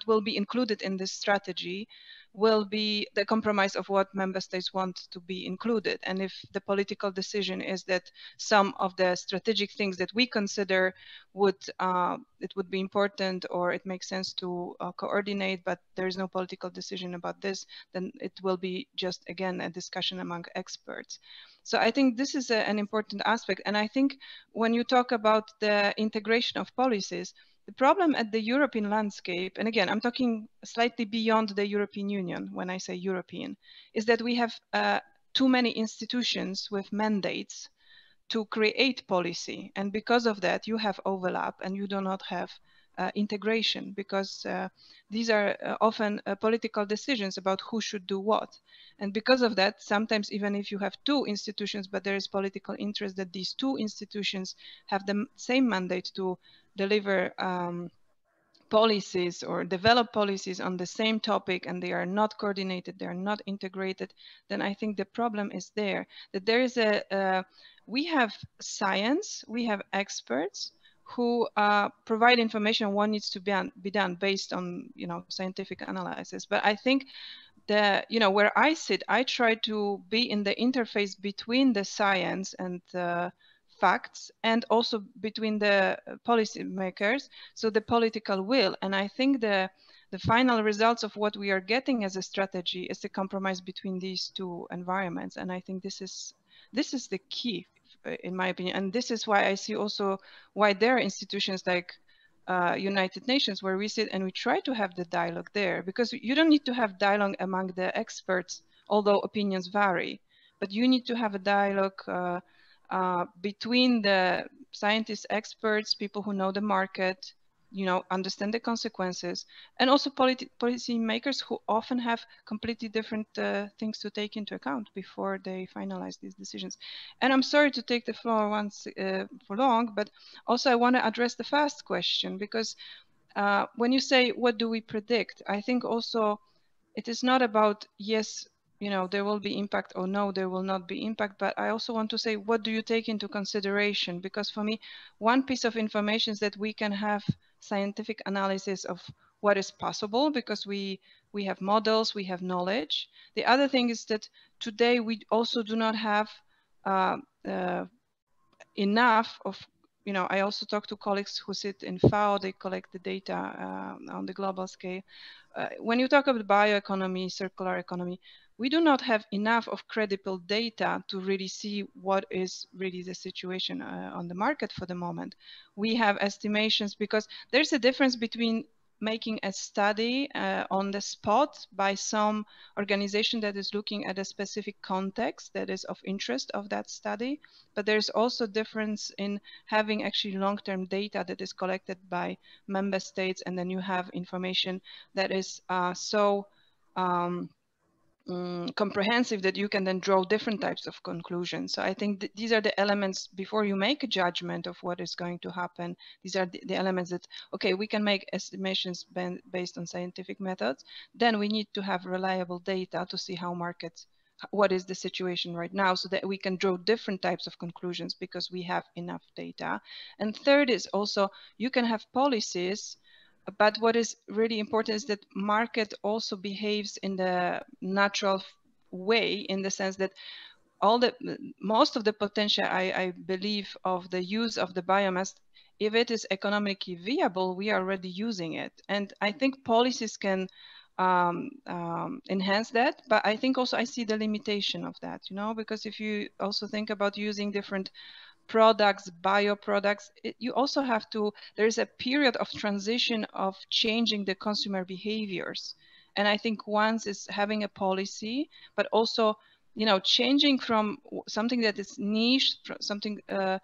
will be included in this strategy will be the compromise of what member states want to be included. And if the political decision is that some of the strategic things that we consider would it would be important, or it makes sense to coordinate, but there is no political decision about this, then it will be just, again, a discussion among experts. So I think this is an important aspect. And I think when you talk about the integration of policies, the problem at the European landscape, and again, I'm talking slightly beyond the European Union when I say European, is that we have too many institutions with mandates to create policy. And because of that, you have overlap and you do not have integration, because these are often political decisions about who should do what. And because of that, sometimes even if you have two institutions, but there is political interest that these two institutions have the same mandate to deliver policies or develop policies on the same topic, and they are not coordinated, they are not integrated, then I think the problem is there, that there is we have science, we have experts who provide information on what needs to be done based on, you know, scientific analysis. But I think the, you know, where I sit, I try to be in the interface between the science and the facts, and also between the policymakers, so the political will. And I think the final results of what we are getting as a strategy is the compromise between these two environments. And I think this is the key, in my opinion. And this is why I see also why there are institutions like United Nations, where we sit and we try to have the dialogue there, because you don't need to have dialogue among the experts, although opinions vary, but you need to have a dialogue between the scientists, experts, people who know the market, you know, understand the consequences, and also policy makers who often have completely different things to take into account before they finalize these decisions. And I'm sorry to take the floor once for long, but also I want to address the first question, because when you say, what do we predict? I think also it is not about, yes, you know, there will be impact, or no, there will not be impact. But I also want to say, what do you take into consideration? Because for me, one piece of information is that we can have scientific analysis of what is possible, because we have models, we have knowledge. The other thing is that today we also do not have enough of, you know, I also talk to colleagues who sit in FAO, they collect the data on the global scale. When you talk about bioeconomy, circular economy, we do not have enough of credible data to really see what is really the situation on the market for the moment. We have estimations, because there's a difference between making a study on the spot by some organization that is looking at a specific context that is of interest of that study. But there's also difference in having actually long-term data that is collected by member states, and then you have information that is so comprehensive that you can then draw different types of conclusions. So I think these are the elements before you make a judgment of what is going to happen. These are the elements that, okay, we can make estimations based on scientific methods. Then we need to have reliable data to see how markets, what is the situation right now, so that we can draw different types of conclusions because we have enough data. And third is also, you can have policies, but what is really important is that market also behaves in the natural way, in the sense that most of the potential, I believe, of the use of the biomass, if it is economically viable, we are already using it. And I think policies can enhance that, but I think also I see the limitation of that, you know, because if you also think about using different products, bioproducts, you also have to, there's a period of transition of changing the consumer behaviors. And I think once is having a policy, but also, you know, changing from something that is niche, something that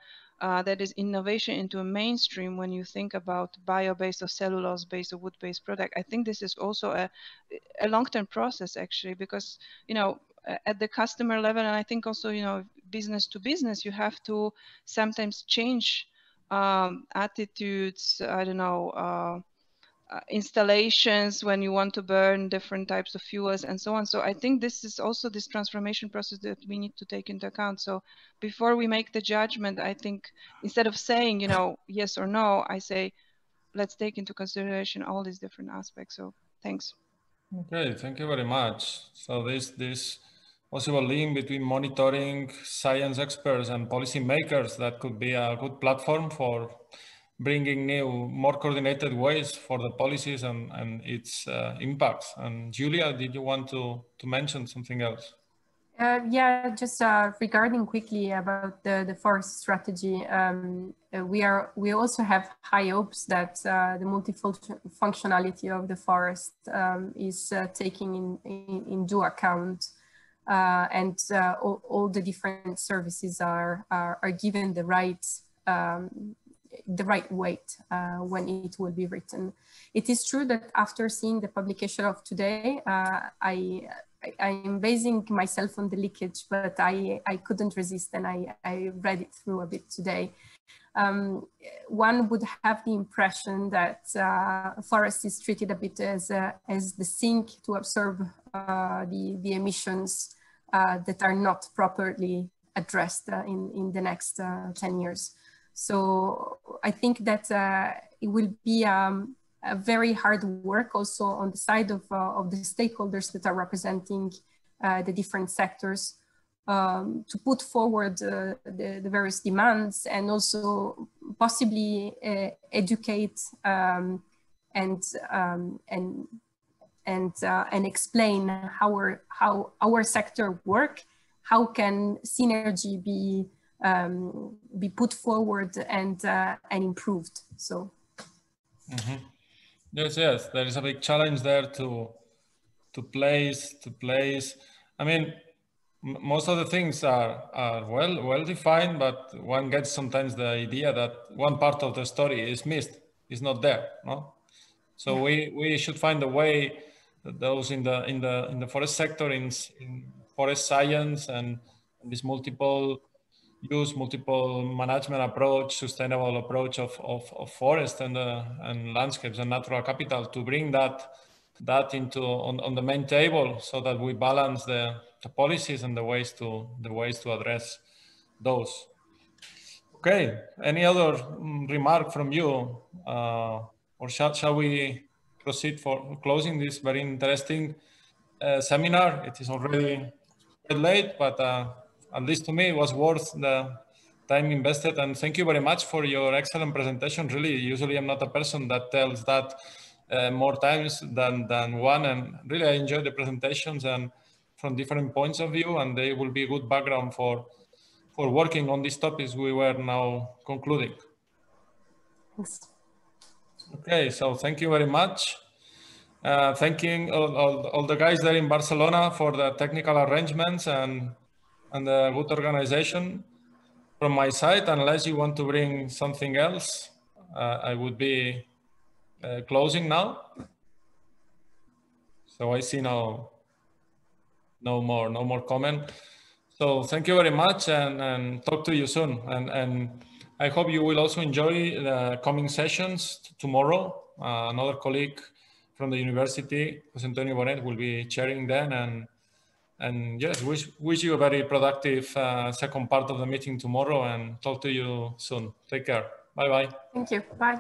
is innovation into a mainstream. When you think about bio-based or cellulose-based or wood-based product, I think this is also a long-term process, actually, because, you know, at the customer level, and I think also, you know, business to business, you have to sometimes change attitudes, I don't know, installations when you want to burn different types of fuels and so on. So I think this is also this transformation process that we need to take into account. So before we make the judgment, I think instead of saying, you know, yes or no, I say, let's take into consideration all these different aspects. So thanks. Okay, thank you very much. So this possible link between monitoring, science experts and policymakers, that could be a good platform for bringing new, more coordinated ways for the policies and its impacts. And Julia, did you want to mention something else? Yeah, just regarding quickly about the forest strategy, we also have high hopes that the multifunctionality of the forest is taking into account, and all the different services are given the right weight when it will be written. It is true that after seeing the publication of today, I'm basing myself on the leakage, but I couldn't resist, and I read it through a bit today. One would have the impression that forest is treated a bit as the sink to absorb the emissions that are not properly addressed in the next 10 years. So I think that it will be a very hard work also on the side of the stakeholders that are representing the different sectors to put forward the various demands, and also possibly educate and explain how our sector work, how can synergy be put forward and improved. So. Mm-hmm. Yes, there is a big challenge there to place. I mean, most of the things are well defined, but one gets sometimes the idea that one part of the story is missed, is not there, no? So we should find a way that those in the forest sector, in forest science and this multiple management approach, sustainable approach of forest and landscapes and natural capital, to bring that into on the main table, so that we balance the policies and the ways to address those. Okay, any other remark from you, or shall we proceed for closing this very interesting seminar? It is already quite late, but at least to me, it was worth the time invested. And thank you very much for your excellent presentation. Really, usually I'm not a person that tells that more times than one. And really, I enjoyed the presentations and from different points of view, and they will be a good background for working on these topics we were now concluding. Thanks. Okay, so thank you very much. Thanking all the guys there in Barcelona for the technical arrangements and the good organization from my side. Unless you want to bring something else, I would be closing now. So I see no more comment. So thank you very much, and talk to you soon. And I hope you will also enjoy the coming sessions tomorrow. Another colleague from the university, José Antonio Bonet, will be chairing then. And yes, wish you a very productive second part of the meeting tomorrow, and talk to you soon. Take care. Bye-bye. Thank you. Bye.